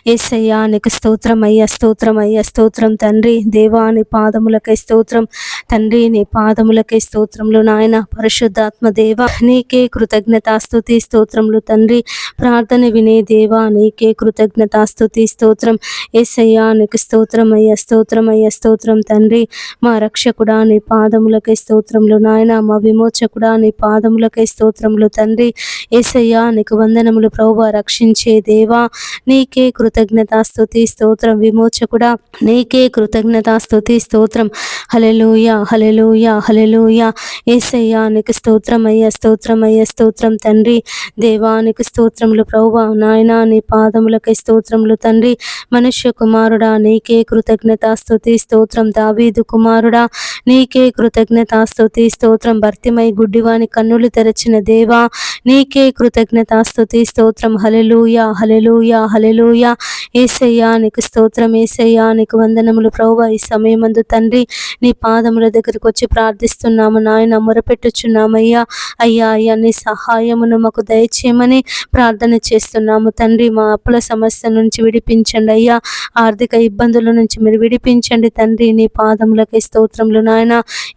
యేసయ్యా నీకు స్తోత్రం అయ్యా, స్తోత్రం అయ్యా, స్తోత్రం తండ్రి. దేవా నీ పాదములకై స్తోత్రం తండ్రి, నీ పాదములకై స్తోత్రములు నాయన. పరిశుద్ధాత్మ దేవ నీకే కృతజ్ఞతాస్తుతి స్తోత్రములు తండ్రి. ప్రార్థన వినే దేవా నీకే కృతజ్ఞతాస్తుతి స్తోత్రం. యేసయ్యా నీకు స్తోత్రం అయ్యా, స్తోత్రం అయ్యా, స్తోత్రం తండ్రి. మా రక్షకుడా నీ పాదములకై స్తోత్రములు నాయన. మా విమోచకుడా నీ పాదములకై స్తోత్రములు తండ్రి. యేసయ్యా నీకు వందనములు ప్రభువా. రక్షించే దేవా నీకే కృతజ్ఞతాస్తుతి స్తోత్రం. విమోచకుడా నీకే కృతజ్ఞతాస్తుతి స్తోత్రం. హల్లెలూయా, హల్లెలూయా, హల్లెలూయా. యేసయ్యా నీకు స్తోత్రం అయ్యా, స్తోత్రం అయ్యా, స్తోత్రం తండ్రి. దేవా నీకు స్తోత్రములు ప్రభువా. నాయనా నీ పాదములకై స్తోత్రములు తండ్రి. మనుష్య కుమారుడా నీకే కృతజ్ఞతాస్తుతి స్తోత్రం. దావీదు కుమారుడా నీకే కృతజ్ఞతాస్తుతి స్తోత్రం. భర్తిమై గుడ్డివాని కన్నులు తెరచిన దేవా నీకే కృతజ్ఞతాస్తుతి స్తోత్రం. హల్లెలూయా, హల్లెలూయా, హల్లెలూయా. యేసయ్యా నీకు స్తోత్రం. యేసయ్యా నీకు వందనములు ప్రభువా. ఈ సమయమందు తండ్రి నీ పాదముల దగ్గరికి వచ్చి ప్రార్థిస్తున్నాము నాయన. మొరపెట్టుచున్నామయ్యా. అయ్యా అయ్యా నీ సహాయమును మాకు దయచేయమని ప్రార్థన చేస్తున్నాము తండ్రి. మా అప్పుల సమస్య నుంచి విడిపించండి అయ్యా. ఆర్థిక ఇబ్బందుల నుంచి మీరు విడిపించండి తండ్రి. నీ పాదములకై స్తోత్రములు నాయన.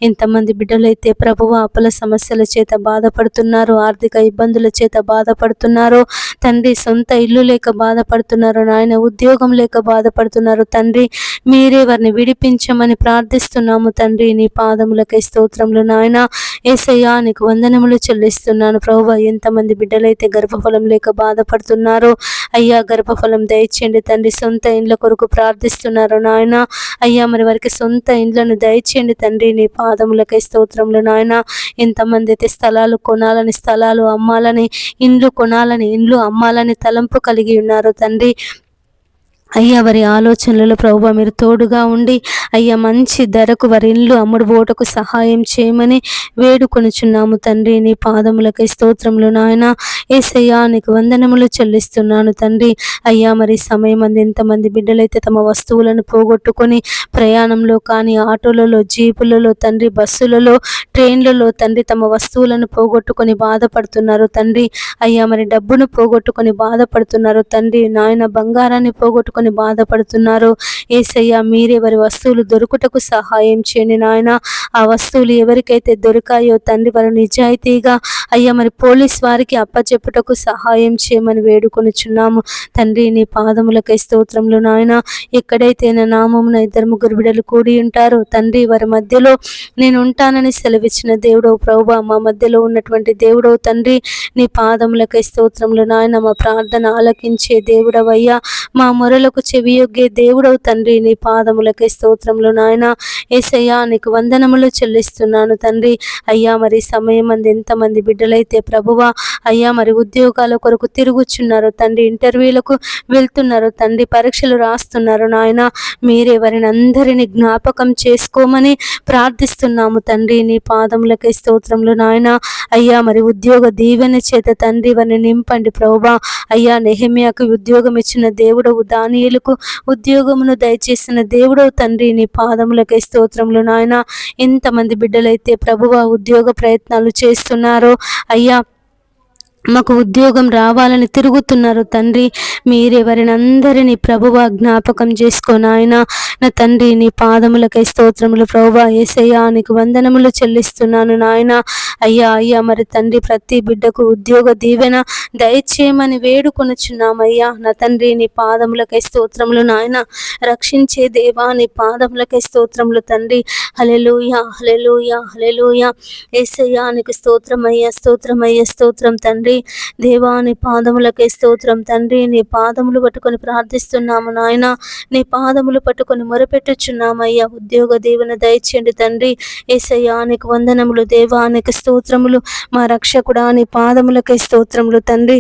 ఇంతమంది బిడ్డలైతే ప్రభువా అప్పుల సమస్యల చేత బాధపడుతున్నారు, ఆర్థిక ఇబ్బందుల చేత బాధపడుతున్నారు తండ్రి. సొంత ఇల్లు లేక బాధపడుతున్నారు నాయన. ఉద్యోగం లేక బాధపడుతున్నారు తండ్రి. మీరే వారిని విడిపించమని ప్రార్థిస్తున్నాము తండ్రి. నీ పాదములకై స్తోత్రములు నాయన. యేసయ్యా నీకు వందనములు చెల్లిస్తున్నాను ప్రభువా. ఎంతమంది బిడ్డలైతే గర్భఫలం లేక బాధపడుతున్నారు అయ్యా, గర్భఫలం దయచేయండి తండ్రి. సొంత ఇండ్ల కొరకు ప్రార్థిస్తున్నారు నాయన. అయ్యా మరి వారికి సొంత ఇండ్లను దయచేయండి తండ్రి. నీ పాదములకై స్తోత్రములు నాయన. ఎంతమంది అయితే స్థలాలు కొనాలని, స్థలాలు అమ్మాలని, ఇండ్లు కొనాలని, ఇండ్లు అమ్మాలని తలంపు కలిగి ఉన్నారు తండ్రి. అయ్యా వారి ఆలోచనలలో ప్రభువా మీరు తోడుగా ఉండి అయ్యా మంచి ధరకు వారి ఇల్లు అమ్ముడుబోటకు సహాయం చేయమని వేడుకొనుచున్నాము తండ్రి. నీ పాదములకై స్తోత్రములు నాయన. యేసయ్యా నీకు వందనములు చెల్లిస్తున్నాను తండ్రి. అయ్యా మరి సమయం అంది ఎంతమంది బిడ్డలైతే తమ వస్తువులను పోగొట్టుకొని ప్రయాణంలో కానీ, ఆటోలలో, జీపులలో తండ్రి, బస్సులలో, ట్రైన్లలో తండ్రి తమ వస్తువులను పోగొట్టుకొని బాధపడుతున్నారు తండ్రి. అయ్యా మరి డబ్బును పోగొట్టుకొని బాధపడుతున్నారు తండ్రి. నాయన బంగారాన్ని పోగొట్టుకొని బాధపడుతున్నారు. యేసయ్యా మీరే వారి వస్తువులు దొరుకుటకు సహాయం చేయండి నాయన. ఆ వస్తువులు ఎవరికైతే దొరికాయో తండ్రి వారు నిజాయితీగా అయ్యా మరి పోలీస్ వారికి అప్పచెప్పుటకు సహాయం చేయమని వేడుకొనుచున్నాము తండ్రి. నీ పాదములకై స్తోత్రములు నాయన. ఎక్కడైతే నా నామమున 2-3 బిడ్డలు కూడి ఉంటారో తండ్రి వారి మధ్యలో నేను ఉంటానని సెలవిచ్చిన దేవుడవు ప్రభువా. మా మధ్యలో ఉన్నటువంటి దేవుడవు తండ్రి. నీ పాదములకై స్తోత్రములు నాయన. మా ప్రార్థన ఆలకించే దేవుడవయ్యా. మా మొరలకు చెవియొగ్గే దేవుడవు తండ్రి. నీ పాదములకై స్తోత్రములు నాయన. యేసయ్యా నీకు వందనములు చెల్లిస్తున్నాను తండ్రి. అయ్యా మరి సమయం అంది ఎంతమంది బిడ్డలైతే ప్రభువా అయ్యా మరి ఉద్యోగాల కొరకు తిరుగుచున్నారు తండ్రి. ఇంటర్వ్యూలకు వెళ్తున్నారు తండ్రి. పరీక్షలు రాస్తున్నారు నాయన. మీరే వారిని అందరినీ జ్ఞాపకం చేసుకోమని ప్రార్థిస్తున్నాము తండ్రి. నీ పాదములకై స్తోత్రములు నాయన. అయ్యా మరి ఉద్యోగ దీవెన చేత తండ్రి వారిని నింపండి ప్రభువా. అయ్యా నెహెమ్యాకు ఉద్యోగం ఇచ్చిన దేవుడవు, దానియేలుకు ఉద్యోగమును దయచేసిన దేవుడవు తండ్రి. నీ పాదములకై స్తోత్రములు నాయన. ఎంతమంది బిడ్డలైతే ప్రభువా ఉద్యోగ ప్రయత్నాలు చేస్తున్నారో అయ్యా మాకు ఉద్యోగం రావాలని తిరుగుతున్నారు తండ్రి. మీరే వారిని అందరినీ ప్రభువా జ్ఞాపకం చేసుకో నాయన. నా తండ్రి నీ పాదములకై స్తోత్రములు ప్రభువా. యేసయ్యా నీకు వందనములు చెల్లిస్తున్నాను నాయన. అయ్యా అయ్యా మరి తండ్రి ప్రతి బిడ్డకు ఉద్యోగ దీవెన దయచేయమని వేడుకొనుచున్నామయ్యా. నా తండ్రి నీ పాదములకై స్తోత్రములు నాయన. రక్షించే దేవా నీ పాదములకై స్తోత్రములు తండ్రి. హల్లెలూయా, హల్లెలూయా, హల్లెలూయా. యేసయ్యా నీకు స్తోత్రమయ్యా, స్తోత్రమయ్యా, స్తోత్రం తండ్రి. దేవా నీ పాదములకై స్తోత్రం తండ్రి. నీ పాదములు పట్టుకొని ప్రార్థిస్తున్నాము నాయన. నీ పాదములు పట్టుకొని మొరపెట్టుచున్నామయ్యా. ఉద్యోగ దీవెన దయచేయండి తండ్రి. యేసయ్యా నీకు వందనములు దేవా నీకు స్తోత్రములు. మా రక్షకుడా నీ పాదములకై స్తోత్రములు తండ్రి.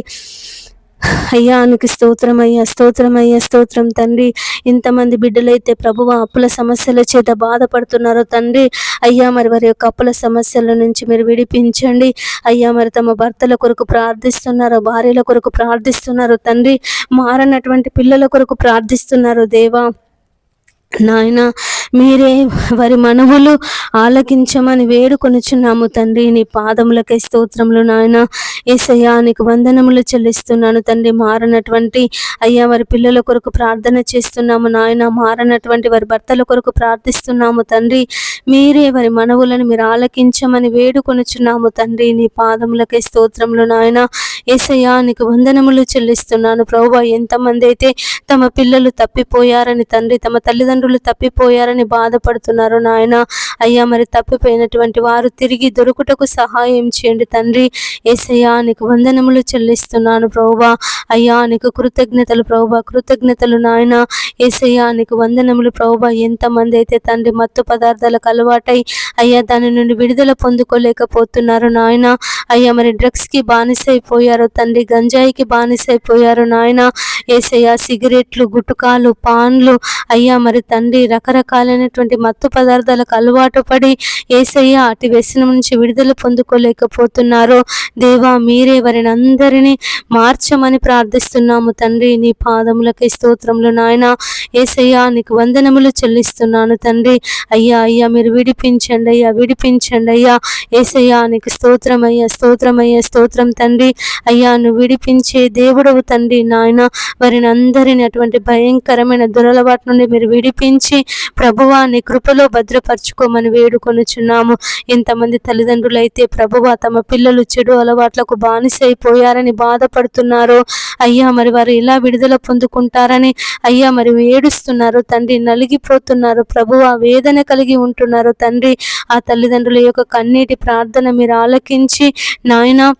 అయ్యా నీకు స్తోత్రం అయ్యా, స్తోత్రం అయ్యా, స్తోత్రం తండ్రి. ఇంతమంది బిడ్డలైతే ప్రభువా అప్పుల సమస్యల చేత బాధపడుతున్నారో తండ్రి. అయ్యా మరి వారి యొక్క అప్పుల సమస్యల నుంచి మీరు విడిపించండి అయ్యా. మరి తమ భర్తల కొరకు ప్రార్థిస్తున్నారు, భార్యల కొరకు ప్రార్థిస్తున్నారు తండ్రి. మారనటువంటి పిల్లల కొరకు ప్రార్థిస్తున్నారు దేవా నాయన. మీరే వారి మనవులు ఆలకించమని వేడుకొనుచున్నాము తండ్రి. నీ పాదములకై స్తోత్రములు నాయన. యేసయ్యా నీకు వందనములు చెల్లిస్తున్నాను తండ్రి. మారనటువంటి అయ్యా వారి పిల్లల కొరకు ప్రార్థన చేస్తున్నాము నాయన. మారనటువంటి వారి భర్తల కొరకు ప్రార్థిస్తున్నాము తండ్రి. మీరే వారి మనవులను మీరు ఆలకించమని వేడుకొనుచున్నాము తండ్రి. నీ పాదములకై స్తోత్రములు నాయన. యేసయ్యా నీకు వందనములు చెల్లిస్తున్నాను ప్రభువా. ఎంతమంది అయితే తమ పిల్లలు తప్పిపోయారని తండ్రి, తమ తల్లిదండ్రులు తప్పిపోయారని బాధపడుతున్నారు నాయన. అయ్యా మరి తప్పిపోయినటువంటి వారు తిరిగి దొరుకుటకు సహాయం చేయండి తండ్రి. యేసయ్యా నీకు వందనములు చెల్లిస్తున్నాను ప్రభువా. అయ్యా నీకు కృతజ్ఞతలు ప్రభువా, కృతజ్ఞతలు నాయన. యేసయ్యా నీకు వందనములు ప్రభువా. ఎంతమంది అయితే తండ్రి మత్తు పదార్థాలకు అలవాటై అయ్యా దాని నుండి విడుదల పొందుకోలేకపోతున్నారు నాయన. అయ్యా మరి డ్రగ్స్కి బానిసైపోయారు తండ్రి, గంజాయికి బానిసైపోయారు నాయన. యేసయ్యా సిగరెట్లు, గుట్కాలు, పాన్లు అయ్యా మరి తండ్రి రకరకాలైనటువంటి మత్తు పదార్థాలకు అలవాటు పడి యేసయ్యా అటు వ్యసనం నుంచి విడుదల పొందుకోలేకపోతున్నారు దేవా. మీరే వారిని అందరినీ మార్చమని ప్రార్థిస్తున్నాము తండ్రి. నీ పాదములకి స్తోత్రములు నాయన. యేసయ్యా నీకు వందనములు చెల్లిస్తున్నాను తండ్రి. అయ్యా అయ్యా మీరు విడిపించండి అయ్యా, విడిపించండి అయ్యా. యేసయ్యా నీకు స్తోత్రమయ్యా, స్తోత్రమయ్యా, స్తోత్రం తండ్రి. అయ్యా నువ్వు విడిపించే దేవుడవు తండ్రి నాయన. వారిని అందరిని అటువంటి భయంకరమైన దురలవాటు నుండి మీరు విడిపించి ప్రభువా నీ కృపలో భద్రపరచుకోమని వేడుకొనుచున్నాము. ఎంతమంది తల్లిదండ్రులు అయితే ప్రభువా తమ పిల్లలు చెడు అలవాట్లకు బానిసైపోయారని బాధపడుతున్నారు అయ్యా, మరి వారు ఇలా విడుదల పొందుకుంటారని అయ్యా మరి ఏడుస్తున్నారు తండ్రి, నలిగిపోతున్నారు ప్రభువా, వేదన కలిగి ఉంటున్నారు తండ్రి. ఆ తల్లిదండ్రుల యొక్క కన్నీటి ప్రార్థన మీరు ఆలకించి నాయన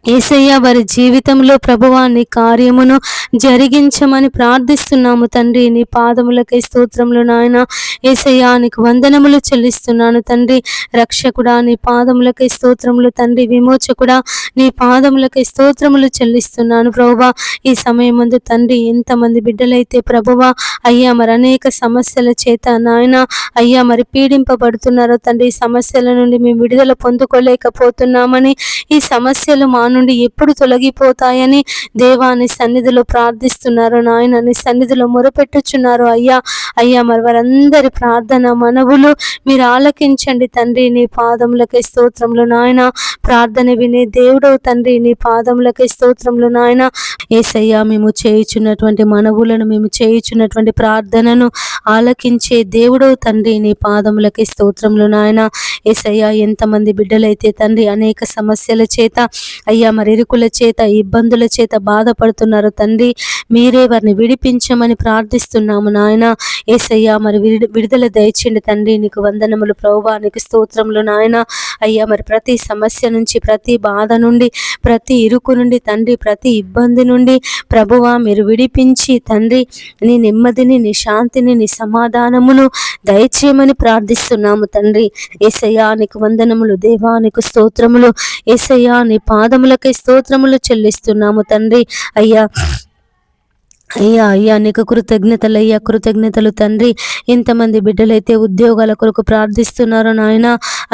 యేసయ్య వారి జీవితంలో ప్రభువా నీ కార్యమును జరిగించమని ప్రార్థిస్తున్నాము తండ్రి. నీ పాదములకై స్తోత్రములు నాయన. యేసయ్య నీకు వందనములు చెల్లిస్తున్నాను తండ్రి. రక్షకుడా నీ పాదములకై స్తోత్రములు తండ్రి. విమోచకుడా నీ పాదములకై స్తోత్రములు చెల్లిస్తున్నాను ప్రభువా. ఈ సమయం ముందు తండ్రి ఎంతమంది బిడ్డలైతే ప్రభువా అయ్యా మరి అనేక సమస్యల చేత నాయన అయ్యా మరి పీడింపబడుతున్నారో తండ్రి. ఈ సమస్యల నుండి మేము విడుదల పొందుకోలేకపోతున్నామని, ఈ సమస్యలు మా నుండి ఎప్పుడు తొలగిపోతాయని దేవాని సన్నిధిలో ప్రార్థిస్తున్నారు నాయన. నీ సన్నిధిలో మొరపెట్టుచున్నారు అయ్యా. అయ్యా మరి వారందరి ప్రార్థన మనవులు మీరు ఆలకించండి తండ్రి. నీ పాదములకై స్తోత్రములు నాయన. ప్రార్థన వినే దేవుడవు తండ్రి. నీ పాదములకై స్తోత్రములు నాయన. యేసయ్యా మేము చేయుచున్నటువంటి మనవులను, మేము చేయుచున్నటువంటి ప్రార్థనను ఆలకించే దేవుడవు తండ్రి. నీ పాదములకై స్తోత్రములు నాయన. యేసయ్యా ఎంతమంది బిడ్డలైతే తండ్రి అనేక సమస్యల చేత అయ్యా మరి ఇరుకుల చేత, ఇబ్బందుల చేత బాధపడుతున్నారు తండ్రి. మీరే వారిని విడిపించమని ప్రార్థిస్తున్నాము నాయన. యేసయ్యా మరి విడుదల దయచేయండి తండ్రి. నీకు వందనములు ప్రభువా, నీకు స్తోత్రములు నాయన. అయ్యా మరి ప్రతి సమస్య నుంచి, ప్రతి బాధ నుండి, ప్రతి ఇరుకు నుండి తండ్రి, ప్రతి ఇబ్బంది నుండి ప్రభువా మీరు విడిపించి తండ్రి నీ నెమ్మదిని, నీ శాంతిని, నీ సమాధానమును దయచేయమని ప్రార్థిస్తున్నాము తండ్రి. యేసయ్యా నీకు వందనములు దేవా, నీకు స్తోత్రములు. యేసయ్యా నీ పాదములకై స్తోత్రములు చెల్లిస్తున్నాము తండ్రి. అయ్యా అయ్యా అయ్యా నీకు కృతజ్ఞతలు కృతజ్ఞతలు తండ్రి. ఎంతమంది బిడ్డలైతే ఉద్యోగాల కొరకు ప్రార్థిస్తున్నారో నాయన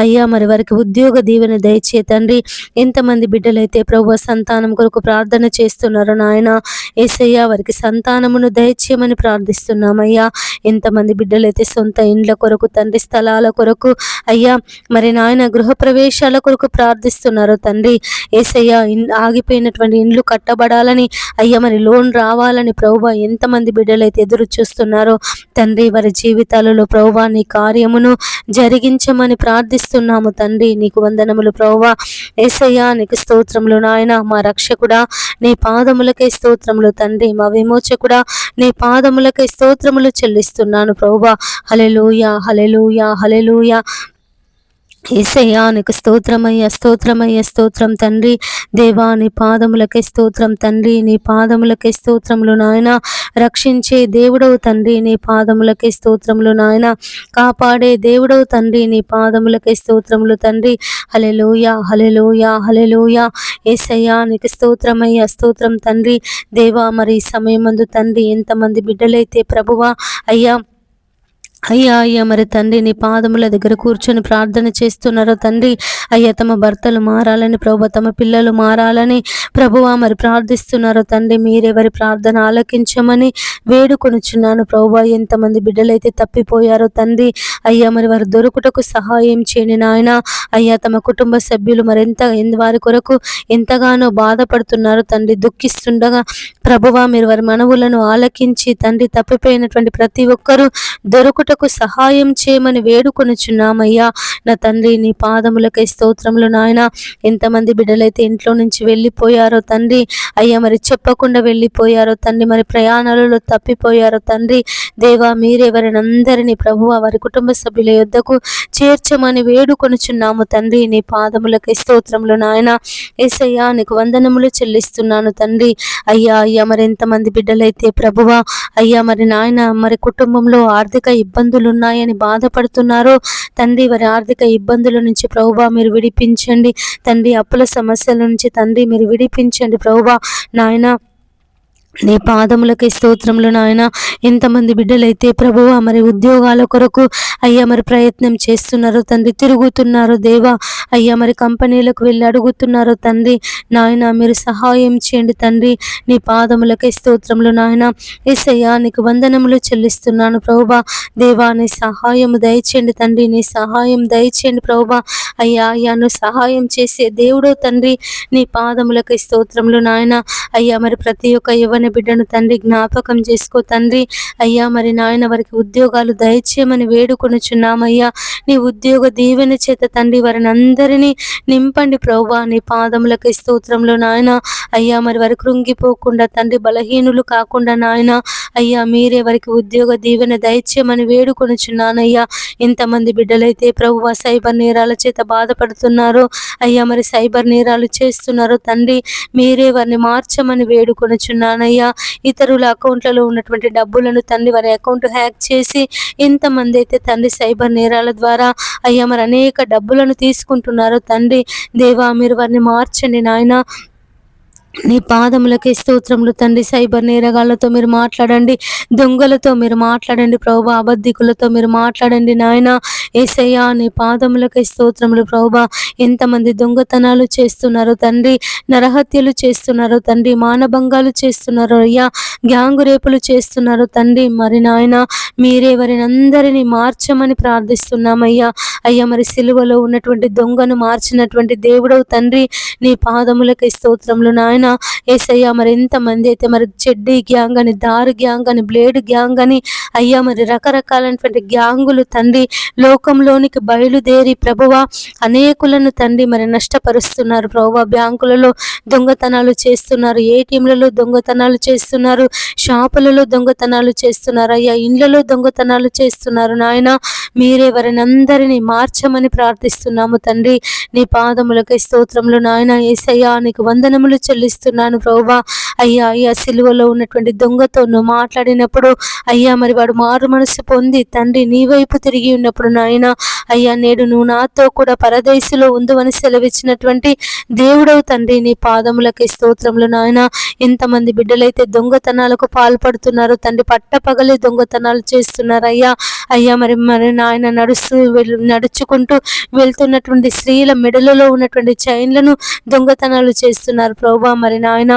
అయ్యా మరి వారికి ఉద్యోగ దీవెన దయచే తండ్రి. ఎంతమంది బిడ్డలైతే ప్రభు సంతానం కొరకు ప్రార్థన చేస్తున్నారో నాయన యేసయ్యా వారికి సంతానమును దయచేయమని ప్రార్థిస్తున్నామయ్యా. ఎంతమంది బిడ్డలైతే సొంత ఇండ్ల కొరకు తండ్రి, స్థలాల కొరకు అయ్యా మరి నాయన గృహప్రవేశాల కొరకు ప్రార్థిస్తున్నారో తండ్రి. యేసయ్యా ఆగిపోయినటువంటి ఇండ్లు కట్టబడాలని అయ్యా మరి లోన్ రావాలని ప్రభువా ఎంతమంది బిడ్డలైతే ఎదురు చూస్తున్నారో తండ్రి, వారి జీవితాలలో ప్రభువా నీ కార్యమును జరిగించమని ప్రార్థిస్తున్నాము తండ్రి. నీకు వందనములు ప్రభువా. యేసయ్యా నీకు స్తోత్రములు నాయన. మా రక్షకుడా నీ పాదములకై స్తోత్రములు తండ్రి. మా విమోచకుడా నీ పాదములకై స్తోత్రములు చెల్లిస్తున్నాను ప్రభువా. హల్లెలూయా, హల్లెలూయా, హల్లెలూయా. యేసయ్యా నీకు స్తోత్రమయ్య, స్తోత్రమయ్య, స్తోత్రం తండ్రి. దేవా నీ పాదములకై స్తోత్రం తండ్రి. నీ పాదములకై స్తోత్రములు నాయన. రక్షించే దేవుడవు తండ్రి. నీ పాదములకై స్తోత్రములు నాయన. కాపాడే దేవుడవు తండ్రి. నీ పాదములకై స్తోత్రములు తండ్రి. హల్లెలూయా, హల్లెలూయా, హల్లెలూయా. యేసయ్యా నీకు స్తోత్రమయ్య, స్తోత్రం తండ్రి. దేవా మరి ఈ సమయమందు తండ్రి ఎంతమంది బిడ్డలైతే ప్రభువా అయ్యా అయ్యా అయ్యా మరి తండ్రి నీ పాదముల దగ్గర కూర్చొని ప్రార్థన చేస్తున్నారో తండ్రి, అయ్యా తమ భర్తలు మారాలని ప్రభు, తమ పిల్లలు మారాలని ప్రభువా మరి ప్రార్థిస్తున్నారో తండ్రి, మీరెవరి ప్రార్థన ఆలకించమని వేడుకొనుచున్నాను ప్రభువా. ఎంతమంది బిడ్డలైతే తప్పిపోయారో తండ్రి, అయ్యా మరి వారు దొరుకుటకు సహాయం చేయండి నాయన. అయ్యా తమ కుటుంబ సభ్యులు వారి కొరకు ఎంతగానో బాధపడుతున్నారు తండ్రి, దుఃఖిస్తుండగా ప్రభువా మీరు వారి మనవులను ఆలకించి తండ్రి, తప్పిపోయినటువంటి ప్రతి ఒక్కరూ దొరుకుటకు సహాయం చేయమని వేడుకొనుచున్నామయ్యా. నా తండ్రి నీ పాదములకై స్తోత్రములు నాయన. ఎంతమంది బిడ్డలైతే ఇంట్లో నుంచి వెళ్ళిపోయారో తండ్రి, అయ్యా మరి చెప్పకుండా వెళ్ళిపోయారో తండ్రి, మరి ప్రయాణాలలో తప్పిపోయారో తండ్రి, దేవా మీరెవరిని అందరినీ ప్రభువా వారి కుటుంబ సభ్యుల యొద్దకు చేర్చమని వేడుకొనుచున్నాము తండ్రి. నీ పాదములకై స్తోత్రములు నాయన. యేసయ్యా నీకు వందనములు చెల్లిస్తున్నాను తండ్రి. అయ్యా అయ్యా మరి ఎంతమంది బిడ్డలైతే ప్రభువా అయ్యా మరి నాయన మరి కుటుంబంలో ఆర్థిక ఇబ్బందులు ఉన్నాయని బాధపడుతున్నారో తండ్రి, వారి ఆర్థిక ఇబ్బందుల నుంచి ప్రభువా మీరు విడిపించండి తండ్రి. అప్పుల సమస్యల నుంచి తండ్రి మీరు విడిపించండి ప్రభువా నాయన. నీ పాదములకి స్తోత్రములు నాయన. ఎంతమంది బిడ్డలైతే ప్రభువా మరి ఉద్యోగాల కొరకు అయ్యా మరి ప్రయత్నం చేస్తున్నారు తండ్రి, తిరుగుతున్నారు దేవా, అయ్యా మరి కంపెనీలకు వెళ్ళి అడుగుతున్నారు తండ్రి నాయన, మీరు సహాయం చేయండి తండ్రి. నీ పాదములకి స్తోత్రములు నాయన. యేసయ్యా నీకు వందనములు చెల్లిస్తున్నాను ప్రభువా. దేవా నీ సహాయము దయచేయండి తండ్రి, నీ సహాయం దయచేయండి ప్రభువా. అయ్యా అయ్యా నువ్వు సహాయం చేసే దేవుడు తండ్రి. నీ పాదములకి స్తోత్రములు నాయన. అయ్యా మరి ప్రతి ఒక్క యవ్వన బిడ్డను తండ్రి జ్ఞాపకం చేసుకో తండ్రి. అయ్యా మరి నాయన వారికి ఉద్యోగాలు దయచేయమని వేడుకొనుచున్నామయ్యా. నీ ఉద్యోగ దీవెన చేత తండ్రి వారిని అందరినీ నింపండి ప్రభువా. నీ పాదములకి స్తోత్రంలో నాయన. అయ్యా మరి వారికి కృంగిపోకుండా తండ్రి, బలహీనులు కాకుండా నాయన అయ్యా మీరే వారికి ఉద్యోగ దీవెన దయచేయమని వేడుకొనుచున్నానయ్యా. ఇంతమంది బిడ్డలైతే ప్రభువా సైబర్ నేరాల చేత బాధపడుతున్నారో అయ్యా మరి సైబర్ నేరాలు చేస్తున్నారో తండ్రి, మీరే వారిని మార్చమని వేడుకొనుచున్నానయ్యా. ఇతరుల అకౌంట్లలో ఉన్నటువంటి డబ్బులను తండ్రి వారి అకౌంట్ హ్యాక్ చేసి ఎంతమంది అయితే తండ్రి సైబర్ నేరాల ద్వారా అయ్యా మరి అనేక డబ్బులను తీసుకుంటున్నారో తండ్రి, దేవా మీరు వారిని మార్చండి నాయన. నీ పాదములకే స్తోత్రములు తండ్రి. సైబర్ నేరగాళ్లతో మీరు మాట్లాడండి, దొంగలతో మీరు మాట్లాడండి ప్రభువా, అబద్ధికులతో మీరు మాట్లాడండి నాయన. యేసయ్యా నీ పాదములకే స్తోత్రములు ప్రభువా. ఎంతమంది దొంగతనాలు చేస్తున్నారు తండ్రి, నరహత్యలు చేస్తున్నారు తండ్రి, మానభంగాలు చేస్తున్నారు అయ్యా, గ్యాంగు రేపులు చేస్తున్నారు తండ్రి. మరి నాయన మీరే వారిని అందరినీ మార్చమని ప్రార్థిస్తున్నామయ్యా. అయ్యా మరి సిలువలో ఉన్నటువంటి దొంగను మార్చినటువంటి దేవుడవు తండ్రి. నీ పాదములకే స్తోత్రములు నాయన. యేసయ్యా మరి ఎంతమంది అయితే మరి చెడ్డీ గ్యాంగ్ అని, దారు గ్యాంగ్ అని, బ్లేడ్ గ్యాంగ్ అని అయ్యా మరి రకరకాలైనటువంటి గ్యాంగులు తండ్రి లోకంలోనికి బయలుదేరి ప్రభువా అనేకులను తండ్రి మరి నష్టపరుస్తున్నారు ప్రభువా. బ్యాంకులలో దొంగతనాలు చేస్తున్నారు, ఏటీఎంలలో దొంగతనాలు చేస్తున్నారు, షాపులలో దొంగతనాలు చేస్తున్నారు అయ్యా, ఇండ్లలో దొంగతనాలు చేస్తున్నారు నాయన. మీరే వారిని అందరినీ మార్చమని ప్రార్థిస్తున్నాము తండ్రి. నీ పాదములకి స్తోత్రములు నాయన. యేసయ్యా నీకు వందనములు చెల్లిస్తున్నాను ప్రభువా. అయ్యా అయ్యా సిలువలో ఉన్నటువంటి దొంగతో నువ్వు మాట్లాడినప్పుడు అయ్యా మరి వాడు మారు మనసు పొంది తండ్రి నీ వైపు తిరిగి ఉన్నప్పుడు నాయన అయ్యా నేడు నువ్వు నాతో కూడా పరదేశులో ఉందని సెలవిచ్చినటువంటి దేవుడవు తండ్రి. నీ పాదములకి స్తోత్రములు నాయన. ఎంతమంది బిడ్డలైతే దొంగతనాలకు పాల్పడుతున్నారు తండ్రి, పట్టపగలే దొంగతనాలు చేస్తున్నారు అయ్యా. అయ్యా మరి మరి నాయన నడుచుకుంటూ వెళ్తున్నటువంటి స్త్రీల మెడలలో ఉన్నటువంటి చైన్లను దొంగతనాలు చేస్తున్నారు ప్రభువా. మరి నాయన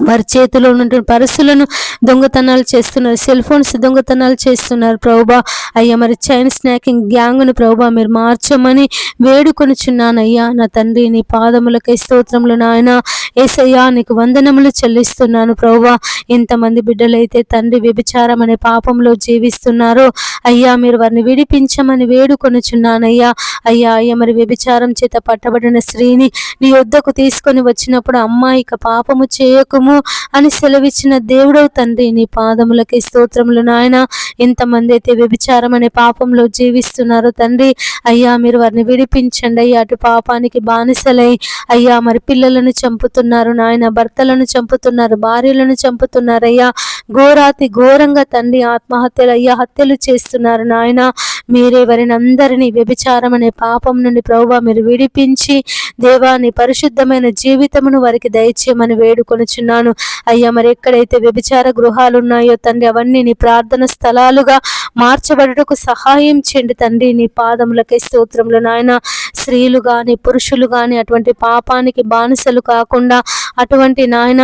వారి చేతిలో ఉన్నటువంటి పర్సులను దొంగతనాలు చేస్తున్నారు, సెల్ ఫోన్స్ దొంగతనాలు చేస్తున్నారు ప్రభువా. అయ్యా మరి చైన్ స్నాకింగ్ గ్యాంగ్ను ప్రభువా మీరు మార్చమని వేడుకొనుచున్నానయ్యా. నా తండ్రి నీ పాదములకై స్తోత్రములు నాయన. యేసయ్యా నీకు వందనములు చెల్లిస్తున్నాను ప్రభువా. ఎంతమంది బిడ్డలైతే తండ్రి వ్యభిచారం అనే పాపంలో జీవిస్తున్నారో అయ్యా మీరు వారిని విడిపించమని వేడుకొనుచున్నానయ్యా. అయ్యా అయ్యా మరి వ్యభిచారం చేత పట్టబడిన స్త్రీని నీ వద్దకు తీసుకొని వచ్చినప్పుడు అమ్మాయిక పాపము చేయకుము అని సెలవిచ్చిన దేవుడవు తండ్రి. నీ పాదములకి స్తోత్రములు నాయన. ఎంతమంది అయితే వ్యభిచారం అనే పాపంలో జీవిస్తున్నారో తండ్రి అయ్యా మీరు వారిని విడిపించండి అయ్యా. అటు పాపానికి బానిసలై అయ్యా మరి పిల్లలను చంపుతున్నారు నాయన, భర్తలను చంపుతున్నారు, భార్యలను చంపుతున్నారు అయ్యా. ఘోరాతి ఘోరంగా తండ్రి ఆత్మహత్యలు అయ్యా హత్యలు చేస్తున్నారు నాయన. మీరే వారిని అందరినీ వ్యభిచారం అనే పాపం నుండి ప్రభువా మీరు విడిపించి దేవా నీ పరిశుద్ధమైన జీవితమును వారికి దయచేయమని వేడుకొనుచున్నాను. కోరుచున్నాను అయ్యా. మరి ఎక్కడైతే వ్యభిచార గృహాలు ఉన్నాయో తండ్రి, అవన్నీ నీ ప్రార్థన స్థలాలుగా మార్చబడుటకు సహాయం చేయండి తండ్రి. నీ పాదములకే స్తోత్రములు నాయన. స్త్రీలు కానీ పురుషులు కానీ అటువంటి పాపానికి బానిసలు కాకుండా, అటువంటి నాయన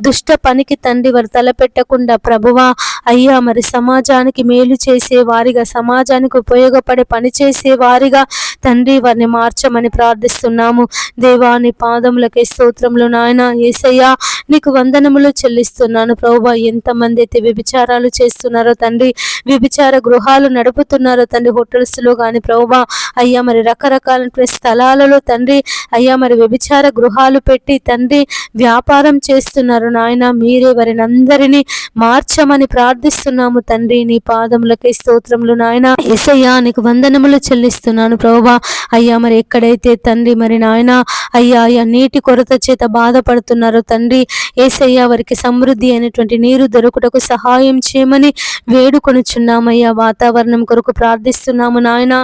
దుష్ట పనికి తండ్రి వారు తలపెట్టకుండా ప్రభువా అయ్యా, మరి సమాజానికి మేలు చేసే వారిగా, సమాజానికి ఉపయోగపడే పని చేసే వారిగా తండ్రి వారిని మార్చమని ప్రార్థిస్తున్నాము దేవా. నీ పాదములకే స్తోత్రములు నాయన. యేసయ్యా నీకు వందనములు చెల్లిస్తున్నాను ప్రభువా. ఎంతమంది అయితే వ్యభిచారాలు చేస్తున్నారో తండ్రి, వ్యభిచార గృహాలు నడుపుతున్నారో తండ్రి, హోటల్స్లో కానీ ప్రభువా అయ్యా, మరి రకరకాల స్థలాలలో తండ్రి అయ్యా, మరి వ్యభిచార గృహాలు పెట్టి తండ్రి వ్యాపారం చేస్తున్నారు నాయన. మీరే వారిని అందరినీ మార్చమని ప్రార్థిస్తున్నాము తండ్రి. నీ పాదములకే స్తోత్రములు నాయన. యేసయ్యా నీకు వందనములు చెల్లిస్తున్నాను ప్రభువా అయ్యా. మరి ఎక్కడైతే తండ్రి మరి నాయన అయ్యా అయ్యా నీటి కొరత చేత బాధపడుతున్నారో తండ్రి, యేసయ్యా వారికి సమృద్ధి అయినటువంటి నీరు దొరుకుటకు సహాయం చేయమని వేడుకొనుచున్నామయ్యా. వాతావరణం కొరకు ప్రార్థిస్తున్నాము నాయన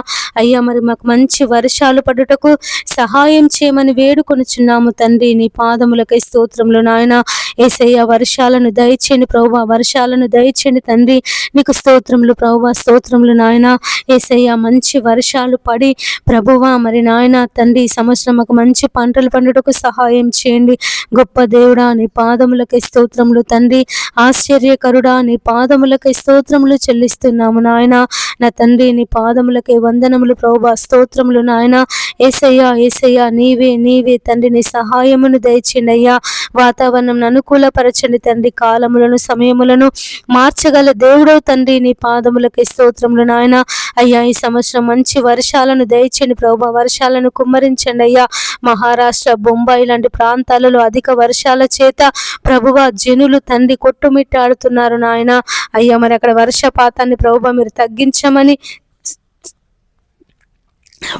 అయ్యా. మరి మాకు మంచి వర్షాలు పడుటకు సహాయం చేయమని వేడుకొనుచున్నాము తండ్రి. నీ పాదములకై స్తోత్రములు నాయన. యేసయ్యా వర్షాలను దయచేయండి ప్రభువా, వర్షాలను దయచేయండి తండ్రి. నీకు స్తోత్రములు ప్రభువా, స్తోత్రములు నాయన. యేసయ్యా మంచి వర్షాలు పడి ప్రభువా మరి నాయన తండ్రి ఈ సంవత్సరం మాకు మంచి పంటలు పండుటకు సహాయం చేయండి. గొప్ప దేవుడా నీ పాదములకై స్తోత్రములు తండ్రి. ఆశ్చర్యకరుడా నీ పాదములకై స్తోత్రములు చెల్లిస్తున్నాము నాయన. నా తండ్రి నీ పాదములకై వందనములు ప్రభువా, స్తోత్రములు నాయన. యేసయ్యా యేసయ్యా నీవే నీవే తండ్రి, నీ సహాయమును దయచేయండి అయ్యా. వాతావరణం అనుకూలపరచండి తండ్రి. కాలములను సమయములను మార్చగల దేవుడవు తండ్రి. నీ పాదములకై స్తోత్రములు నాయన. అయ్యా ఈ సంవత్సరం మంచి వర్షాలను దయచేయండి ప్రభువా, వర్షాలను కుమ్మరించండి అయ్యా. మహారాష్ట్ర, బొంబాయి లాంటి ప్రాంతాలలో అధిక వర్షాల చేత ప్రభువా జనులు తండ్రి కొట్టుమిట్టాడుతున్నారు నాయన. అయ్యా మరి అక్కడ వర్షపాతాన్ని ప్రభువా మీరు తగ్గించమని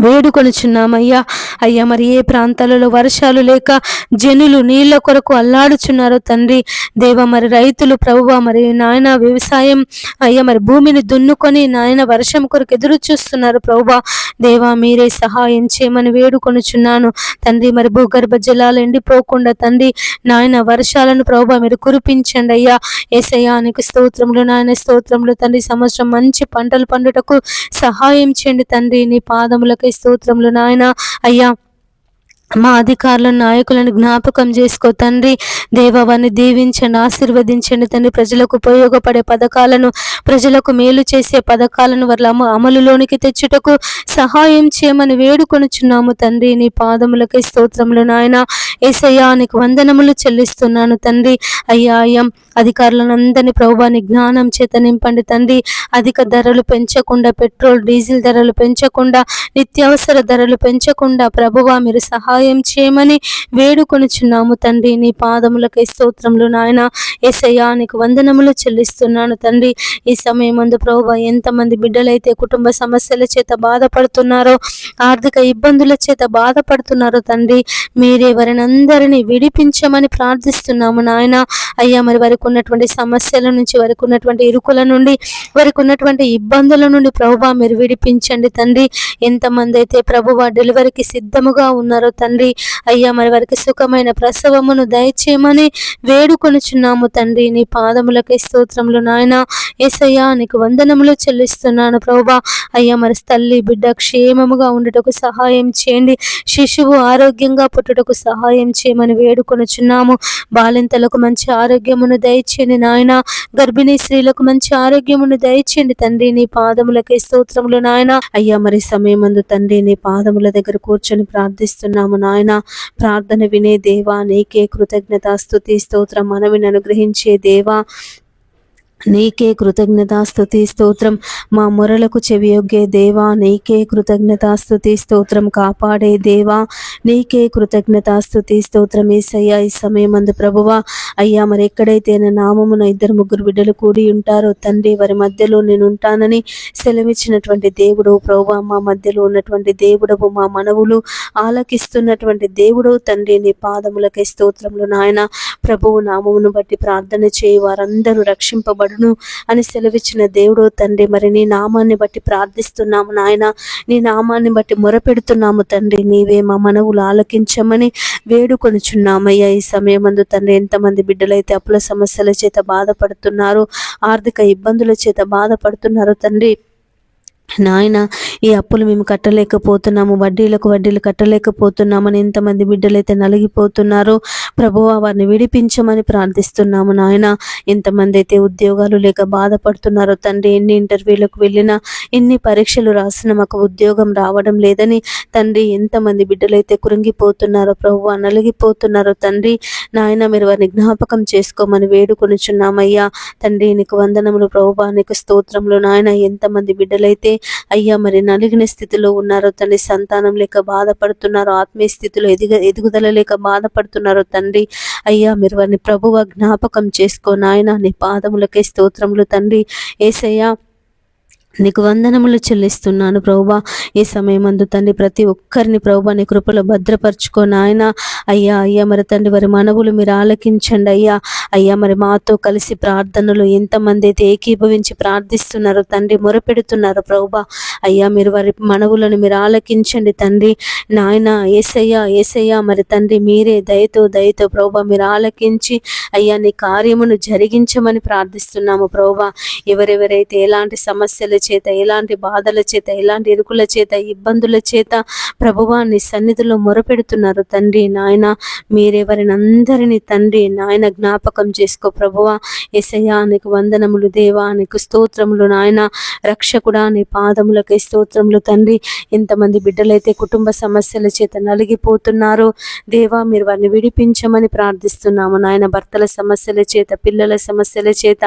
వేడుకొనుచున్నామయ్యా. అయ్యా మరి ఏ ప్రాంతాలలో వర్షాలు లేక జనులు నీళ్ల కొరకు అల్లాడుచున్నారో తండ్రి దేవ, మరి రైతులు ప్రభువా మరి నాయన వ్యవసాయం అయ్యా మరి భూమిని దున్నుకొని నాయన వర్షం కొరకు ఎదురు చూస్తున్నారు ప్రభువా దేవా. మీరే సహాయం చేయమని వేడుకొనుచున్నాను తండ్రి. మరి భూగర్భ జలాలు ఎండిపోకుండా తండ్రి నాయన వర్షాలను ప్రభువా మీరు కురిపించండి అయ్యా. యేసయ్యా నీకు స్తోత్రములు నాయన, స్తోత్రములు తండ్రి. సంవత్సరం మంచి పంటలు పండుటకు సహాయం చేయండి తండ్రి. నీ పాదములకై స్తోత్రములు నాయన. అయ్యా మా అధికారులను నాయకులను జ్ఞాపకం చేసుకో తండ్రి దేవా. వారిని దీవించండి, ఆశీర్వదించండి తండ్రి. ప్రజలకు ఉపయోగపడే పథకాలను, ప్రజలకు మేలు చేసే పథకాలను వాళ్ళ అమలులోనికి తెచ్చుటకు సహాయం చేయమని వేడుకొనుచున్నాము తండ్రి. నీ పాదములకై స్తోత్రములు నాయన. యేసయ్యా నీకు వందనములు చెల్లిస్తున్నాను తండ్రి. అయ్యా అయ్యా అధికారులను అందరినీ ప్రభువా నీ జ్ఞానం చేత నింపండి తండ్రి. అధిక ధరలు పెంచకుండా, పెట్రోల్ డీజిల్ ధరలు పెంచకుండా, నిత్యావసర ధరలు పెంచకుండా ప్రభువా మీరు సహాయం చేయమని వేడుకొనుచున్నాము తండ్రి. నీ పాదములకై స్తోత్రములు నాయన. యేసయ్యా నీకు వందనములు చెల్లిస్తున్నాను తండ్రి. ఈ సమయం ముందు ప్రభువా ఎంతమంది బిడ్డలైతే కుటుంబ సమస్యల చేత బాధపడుతున్నారో, ఆర్థిక ఇబ్బందుల చేత బాధపడుతున్నారో తండ్రి మీరే వారిని అందరినీ విడిపించమని ప్రార్థిస్తున్నాము నాయన. అయ్యా మరి వారికి ఉన్నటువంటి సమస్యల నుంచి, వారికి ఉన్నటువంటి ఇరుకుల నుండి, వారికి ఉన్నటువంటి ఇబ్బందుల నుండి ప్రభువా మీరు విడిపించండి తండ్రి. ఎంతమంది అయితే ప్రభువా డెలివరీకి సిద్ధముగా ఉన్నారో తండ్రి అయ్యా మరి వారికి సుఖమైన ప్రసవమును దయచేయమని వేడుకొనుచున్నాము తండ్రి. నీ పాదములకై స్తోత్రములు నాయన. యేసయ్యా నీకు వందనములు చెల్లిస్తున్నాను ప్రభువా. అయ్యా మరి తల్లి బిడ్డ క్షేమముగా ఉండుటకు సహాయం చేయండి. శిశువు ఆరోగ్యంగా పుట్టుటకు సహాయం చేయమని వేడుకొనుచున్నాము. బాలింతలకు మంచి ఆరోగ్యమును దయచేయండి నాయన. గర్భిణీ స్త్రీలకు మంచి ఆరోగ్యమును దయచేయండి తండ్రి. నీ పాదములకై స్తోత్రములు నాయన. అయ్యా మరి సమయమందు తండ్రి నీ పాదముల దగ్గర కూర్చొని ప్రార్థిస్తున్నాము నాయన. ప్రార్థన వినే దేవా నీకే కృతజ్ఞత స్తుతి స్తోత్రం. మనవిని అనుగ్రహించే దేవా నీకే కృతజ్ఞతాస్తుతి స్తోత్రం. మా మొరలకు చెవియొగ్గే దేవా నీకే కృతజ్ఞతాస్తుతి స్తోత్రం. కాపాడే దేవా నీకే కృతజ్ఞతాస్తుతి స్తోత్రం. యేసయ్యా ఈ సమయమందు ప్రభువా అయ్యా మరి ఎక్కడైతే నా నామమున 2-3 బిడ్డలు కూడి ఉంటారో తండ్రి వారి మధ్యలో నేను ఉంటానని సెలవిచ్చినటువంటి దేవుడు ప్రభువా, మా మధ్యలో ఉన్నటువంటి దేవుడవు, మా మనవులు ఆలకిస్తున్నటువంటి దేవుడు తండ్రి. నీ పాదములకై స్తోత్రములు నాయన. ప్రభువు నామమును బట్టి ప్రార్థన చేయి వారందరూ రక్షింపబడు తీర్చబడును అని సెలవిచ్చిన దేవుడు తండ్రి. మరి నీ నామాన్ని బట్టి ప్రార్థిస్తున్నాము నాయన, నీ నామాన్ని బట్టి మొరపెడుతున్నాము తండ్రి. నీవే మా మనవులు ఆలకించమని వేడుకొనుచున్నామయ్యా. ఈ సమయమందు తండ్రి ఎంతమంది బిడ్డలైతే అప్పుల సమస్యల చేత బాధపడుతున్నారు, ఆర్థిక ఇబ్బందుల చేత బాధపడుతున్నారు తండ్రి నాయన, ఈ అప్పులు మేము కట్టలేకపోతున్నాము, వడ్డీలు కట్టలేకపోతున్నామని ఎంతమంది బిడ్డలైతే నలిగిపోతున్నారో ప్రభువా వారిని విడిపించమని ప్రార్థిస్తున్నాము నాయన. ఎంతమంది అయితే ఉద్యోగాలు లేక బాధపడుతున్నారో తండ్రి, ఎన్ని ఇంటర్వ్యూలకు వెళ్ళినా, ఎన్ని పరీక్షలు రాసినా మాకు ఉద్యోగం రావడం లేదని తండ్రి ఎంతమంది బిడ్డలైతే కృంగిపోతున్నారో ప్రభువా, నలిగిపోతున్నారో తండ్రి నాయన, మీరు వారిని జ్ఞాపకం చేసుకోమని వేడుకొనుచున్నామయ్యా. తండ్రి నీకు వందనములు ప్రభువా, నీకు స్తోత్రములు నాయన. ఎంతమంది బిడ్డలైతే అయ్యా మరి నలిగిన స్థితిలో ఉన్నారో తండ్రి, సంతానం లేక బాధపడుతున్నారో, ఆత్మీయ స్థితిలో ఎదుగుదల లేక బాధపడుతున్నారో తండ్రి అయ్యా, మీరు వారిని ప్రభువా జ్ఞాపకం చేసుకో నాయన. నీ పాదములకే స్తోత్రములు తండ్రి. యేసయ్యా నీకు వందనములు చెల్లిస్తున్నాను ప్రభువా. ఈ సమయమందు తండ్రి ప్రతి ఒక్కరిని ప్రభువా నీ కృపలో భద్రపరచుకో నాయన. అయ్యా మరి తండ్రి వారి మనవులు మీరు ఆలకించండి అయ్యా మరి మాతో కలిసి ప్రార్థనలు ఎంతమంది అయితే ఏకీభవించి ప్రార్థిస్తున్నారో తండ్రి, మొరపెడుతున్నారో ప్రభువా అయ్యా, మీరు వారి మనవులను మీరు ఆలకించండి తండ్రి నాయన. ఏసయ్యా మరి తండ్రి మీరే దయతో ప్రభువా మీరు ఆలకించి అయ్యా నీ కార్యమును జరిగించమని ప్రార్థిస్తున్నాము ప్రభువా. ఎవరెవరైతే ఎలాంటి సమస్యల చేత, ఎలాంటి బాధల చేత, ఎలాంటి ఇరుకుల చేత, ఇబ్బందుల చేత ప్రభువా నీ సన్నిధిలో మొరపెడుతున్నారు తండ్రి నాయన, మీరెవరిని అందరినీ తండ్రి నాయన జ్ఞాపకం చేసుకో ప్రభువా. యేసయ్యా నీకు వందనములు దేవా, నీకు స్తోత్రములు నాయన. రక్షకుడా నీ పాదములకై స్తోత్రములు తండ్రి. ఎంతమంది బిడ్డలైతే కుటుంబ సమస్యల చేత నలిగిపోతున్నారో దేవా, మీరు వారిని విడిపించమని ప్రార్థిస్తున్నాము నాయన. భర్తల సమస్యల చేత, పిల్లల సమస్యల చేత,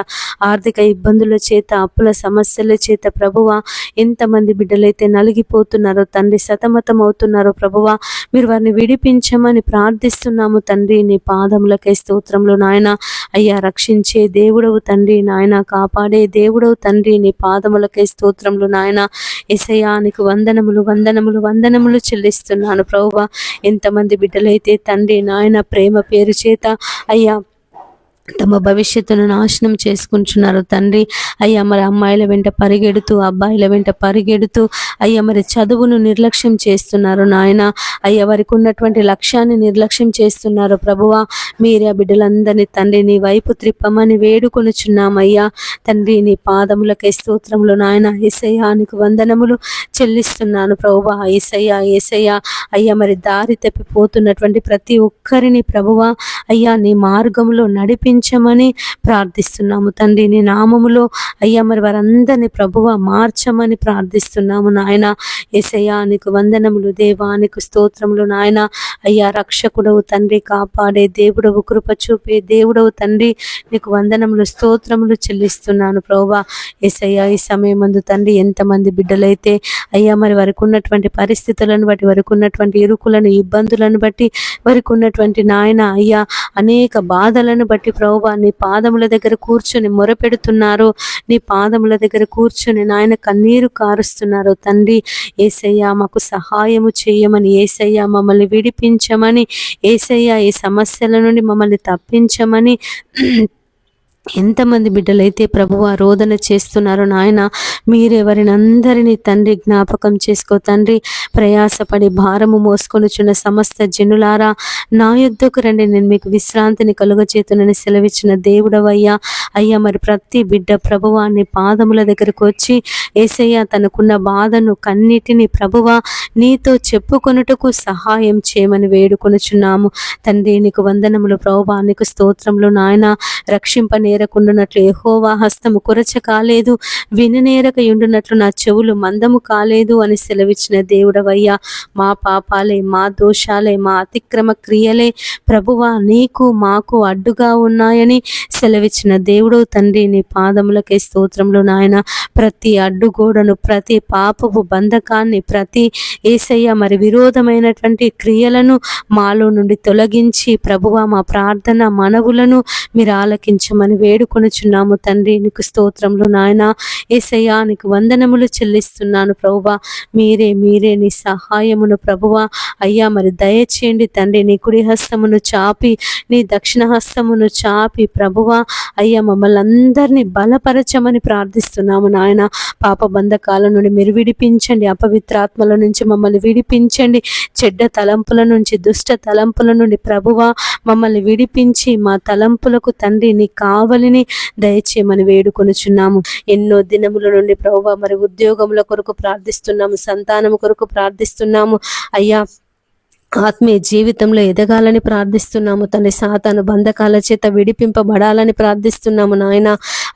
ఆర్థిక ఇబ్బందుల చేత, అప్పుల సమస్యల చేత ప్రభువా ఎంతమంది బిడ్డలైతే నలిగిపోతున్నారో తండ్రి, సతమతం అవుతున్నారో ప్రభువా, మీరు వారిని విడిపించమని ప్రార్థిస్తున్నాము తండ్రి. నీ పాదములకై స్తోత్రములు నాయన. అయ్యా రక్షించే దేవుడవు తండ్రి నాయన, కాపాడే దేవుడవు తండ్రి. నీ పాదములకై స్తోత్రములు నాయన. యేసయ్యా నీకు వందనములు చెల్లిస్తున్నాను ప్రభువా. ఎంతమంది బిడ్డలైతే తండ్రి నాయన ప్రేమ పేరు చేత అయ్యా తమ భవిష్యత్తును నాశనం చేసుకుంటున్నారు తండ్రి. అయ్యా మరి అమ్మాయిల వెంట పరిగెడుతూ, అబ్బాయిల వెంట పరిగెడుతూ అయ్యా మరి చదువును నిర్లక్ష్యం చేస్తున్నారు నాయన. అయ్యా వారికి ఉన్నటువంటి లక్ష్యాన్ని నిర్లక్ష్యం చేస్తున్నారు ప్రభువా. మీరే ఆ బిడ్డలందరినీ తండ్రి నీ వైపు త్రిప్పమని వేడుకొనుచున్నామయ్యా తండ్రి. నీ పాదములకై స్తోత్రములు నాయన. యేసయ్యా నీకు వందనములు చెల్లిస్తున్నాను ప్రభువా. యేసయ్యా అయ్యా మరి దారి తప్పిపోతున్నటువంటి ప్రతి ఒక్కరిని ప్రభువా అయ్యా నీ మార్గంలో నడిపించమని ప్రార్థిస్తున్నాము తండ్రి. నీ నామములో అయ్యా మరి వారందరినీ ప్రభువా మార్చమని ప్రార్థిస్తున్నాము నాయన. యేసయ్యా నీకు వందనములు దేవా, నీకు స్తోత్రములు నాయన. అయ్యా రక్షకుడవు తండ్రి, కాపాడే దేవుడవు, కృప చూపే దేవుడవు తండ్రి. నీకు వందనములు స్తోత్రములు చెల్లిస్తున్నాను ప్రభువా. యేసయ్యా ఈ సమయమందు తండ్రి ఎంతమంది బిడ్డలైతే అయ్యా మరి వారికి ఉన్నటువంటి పరిస్థితులను బట్టి, వారికి ఉన్నటువంటి ఇరుకులను, ఇబ్బందులను బట్టి, వారికి ఉన్నటువంటి నాయన అయ్యా అనేక బాధలను బట్టి ప్రభువా నీ పాదముల దగ్గర కూర్చొని మొరపెడుతున్నారు. నీ పాదముల దగ్గర కూర్చొని నాయన కన్నీరు కారుస్తున్నారు తండ్రి. యేసయ్యా మాకు సహాయము చేయమని, యేసయ్యా మమ్మల్ని విడిపించమని, యేసయ్యా ఈ సమస్యల నుండి మమ్మల్ని తప్పించమని ఎంతమంది బిడ్డలైతే ప్రభువా రోదన చేస్తున్నారు నాయన. మీరెవరిని అందరినీ తండ్రి జ్ఞాపకం చేసుకో తండ్రి. ప్రయాసపడి భారము మోసుకొనుచున్న సమస్త జనులారా నా యుద్ధకు రండి, నేను మీకు విశ్రాంతిని కలుగచేతునని సెలవిచ్చిన దేవుడవయ్యా. అయ్యా మరి ప్రతి బిడ్డ ప్రభువా నీ పాదముల దగ్గరకు వచ్చి యేసయ్యా తనకున్న బాధను కన్నిటిని ప్రభువా నీతో చెప్పుకొనుటకు సహాయం చేయమని వేడుకొనుచున్నాము తండ్రి. నీకు వందనములు ప్రభువా, నీకు స్తోత్రములు నాయన. రక్షింపనేరకుండునట్లు యెహోవా హస్తము కొరచ కాలేదు, విననేరకయుండునట్లు నా చెవులు మందము కాలేదు అని సెలవిచ్చిన దేవుడవయ్యా. మా పాపాలే, మా దోషాలే, మా అతిక్రమ క్రియలే ప్రభువా నీకు మాకు అడ్డుగా ఉన్నాయని సెలవిచ్చిన దేవుడవు తండ్రి. నీ పాదములకే స్తోత్రములు నాయన. ప్రతి అడ్డుగోడను, ప్రతి పాపపు బంధకాన్ని, ప్రతి యేసయ్య మరి విరోధమైనటువంటి క్రియలను మాలో నుండి తొలగించి ప్రభువా మా ప్రార్థన మనవులను మీరు ఆలకించమని వేడుకొనుచున్నాము తండ్రి. నీకు స్తోత్రములు నాయన. యేసయ్యా నీకు వందనములు చెల్లిస్తున్నాను ప్రభువా. మీరే నీ సహాయమును ప్రభువా అయ్యా మరి దయచేయండి తండ్రి. నీ కుడి హస్తమును చాపి నీ దక్షిణ హస్తమును చాపి ప్రభువా అయ్యా మమ్మల్ని అందరినీ బలపరచమని ప్రార్థిస్తున్నాము నాయన. పాప బంధకాల నుండి మీరు విడిపించండి. అపవిత్రాత్మల నుంచి మమ్మల్ని విడిపించండి. చెడ్డ తలంపుల నుంచి, దుష్ట తలంపుల నుండి ప్రభువా మమ్మల్ని విడిపించి మా తలంపులకు తండ్రి నీ కావలిని దయచేయమని వేడుకొనుచున్నాము. ఎన్నో దినముల నుండి ప్రభువా మరి ఉద్యోగముల కొరకు ప్రార్థిస్తున్నాము, సంతానము కొరకు ప్రార్థిస్తున్నాము అయ్యా. ఆత్మీయ జీవితంలో ఎదగాలని ప్రార్థిస్తున్నాము తండ్రి. సాతాను బంధకాల చేత విడిపింపబడాలని ప్రార్థిస్తున్నాము నాయన.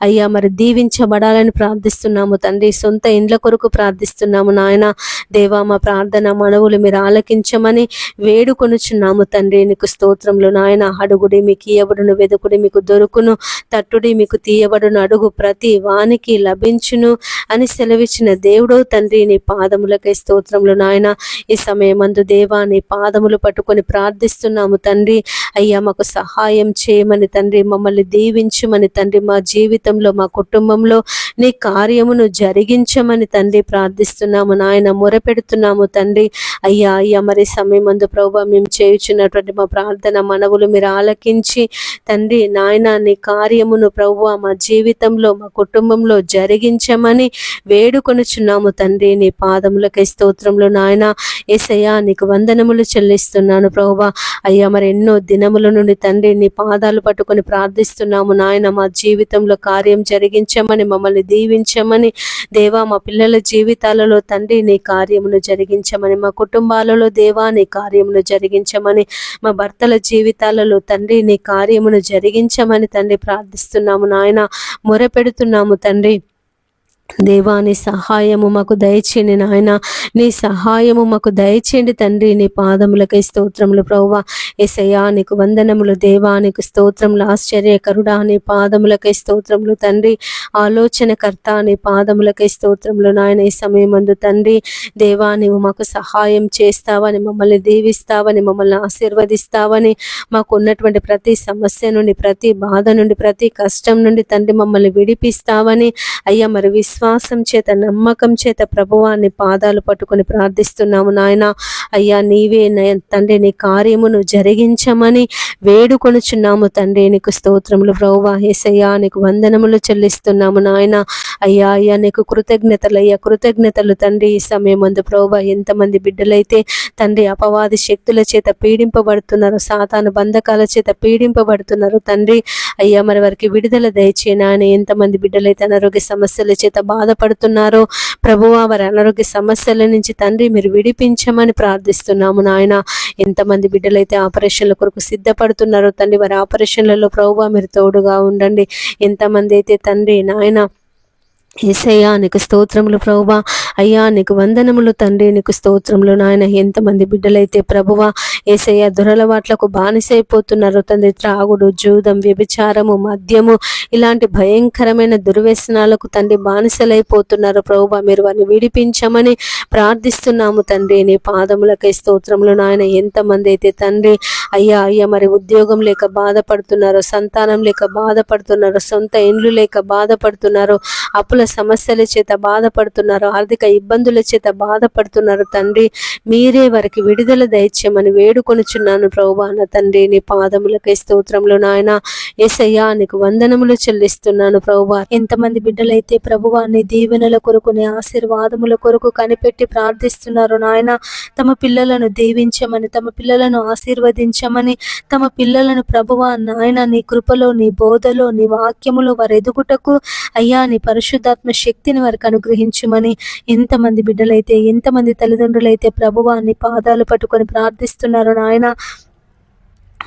అయ్యా మరి దీవించబడాలని ప్రార్థిస్తున్నాము తండ్రి. సొంత ఇండ్ల కొరకు ప్రార్థిస్తున్నాము నాయన. దేవా మా ప్రార్థన మనవులు మీరు ఆలకించమని వేడుకొనుచున్నాము తండ్రి. నీకు స్తోత్రములు నాయన. అడుగుడి మీకు ఇయ్యబడును, వెదుకుడి మీకు దొరుకును, తట్టుడి మీకు తీయబడును, అడుగు ప్రతి వానికి లభించును అని సెలవిచ్చిన దేవుడో తండ్రి నీ పాదములకై స్తోత్రములు నాయన. ఈ సమయమందు దేవా నీ పాదములు పట్టుకొని ప్రార్థిస్తున్నాము తండ్రి. అయ్యా మాకు సహాయం చేయమని తండ్రి, మమ్మల్ని దీవించమని తండ్రి, మా జీవితంలో మా కుటుంబంలో నీ కార్యమును జరిగించమని తండ్రి ప్రార్థిస్తున్నాము నాయన. మొరపెడుతున్నాము తండ్రి. అయ్యా మరి సమయమందు ప్రభువా మేము చేయుచున్నటువంటి మా ప్రార్థన మనవులు మీరు ఆలకించి తండ్రి నాయన నీ కార్యమును ప్రభువా మా జీవితంలో మా కుటుంబంలో జరిగించమని వేడుకొనుచున్నాము తండ్రి. నీ పాదములకై స్తోత్రములు నాయన. యేసయ్యా నీకు వందనములు చెల్లిస్తున్నాను ప్రభువా. అయ్యా మరి ఎన్నో దినముల నుండి తండ్రి నీ పాదాలు పట్టుకొని ప్రార్థిస్తున్నాము నాయన. మా జీవితంలో కార్యం జరిగించమని, మమ్మల్ని దీవించమని దేవా. మా పిల్లల జీవితాలలో తండ్రి నీ కార్యమును జరిగించమని, మా కుటుంబాలలో దేవా నీ కార్యమును జరిగించమని, మా భర్తల జీవితాలలో తండ్రి నీ కార్యమును జరిగించమని తండ్రి ప్రార్థిస్తున్నాము నాయన. మొరపెడుతున్నాము తండ్రి. దేవా నీ సహాయము మాకు దయచేయండి నాయన. నీ సహాయము మాకు దయచేయండి తండ్రి. నీ పాదములకై స్తోత్రములు ప్రభువా. యేసయ్యా నీకు వందనములు దేవా. నీకు స్తోత్రములు ఆశ్చర్యకరుడా. నీ పాదములకై స్తోత్రములు తండ్రి. ఆలోచనకర్త నీ పాదములకై స్తోత్రములు నాయన. ఈ సమయమందు తండ్రి దేవా నీవు మాకు సహాయం చేస్తావని, మమ్మల్ని దీవిస్తావని, మమ్మల్ని ఆశీర్వదిస్తావని, మాకు ఉన్నటువంటి ప్రతి సమస్య నుండి, ప్రతి బాధ నుండి, ప్రతి కష్టం నుండి తండ్రి మమ్మల్ని విడిపిస్తావని అయ్యా మరి విశ్వాసం చేత, నమ్మకం చేత ప్రభువాన్ని పాదాలు పట్టుకొని ప్రార్థిస్తున్నాము నాయన. అయ్యా నీవే తండ్రి నీ కార్యమును జరిగించమని వేడుకొనుచున్నాము తండ్రి. నీకు స్తోత్రములు ప్రభువా. యేసయ్యా నీకు వందనములు చెల్లిస్తున్నాము నాయన. అయ్యా నీకు కృతజ్ఞతలు తండ్రి. ఈ సమయమందు ప్రభువా ఎంతమంది బిడ్డలైతే తండ్రి అపవాది శక్తుల చేత పీడింపబడుతున్నారు, సాతాను బంధకాల చేత పీడింపబడుతున్నారు తండ్రి. అయ్యా మరి వారికి విడుదల దయచేయన. ఆయన ఎంతమంది బిడ్డలైతే అనారోగ్య సమస్యల చేత బాధపడుతున్నారో ప్రభువా వారి అనారోగ్య సమస్యల నుంచి తండ్రి మీరు విడిపించమని ప్రార్థిస్తున్నాము నాయన. ఎంతమంది బిడ్డలైతే ఆపరేషన్ల కొరకు సిద్ధపడుతున్నారో తండ్రి వారి ఆపరేషన్లలో ప్రభువా మీరు తోడుగా ఉండండి. ఎంతమంది అయితే తండ్రి నాయన యేసయ్యా నీకు స్తోత్రములు ప్రభువా. అయ్యా నీకు వందనములు తండ్రి. నీకు స్తోత్రములు నాయన. ఎంతమంది బిడ్డలైతే ప్రభువా యేసయ్యా దురలవాట్లకు బానిసైపోతున్నారు తండ్రి. త్రాగుడు, జూదం, వ్యభిచారము, మద్యము ఇలాంటి భయంకరమైన దుర్వ్యసనాలకు తండ్రి బానిసలైపోతున్నారు ప్రభువా. మీరు వారిని విడిపించమని ప్రార్థిస్తున్నాము తండ్రి. నీ పాదములకై స్తోత్రములు నాయన. ఎంతమంది అయితే తండ్రి అయ్యా మరి ఉద్యోగం లేక బాధపడుతున్నారు, సంతానం లేక బాధపడుతున్నారు, సొంత ఇండ్లు లేక బాధపడుతున్నారు, అప్పుల సమస్యల చేత బాధపడుతున్నారు, ఆర్థిక ఇబ్బందుల చేత బాధపడుతున్నారు తండ్రి. మీరే వారికి విడుదల దయచేయమని వేడుకొనుచున్నాను ప్రభువా నా తండ్రి. నీ పాదములకై స్తోత్రములు నాయన. యేసయ్యా నీకు వందనములు చెల్లిస్తున్నాను ప్రభువా. ఎంతమంది బిడ్డలైతే ప్రభువా నీ దీవెనల కొరకు, నీ ఆశీర్వాదముల కొరకు కనిపెట్టి ప్రార్థిస్తున్నారు నాయన. తమ పిల్లలను దీవించమని, తమ పిల్లలను ఆశీర్వదించమని, తమ పిల్లలను ప్రభువా నాయన నీ కృపలో, నీ బోధలో, నీ వాక్యములో వారు ఎదుగుటకు అయ్యా నీ పరిశుద్ధాత్మ శక్తిని వారికి అనుగ్రహించమని ఎంతమంది బిడ్డలైతే, ఎంతమంది తల్లిదండ్రులైతే ప్రభువా నీ పాదాలు పట్టుకొని ప్రార్థిస్తున్నారు నాయన,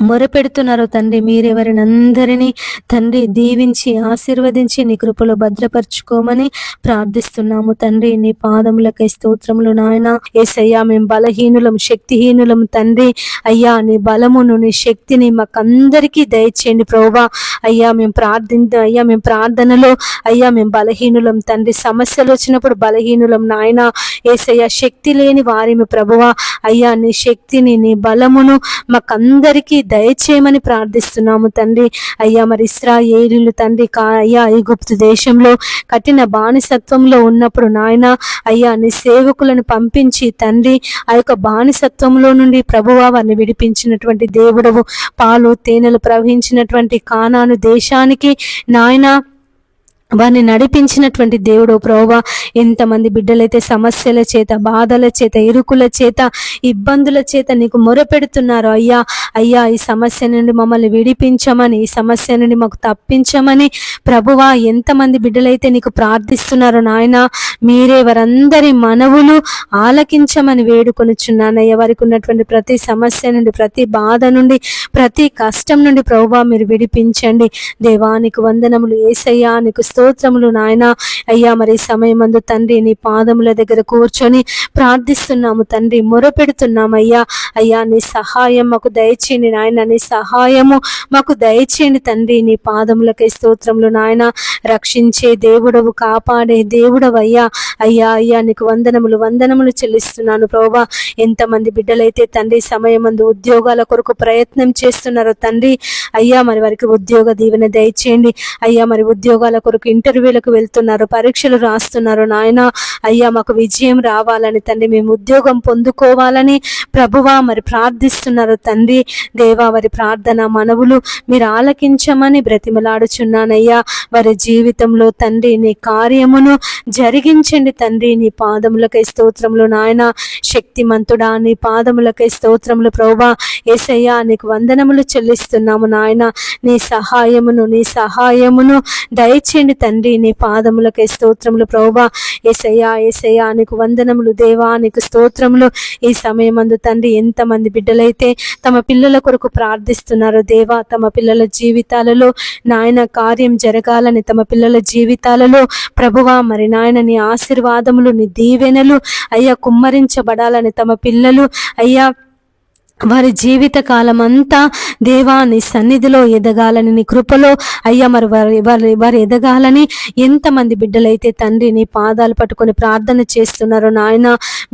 మొరపెడుతున్నారు తండ్రి. మీరెవరిని అందరినీ తండ్రి దీవించి ఆశీర్వదించి నీ కృపలో భద్రపరచుకోమని ప్రార్థిస్తున్నాము తండ్రి. నీ పాదములకై స్తోత్రములు నాయన. యేసయ్యా మేము బలహీనులం, శక్తిహీనులం తండ్రి. అయ్యా నీ బలమును, నీ శక్తిని మాకందరికీ దయచేయండి ప్రభువా. అయ్యా మేము ప్రార్థనలో మేము బలహీనులం తండ్రి. సమస్యలు వచ్చినప్పుడు బలహీనులం నాయన. యేసయ్యా శక్తి లేని వారిమి ప్రభువా. అయ్యా నీ శక్తిని, నీ బలమును మాకందరికీ దయచేయమని ప్రార్థిస్తున్నాము తండ్రి. అయ్యా మరి ఇశ్రాయేలీయులు తండ్రి అయ్యా ఐగుప్తు దేశంలో కఠిన బానిసత్వంలో ఉన్నప్పుడు నాయన అయ్యా నీ సేవకులను పంపించి తండ్రి ఆ యొక్క బానిసత్వంలో నుండి ప్రభువా వారిని విడిపించినటువంటి దేవుడవు, పాలు తేనెలు ప్రవహించినటువంటి కానాను దేశానికి నాయన వారిని నడిపించినటువంటి దేవుడు ప్రభువా. ఎంతమంది బిడ్డలైతే సమస్యల చేత, బాధల చేత, ఇరుకుల చేత, ఇబ్బందుల చేత నీకు మొరపెడుతున్నారో అయ్యా అయ్యా ఈ సమస్య నుండి మమ్మల్ని విడిపించమని, ఈ సమస్య నుండి మాకు తప్పించమని ప్రభువా ఎంతమంది బిడ్డలైతే నీకు ప్రార్థిస్తున్నారో నాయన మీరే వారందరి మనవులు ఆలకించమని వేడుకొనుచున్నానయ్యా. వారికి ఉన్నటువంటి ప్రతి సమస్య నుండి, ప్రతి బాధ నుండి, ప్రతి కష్టం నుండి ప్రభువా మీరు విడిపించండి. దేవానికి వందనములు యేసయ్యా, నీకు స్తోత్రములు నాయన. అయ్యా మరి సమయమందు తండ్రి నీ పాదముల దగ్గర కూర్చొని ప్రార్థిస్తున్నాము తండ్రి, మొరపెడుతున్నామయ్యా. అయ్యా నీ సహాయం మాకు దయచేయండి నాయన, నీ సహాయము మాకు దయచేయండి తండ్రి. నీ పాదములకై స్తోత్రములు నాయన. రక్షించే దేవుడవు, కాపాడే దేవుడవు అయ్యా. అయ్యా అయ్యా నీకు వందనములు వందనములు చెల్లిస్తున్నాను ప్రభువా. ఎంతమంది బిడ్డలైతే తండ్రి సమయమందు ఉద్యోగాల కొరకు ప్రయత్నం చేస్తున్నారో తండ్రి అయ్యా మరి వారికి ఉద్యోగ దీవెన దయచేయండి. అయ్యా మరి ఉద్యోగాల కొరకు ఇంటర్వ్యూలకు వెళ్తున్నారు, పరీక్షలు రాస్తున్నారు నాయన. అయ్యా మాకు విజయం రావాలని తండ్రి, మేము ఉద్యోగం పొందుకోవాలని ప్రభువా మరి ప్రార్థిస్తున్నారు తండ్రి. దేవా వారి ప్రార్థన మనవులు మీరు ఆలకించమని బ్రతిమలాడుచున్నానయ్యా. వారి జీవితంలో తండ్రి నీ కార్యమును జరిగించండి తండ్రి. నీ పాదములకై స్తోత్రములు నాయన. శక్తిమంతుడా నీ పాదములకై స్తోత్రములు ప్రభువా. యేసయ్యా నీకు వందనములు చెల్లిస్తున్నాము నాయన. నీ సహాయమును దయచేయండి తండ్రి. నీ పాదములకై స్తోత్రములు ప్రభువా. యేసయ్యా యేసయ్యా నీకు వందనములు దేవా, నీకు స్తోత్రములు. ఈ సమయమందు తండ్రి ఎంతమంది బిడ్డలైతే తమ పిల్లల కొరకు ప్రార్థిస్తున్నారో దేవా, తమ పిల్లల జీవితాలలో నాయన కార్యం జరగాలని, తమ పిల్లల జీవితాలలో ప్రభువా మరి నాయన నీ ఆశీర్వాదములు, నీ దీవెనలు అయ్యా కుమ్మరించబడాలని, తమ పిల్లలు అయ్యా వారి జీవిత కాలం అంతా దేవా నీ సన్నిధిలో ఎదగాలని, నీ కృపలో అయ్యా మరి వారు ఎదగాలని ఎంతమంది బిడ్డలైతే తండ్రి నీ పాదాలు పట్టుకొని ప్రార్థన చేస్తున్నారో నాయన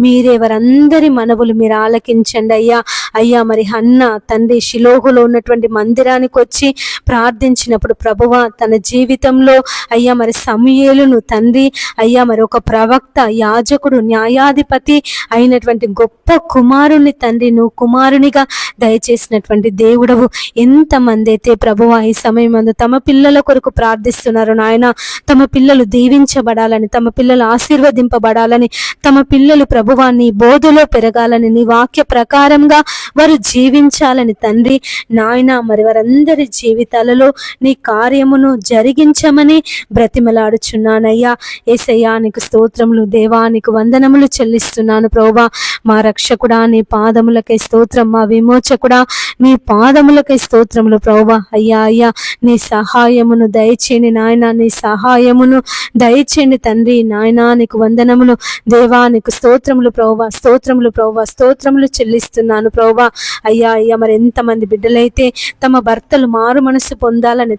మీరే వారందరి మనవులు మీరు ఆలకించండి అయ్యా. అయ్యా మరి హన్న తండ్రి షిలోహులో ఉన్నటువంటి మందిరానికి వచ్చి ప్రార్థించినప్పుడు ప్రభువా తన జీవితంలో అయ్యా మరి సమూయేలును తండ్రి అయ్యా మరి ఒక ప్రవక్త, యాజకుడు, న్యాయాధిపతి అయినటువంటి గొప్ప కుమారుని తండ్రి నువ్వు కుమారునిగా దయచేసినటువంటి దేవుడవు. ఎంతమంది అయితే ప్రభువా ఈ సమయం తమ పిల్లల కొరకు ప్రార్థిస్తున్నారు నాయన, తమ పిల్లలు దీవించబడాలని, తమ పిల్లలు ఆశీర్వదింపబడాలని, తమ పిల్లలు ప్రభువా నీ బోధలో పెరగాలని, నీ వాక్య ప్రకారంగా వారు జీవించాలని తండ్రి నాయన మరి వారందరి జీవితాలలో నీ కార్యమును జరిగించమని బ్రతిమలాడుచున్నానయ్యా. యేసయ్యా నీకు స్తోత్రములు దేవా, నీకు వందనములు చెల్లిస్తున్నాను ప్రభువా. మా రక్షకుడా నీ పాదములకై స్తోత్రం, మా విమోచకుడా నీ పాదములకై స్తోత్రములు ప్రభువా. అయ్యా అయ్యా నీ సహాయమును దయచేయండి నాయన, నీ సహాయమును దయచేయండి తండ్రి నాయన. నీకు వందనములు దేవా, నీకు స్తోత్రములు ప్రభువా, స్తోత్రములు ప్రభువా, స్తోత్రములు చెల్లిస్తున్నాను ప్రభువా. అయ్యా అయ్యా మరి ఎంతమంది బిడ్డలైతే తమ భర్తలు మారు మనసు పొందాలని,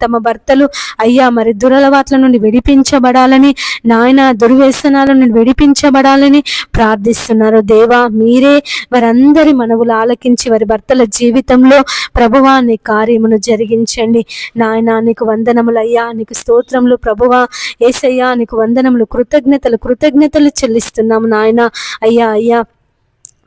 తమ భర్తలు అయ్యా మరి దురలవాట్ల నుండి విడిపించబడాలని, నాయన దుర్వ్యసనాల నుండి విడిపించబడాలని ప్రార్థిస్తున్నారు దేవా. మీరే వారందరి మనవులు ఆలకించి వారి భర్తల జీవితంలో ప్రభువా నీ కార్యమును జరిగించండి నాయన. నీకు వందనములు అయ్యా, నీకు స్తోత్రములు ప్రభువా. యేసయ్యా నీకు వందనములు, కృతజ్ఞతలు చెల్లిస్తున్నాము నాయన. అయ్యా అయ్యా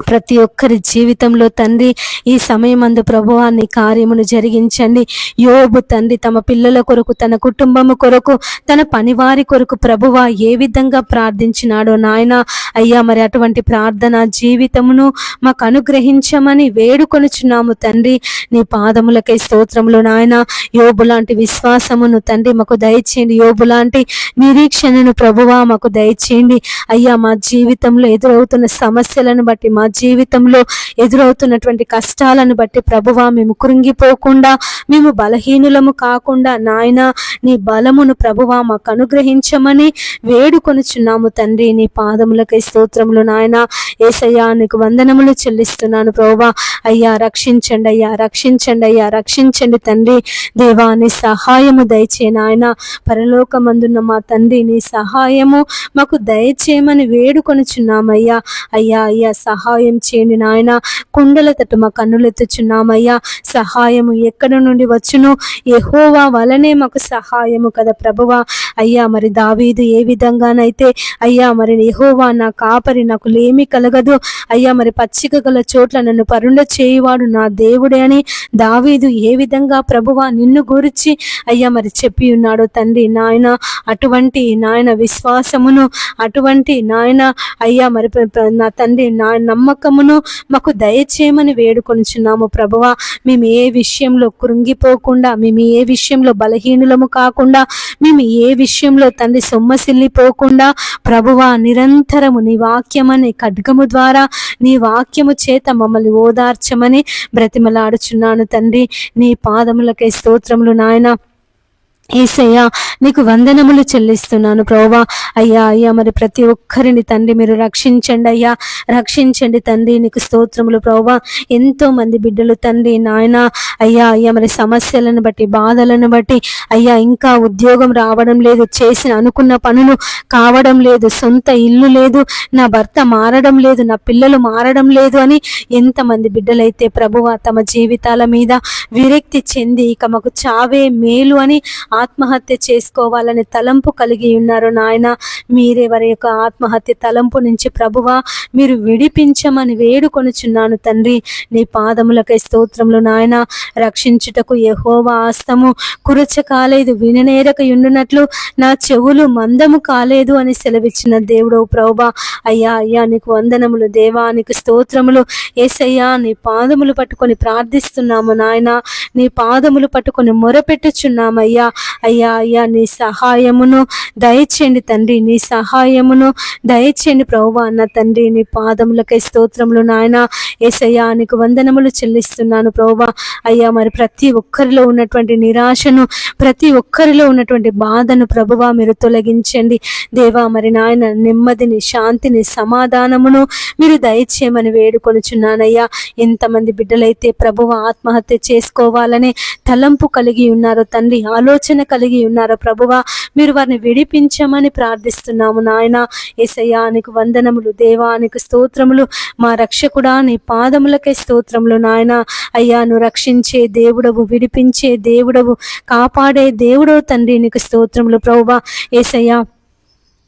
ప్రతి ఒక్కరి జీవితంలో తండ్రి ఈ సమయమందు ప్రభువా నీ కార్యమును జరిగించండి. యోబు తండ్రి తమ పిల్లల కొరకు, తన కుటుంబము కొరకు, తన పనివారి కొరకు ప్రభువా ఏ విధంగా ప్రార్థించినాడో నాయన. అయ్యా మరి అటువంటి ప్రార్థన జీవితమును మాకు అనుగ్రహించమని వేడుకొనుచున్నాము తండ్రి. నీ పాదములకై స్తోత్రములు నాయన. యోబు లాంటి విశ్వాసమును తండ్రి మాకు దయచేయండి, యోబు లాంటి నిరీక్షణను ప్రభువా మాకు దయచేయండి. అయ్యా మా జీవితంలో ఎదురవుతున్న సమస్యలను బట్టి, మా జీవితంలో ఎదురవుతున్నటువంటి కష్టాలను బట్టి ప్రభువా మేము కృంగిపోకుండా, మేము బలహీనులము కాకుండా నాయన నీ బలమును ప్రభువా మాకు అనుగ్రహించమని వేడుకొనుచున్నాము తండ్రి. నీ పాదములకై స్తోత్రములు నాయన. యేసయ్యా నీకు వందనములు చెల్లిస్తున్నాను ప్రభువా. అయ్యా రక్షించండి అయ్యా, రక్షించండి అయ్యా, రక్షించండి తండ్రి. దేవా నీ సహాయము దయచే నాయన. పరలోకమందున్న మా తండ్రి నీ సహాయము మాకు దయచేయమని వేడుకొనుచున్నామయ్యా. అయ్యా అయ్యా సహాయం సహాయం చేయండి నాయన. కుండల తట్టు మా కన్నులెత్తుచున్నామయ్యా. సహాయము ఎక్కడి నుండి వచ్చును? యెహోవా వలనే మాకు సహాయము కదా ప్రభువా. అయ్యా మరి దావీదు ఏ విధంగానైతే అయ్యా మరి యెహోవా నా కాపరి, నాకు లేమి కలగదు, అయ్యా మరి పచ్చిక గల చోట్ల నన్ను పరుండ చేయువాడు నా దేవుడే అని దావీదు ఏ విధంగా ప్రభువా నిన్ను గురించి అయ్యా మరి చెప్పి ఉన్నాడో తండ్రి నాయన, అటువంటి నాయన విశ్వాసమును, అటువంటి నాయన అయ్యా మరి నా తండ్రి నా నమ్మకమును మాకు దయచేయమని వేడుకొనిచున్నాము ప్రభువా. మేము ఏ విషయంలో కృంగిపోకుండా, మేము ఏ విషయంలో బలహీనులము కాకుండా, మేము ఏ విషయంలో తండ్రి సొమ్మసిల్లిపోకుండా ప్రభువా నిరంతరము నీ వాక్యమని ఖడ్గము ద్వారా నీ వాక్యము చేత మమ్మల్ని ఓదార్చమని బ్రతిమలాడుచున్నాను తండ్రి. నీ పాదములకై స్తోత్రములు నాయన. యేసయ్యా నీకు వందనములు చెల్లిస్తున్నాను ప్రభువా. అయ్యా మరి ప్రతి ఒక్కరిని తండ్రి మీరు రక్షించండి అయ్యా, రక్షించండి తండ్రి. నీకు స్తోత్రములు ప్రభువా. ఎంతో మంది బిడ్డలు తండ్రి నాయన అయ్యా మరి సమస్యలను బట్టి, బాధలను బట్టి అయ్యా ఇంకా ఉద్యోగం రావడం లేదు, చేసిన అనుకున్న పనులు కావడం లేదు, సొంత ఇల్లు లేదు, నా భర్త మారడం లేదు, నా పిల్లలు మారడం లేదు అని ఎంతమంది బిడ్డలైతే ప్రభువా తమ జీవితాల మీద విరక్తి చెంది ఇక మాకు చావే మేలు అని ఆత్మహత్య చేసుకోవాలని తలంపు కలిగి ఉన్నారు నాయన. మీరే వారి యొక్క ఆత్మహత్య తలంపు నుంచి ప్రభువా మీరు విడిపించమని వేడుకొనుచున్నాను తండ్రి. నీ పాదములకై స్తోత్రములు నాయన. రక్షించుటకు యెహోవా హస్తము కురచ కాలేదు, విననేరక ఉండునట్లు నా చెవులు మందము కాలేదు అని సెలవిచ్చిన దేవుడు ప్రభువా. అయ్యా నీకు వందనములు దేవా, నీకు స్తోత్రములు యేసయ్యా. నీ పాదములు పట్టుకొని ప్రార్థిస్తున్నాము నాయన, నీ పాదములు పట్టుకొని మొరపెట్టుచున్నామయ్యా. అయ్యా నీ సహాయమును దయచేయండి తండ్రి, నీ సహాయమును దయచేయండి ప్రభువా అన్న తండ్రి. నీ పాదములకై స్తోత్రములు నాయన. యేసయ్యా నీకు వందనములు చెల్లిస్తున్నాను ప్రభువా. అయ్యా మరి ప్రతి ఒక్కరిలో ఉన్నటువంటి నిరాశను, ప్రతి ఒక్కరిలో ఉన్నటువంటి బాధను ప్రభువా మీరు తొలగించండి దేవా. మరి నాయన నెమ్మదిని, శాంతిని, సమాధానమును మీరు దయచేయమని వేడుకొనుచున్నానయ్యా. ఎంతమంది బిడ్డలైతే ప్రభువా ఆత్మహత్య చేసుకోవాలని తలంపు కలిగి ఉన్నారో తండ్రి, ఆలోచన కలిగి ఉన్నారో ప్రభువా మీరు వారిని విడిపించమని ప్రార్థిస్తున్నాము నాయన. యేసయ్యా నీకు వందనములు దేవా, నీకు స్తోత్రములు. మా రక్షకుడా నీ పాదములకే స్తోత్రములు నాయన. అయ్యా నువ్వు రక్షించే దేవుడవు, విడిపించే దేవుడవు, కాపాడే దేవుడవు తండ్రి, నీకు స్తోత్రములు ప్రభువా. యేసయ్యా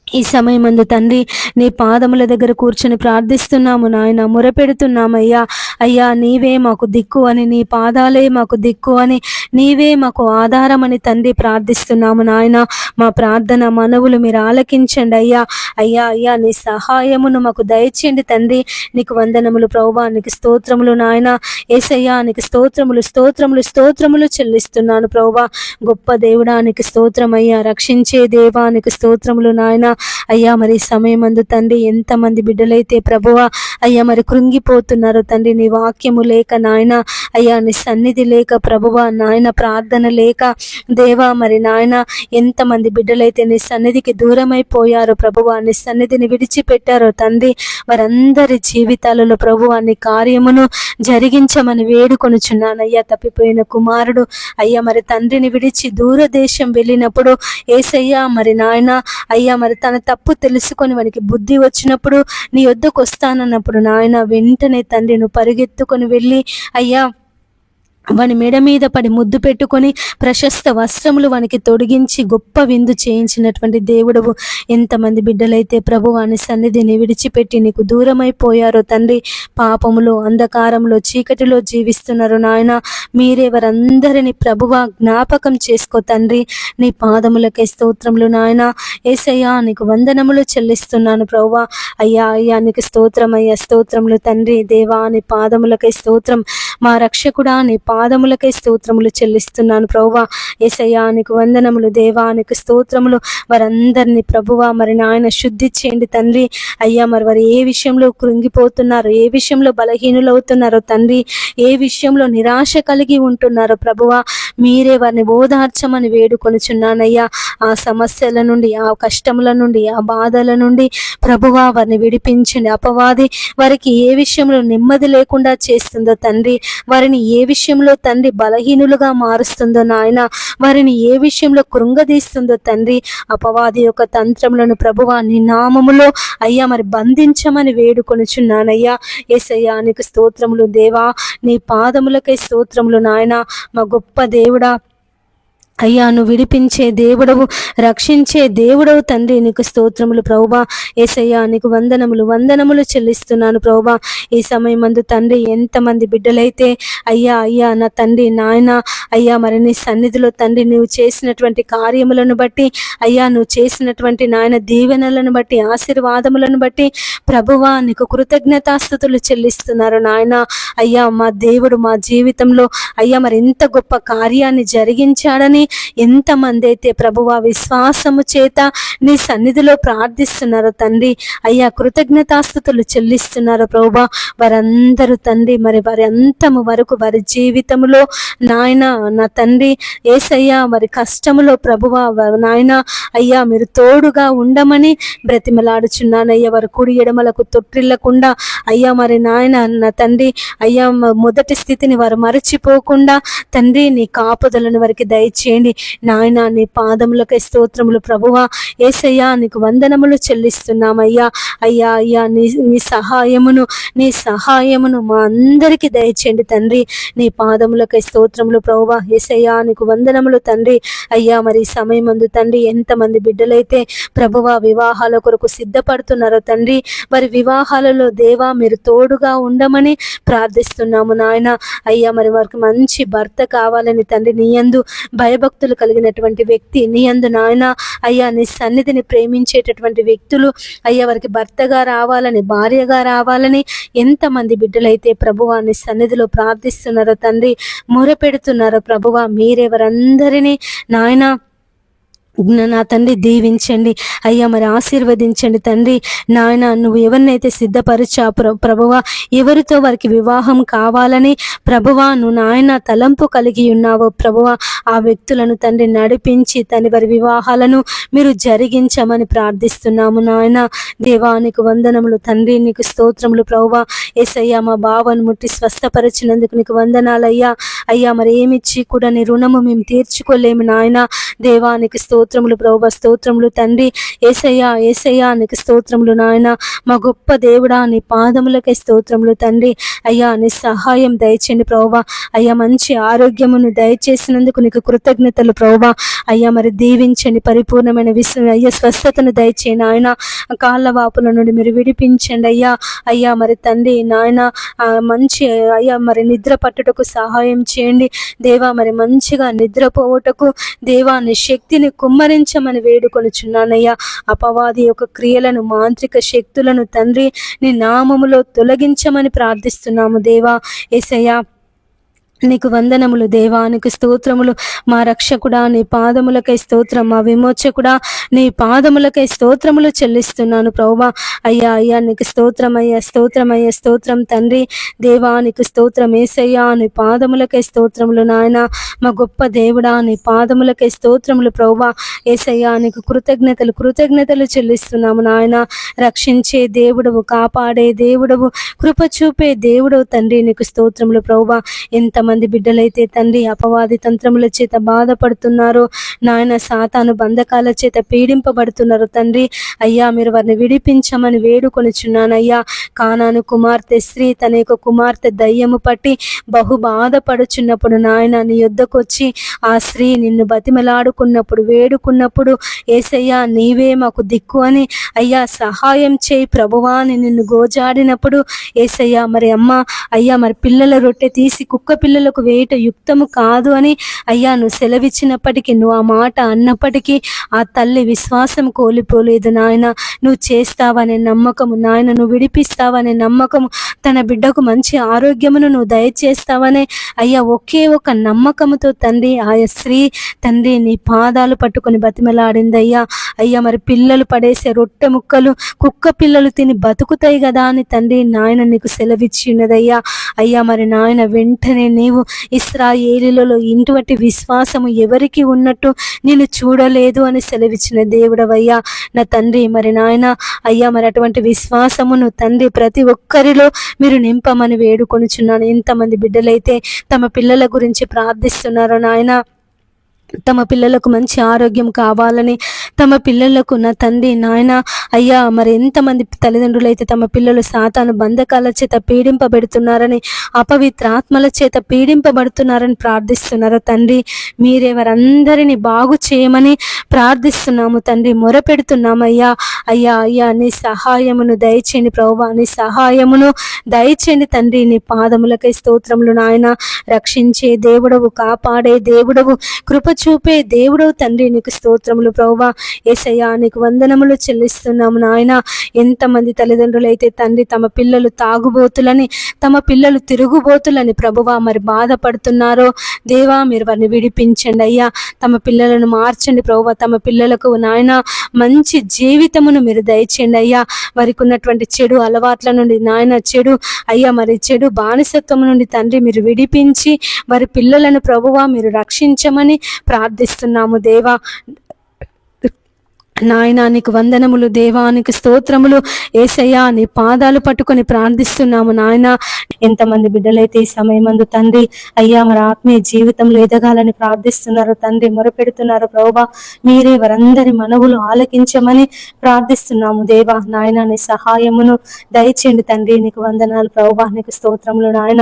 ఈ సమయమందు తండ్రి నీ పాదముల దగ్గర కూర్చొని ప్రార్థిస్తున్నాము నాయన, మొరపెడుతున్నామయ్యా. అయ్యా నీవే మాకు దిక్కు అని, నీ పాదాలే మాకు దిక్కు అని, నీవే మాకు ఆధారమని తండ్రి ప్రార్థిస్తున్నాము నాయన. మా ప్రార్థన మనవులు మీరు ఆలకించండి అయ్యా నీ సహాయమును మాకు దయచేయండి తండ్రి. నీకు వందనములు ప్రభువా, నీకు స్తోత్రములు నాయన. యేసయ్యా నీకు స్తోత్రములు చెల్లిస్తున్నాను ప్రభువా. గొప్ప దేవుడా నీకు స్తోత్రమయ్యా, రక్షించే దేవా నీకు స్తోత్రములు నాయన. అయ్యా మరి సమయమందు తండ్రి ఎంతమంది బిడ్డలైతే ప్రభువా అయ్యా మరి కృంగిపోతున్నారు తండ్రి, నీ వాక్యము లేక నాయన, అయ్యా నీ సన్నిధి లేక ప్రభువా నాయన, ప్రార్థన లేక దేవా మరి నాయన ఎంతమంది బిడ్డలైతే నీ సన్నిధికి దూరమైపోయారో ప్రభువా, నీ సన్నిధిని విడిచిపెట్టారో తండ్రి, వారందరి జీవితాలలో ప్రభువా నీ కార్యమును జరిగించమని వేడుకొనుచున్నానయ్యా. తప్పిపోయిన కుమారుడు అయ్యా మరి తండ్రిని విడిచి దూరదేశం వెళ్ళినప్పుడు యేసయ్యా మరి నాయన అయ్యా మరి తన తప్పు తెలుసుకొని వానికి బుద్ధి వచ్చినప్పుడు నీ వద్దకు వస్తానన్నప్పుడు నాయన వెంటనే తండ్రి నువ్వు పరిగెత్తుకొని వెళ్ళి అయ్యా వాని మెడ మీద పడి ముద్దు పెట్టుకొని ప్రశస్త వస్త్రములు వానికి తొడిగించి గొప్ప విందు చేయించినటువంటి దేవుడవు. ఎంతమంది బిడ్డలైతే ప్రభు వాని సన్నిధిని విడిచిపెట్టి నీకు దూరమైపోయారో తండ్రి, పాపములో, అంధకారంలో, చీకటిలో జీవిస్తున్నారు నాయన. మీరే వారందరినీ ప్రభువా జ్ఞాపకం చేసుకో తండ్రి. నీ పాదములకే స్తోత్రములు నాయన. యేసయ్యా నీకు వందనములు చెల్లిస్తున్నాను ప్రభువా. అయ్యా నీకు స్తోత్రములు తండ్రి. దేవా నీ పాదములకే స్తోత్రం. మా రక్షకుడా నీ పాదములకై స్తోత్రములు చెల్లిస్తున్నాను ప్రభువా. యేసయ్యా నీకు వందనములు దేవా, నీకు స్తోత్రములు. వారందరినీ ప్రభువా మరి నాయన శుద్ధి చేయండి తండ్రి. అయ్యా మరి వారు ఏ విషయంలో కృంగిపోతున్నారో, ఏ విషయంలో బలహీనులవుతున్నారో తండ్రి, ఏ విషయంలో నిరాశ కలిగి ఉంటున్నారో ప్రభువా మీరే వారిని ఓదార్చమని వేడుకొనుచున్నానయ్యా. ఆ సమస్యల నుండి, ఆ కష్టముల నుండి, ఆ బాధల నుండి ప్రభువా వారిని విడిపించండి. అపవాది వారికి ఏ విషయంలో నెమ్మది లేకుండా చేస్తుందో తండ్రి, వారిని ఏ విషయంలో విషయంలో తండ్రి బలహీనులుగా మారుస్తుందో నాయన, వారిని ఏ విషయంలో కృంగదీస్తుందో తండ్రి అపవాది యొక్క తంత్రములను ప్రభువా నీ నామములో అయ్యా మరి బంధించమని వేడుకొనుచున్నానయ్యా. యేసయ్యా నీకు స్తోత్రములు దేవా, నీ పాదములకై స్తోత్రములు నాయన. మా గొప్ప దేవుడా అయ్యా, నువ్వు విడిపించే దేవుడవు, రక్షించే దేవుడవు తండ్రి, నీకు స్తోత్రములు ప్రభువా. యేసయ్యా నీకు వందనములు చెల్లిస్తున్నాను ప్రభువా. ఈ సమయమందు తండ్రి ఎంతమంది బిడ్డలైతే అయ్యా నా తండ్రి నాయన అయ్యా మరి నీ సన్నిధిలో తండ్రి నువ్వు చేసినటువంటి కార్యములను బట్టి అయ్యా, నువ్వు చేసినటువంటి నాయన దీవెనలను బట్టి ఆశీర్వాదములను బట్టి ప్రభువా నీకు కృతజ్ఞతాస్తుతులు చెల్లిస్తున్నారు నాయన. అయ్యా మా దేవుడు మా జీవితంలో అయ్యా మరి ఇంత గొప్ప కార్యాన్ని జరిగించాడని ఎంతమంది అయితే ప్రభువా విశ్వాసము చేత నీ సన్నిధిలో ప్రార్థిస్తున్నారు తండ్రి, అయ్యా కృతజ్ఞతాస్తుతులు చెల్లిస్తున్నారు ప్రభువా. వారందరూ తండ్రి మరి వారి అంతము వరకు వారి జీవితంలో నాయన నా తండ్రి యేసయ్యా మరి కష్టములో ప్రభువా నాయన అయ్యా మీరు తోడుగా ఉండమని బ్రతిమలాడుచున్నానయ్యా. వారి కుడి ఎడమలకు తొట్టిల్లకుండా అయ్యా మరి నాయన నా తండ్రి అయ్యా మొదటి స్థితిని వారు మరచిపోకుండా తండ్రి నీ కాపుదలను వారికి దయచేయండి నాయన. నీ పాదములకై స్తోత్రములు ప్రభువా. యేసయ్యా నీకు వందనములు చెల్లిస్తున్నామయ్యా. అయ్యా నీ సహాయమును మా అందరికీ దయచేయండి తండ్రి. నీ పాదములకై స్తోత్రములు ప్రభువా. యేసయ్యా నీకు వందనములు తండ్రి. అయ్యా మరి ఈ సమయమందు తండ్రి ఎంతమంది బిడ్డలైతే ప్రభువా వివాహాల కొరకు సిద్ధపడుతున్నారో తండ్రి, వారి వివాహాలలో దేవా మీరు తోడుగా ఉండమని ప్రార్థిస్తున్నాము నాయన. అయ్యా మరి వారికి మంచి భర్త కావాలని తండ్రి, నీ యందు భయభక్తులు కలిగినటువంటి వ్యక్తి, నీ యందు నాయన అయ్యా నీ సన్నిధిని ప్రేమించేటటువంటి వ్యక్తులు అయ్యా వారికి భర్తగా రావాలని, భార్యగా రావాలని ఎంతమంది బిడ్డలైతే ప్రభువా నీ సన్నిధిలో ప్రార్థిస్తున్నారో తండ్రి, మొరపెడుతున్నారో ప్రభువా, మీరే వారందరినీ నాయన నా తండ్రి దీవించండి అయ్యా మరి ఆశీర్వదించండి తండ్రి నాయన. నువ్వు ఎవరినైతే సిద్ధపరిచా ప్రభువా, ఎవరితో వారికి వివాహం కావాలని ప్రభువా నువ్వు నాయన తలంపు కలిగి ఉన్నావో ప్రభువా, ఆ వ్యక్తులను తండ్రి నడిపించి తండ్రి వారి వివాహాలను మీరు జరిగించమని ప్రార్థిస్తున్నాము నాయన. దేవానికి వందనములు తండ్రి, నీకు స్తోత్రములు ప్రభువా. యేసయ్యా మా బావను ముట్టి స్వస్థపరిచినందుకు నీకు వందనాలయ్యా. అయ్యా మరి ఏమిచ్చి కూడా నీ రుణము మేము తీర్చుకోలేము నాయన. దేవానికి స్తోత్రములు ప్రభువా, స్తోత్రములు తండ్రి. యేసయ్యా నీకు స్తోత్రములు నాయన. మా గొప్ప దేవుడా నీ పాదములకే స్తోత్రములు తండ్రి. అయ్యా నీ సహాయం దయచేయండి ప్రభువా. అయ్యా మంచి ఆరోగ్యమును దయచేసినందుకు నీకు కృతజ్ఞతలు ప్రభువా. అయ్యా మరి దీవించండి, పరిపూర్ణమైన అయ్యా స్వస్థతను దయచేయండి ఆయన. కాళ్ళ వాపుల నుండి మీరు విడిపించండి అయ్యా మరి తండ్రి నాయన మంచి అయ్యా మరి నిద్ర పట్టుటకు సహాయం చేయండి దేవా. మరి మంచిగా నిద్రపోవటకు దేవా నీ శక్తిని కుమ్మరించమని వేడుకొనుచున్నానయ్యా. అపవాది యొక్క క్రియలను, మాంత్రిక శక్తులను తండ్రి నీ నామములో తొలగించమని ప్రార్థిస్తున్నాము దేవా. యేసయ్యా నీకు వందనములు దేవా, నీకు స్తోత్రములు. మా రక్షకుడా నీ పాదములకై స్తోత్రం, మా విమోచకుడా నీ పాదములకై స్తోత్రములు చెల్లిస్తున్నాను ప్రభువా. అయ్యా నీకు స్తోత్రం తండ్రి. దేవా నీకు స్తోత్రం యేసయ్యా, నీ పాదములకై స్తోత్రములు నాయన. మా గొప్ప దేవుడా నీ పాదములకై స్తోత్రములు ప్రభువా. యేసయ్యా నీకు కృతజ్ఞతలు చెల్లిస్తున్నాము నాయన. రక్షించే దేవుడవు, కాపాడే దేవుడవు, కృప చూపే దేవుడవు తండ్రి, నీకు స్తోత్రములు ప్రభువా. ఎంతమంది బిడ్డలైతే తండ్రి అపవాది తంత్రముల చేత బాధపడుతున్నారు నాయన, సాతాను బంధకాల చేత పీడింపబడుతున్నారు తండ్రి. అయ్యా మీరు వారిని విడిపించమని వేడుకొనుచున్నానయ్యా. కానాను కుమార్తె స్త్రీ తన యొక్క కుమార్తె దయ్యము పట్టి బహు బాధపడుచున్నప్పుడు నాయన నీ యొద్దకు వచ్చి ఆ స్త్రీ నిన్ను బతిమలాడుకున్నప్పుడు, వేడుకున్నప్పుడు యేసయ్యా నీవే మాకు దిక్కు అని అయ్యా సహాయం చేయి ప్రభువా అని నిన్ను గోజాడినప్పుడు యేసయ్యా మరి అమ్మ అయ్యా మరి పిల్లల రొట్టె తీసి కుక్క పిల్లలకు వేయట యుక్తము కాదు అని అయ్యా నువ్వు సెలవిచ్చినప్పటికీ, నువ్వు ఆ మాట అన్నప్పటికీ ఆ తల్లి విశ్వాసం కోల్పోలేదు నాయన. నువ్వు చేస్తావనే నమ్మకము నాయన, నువ్వు విడిపిస్తావనే నమ్మకము, తన బిడ్డకు మంచి ఆరోగ్యమును నువ్వు దయచేస్తావనే అయ్యా ఒకే ఒక నమ్మకముతో తండ్రి ఆయా స్త్రీ తండ్రి నీ పాదాలు పట్టుకొని బతిమలాడింది అయ్యా మరి పిల్లలు పడేసే రొట్టె ముక్కలు కుక్క పిల్లలు తిని బతుకుతాయి కదా అని తండ్రి నాయన నీకు సెలవిచ్చి ఉన్నదయ్యా. అయ్యా మరి నాయన వెంటనే నీవు ఇశ్రాయేలీయులలో ఇటువంటి విశ్వాసము ఎవరికి ఉన్నట్టు నేను చూడలేదు అని సెలవిచ్చిన దేవుడవయ్యా నా తండ్రి. మరి నాయన అయ్యా, మరి అటువంటి విశ్వాసమును తండ్రి ప్రతి ఒక్కరిలో మీరు నింపమని వేడుకొనుచున్నాను. ఎంతమంది బిడ్డలైతే తమ పిల్లల గురించి ప్రార్థిస్తున్నారో నాయన, తమ పిల్లలకు మంచి ఆరోగ్యం కావాలని, తమ పిల్లలకు నా తండ్రి నాయన అయ్యా, మరి ఎంతమంది తల్లిదండ్రులు అయితే తమ పిల్లలు సాతాను బంధకాల చేత పీడింపబెడుతున్నారని, అపవిత్ర ఆత్మల చేత పీడింపబడుతున్నారని ప్రార్థిస్తున్నారో తండ్రి, మీరే వారందరినీ బాగు చేయమని ప్రార్థిస్తున్నాము తండ్రి, మొరపెడుతున్నామయ్యా. అయ్యా అయ్యా నీ సహాయమును దయచేయండి ప్రభువా, నీ సహాయమును దయచేయండి తండ్రి. నీ పాదములకై స్తోత్రములు నాయన. రక్షించే దేవుడవు, కాపాడే దేవుడవు, కృప చూపే దేవుడవు తండ్రి, నీకు స్తోత్రములు ప్రభువా. యేసయ్యా నీకు వందనములు చెల్లిస్తున్నాము నాయన. ఎంతమంది తల్లిదండ్రులు అయితే తండ్రి తమ పిల్లలు తాగుబోతులని, తమ పిల్లలు తిరుగుబోతులని ప్రభువా మరి బాధపడుతున్నారో దేవా, మీరు వారిని విడిపించండి అయ్యా. తమ పిల్లలను మార్చండి ప్రభువా. తమ పిల్లలకు నాయన మంచి జీవితమును మీరు దయచేయండి అయ్యా. వారికి ఉన్నటువంటి చెడు అలవాట్ల నుండి నాయన, చెడు అయ్యా మరి చెడు బానిసత్వం నుండి తండ్రి మీరు విడిపించి వారి పిల్లలను ప్రభువా మీరు రక్షించమని ప్రార్థిస్తున్నాము దేవా. నాయనా నీకు వందనములు దేవా, నీకు స్తోత్రములు యేసయ్యా. నీ పాదాలు పట్టుకొని ప్రార్థిస్తున్నాము నాయన. ఎంతమంది బిడ్డలైతే ఈ సమయమందు తండ్రి అయ్యా మరి ఆత్మీయ జీవితంలో ఎదగాలని ప్రార్థిస్తున్నారు తండ్రి, మొరపెడుతున్నారు ప్రభువా. మీరే వారందరి మనవులు ఆలకించమని ప్రార్థిస్తున్నాము దేవా. నాయన నీ సహాయమును దయచేయండి తండ్రి, నీకు వందనాలు ప్రభువా, నీకు స్తోత్రములు నాయన.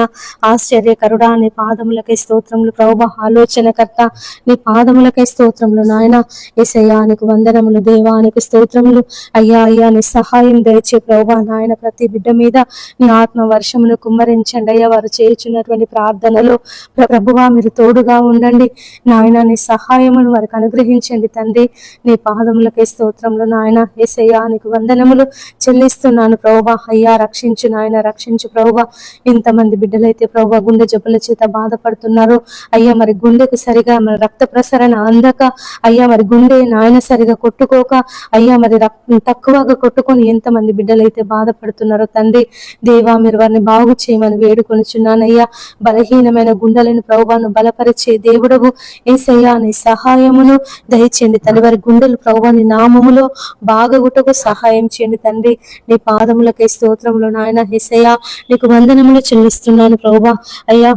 ఆశ్చర్యకరుడా నీ పాదములకై స్తోత్రములు ప్రభువా. ఆలోచనకర్త నీ పాదములకై స్తోత్రములు నాయన. యేసయ్యా నీకు వందనములు దేవానికి స్తోత్రములు అయ్యా. అయ్యా నీ సహాయం దయచే ప్రభువా నాయన. ప్రతి బిడ్డ మీద నీ ఆత్మ వర్షమును కుమ్మరించండి అయ్యా. వారు చేయుచున్నటువంటి ప్రార్థనలు ప్రభువా మీరు తోడుగా ఉండండి నాయన. నీ సహాయమును వారికి అనుగ్రహించండి తండ్రి. నీ పాదములకే స్తోత్రములు నాయన. యేసయ్యా నీకు వందనములు చెల్లిస్తున్నాను ప్రభువా. అయ్యా రక్షించు నాయన, రక్షించు ప్రభువా. ఇంతమంది బిడ్డలైతే ప్రభువా గుండె జబ్బుల చేత బాధపడుతున్నారు అయ్యా. మరి గుండెకు సరిగా మరి రక్త ప్రసరణ అందక అయ్యా, మరి గుండె నాయన సరిగా కొట్టుకోక అయ్యా, మరి తక్కువగా కొట్టుకొని ఎంతమంది బిడ్డలైతే బాధపడుతున్నారో తండ్రి దేవా, మీరు వారిని బాగు చేయమని వేడుకొనుచున్నానయ్యా. బలహీనమైన గుండెలను ప్రభువాను బలపరిచే దేవుడవు యేసయ్యా. నీ సహాయమును దయచేయండి తండ్రి. వారి గుండెలు ప్రభువా నీ నామములో బాగగుటకు సహాయం చేయండి తండ్రి. నీ పాదములకై స్తోత్రములు నాయన. యేసయ్యా నీకు వందనములు చెల్లిస్తున్నాను ప్రభువా. అయ్యా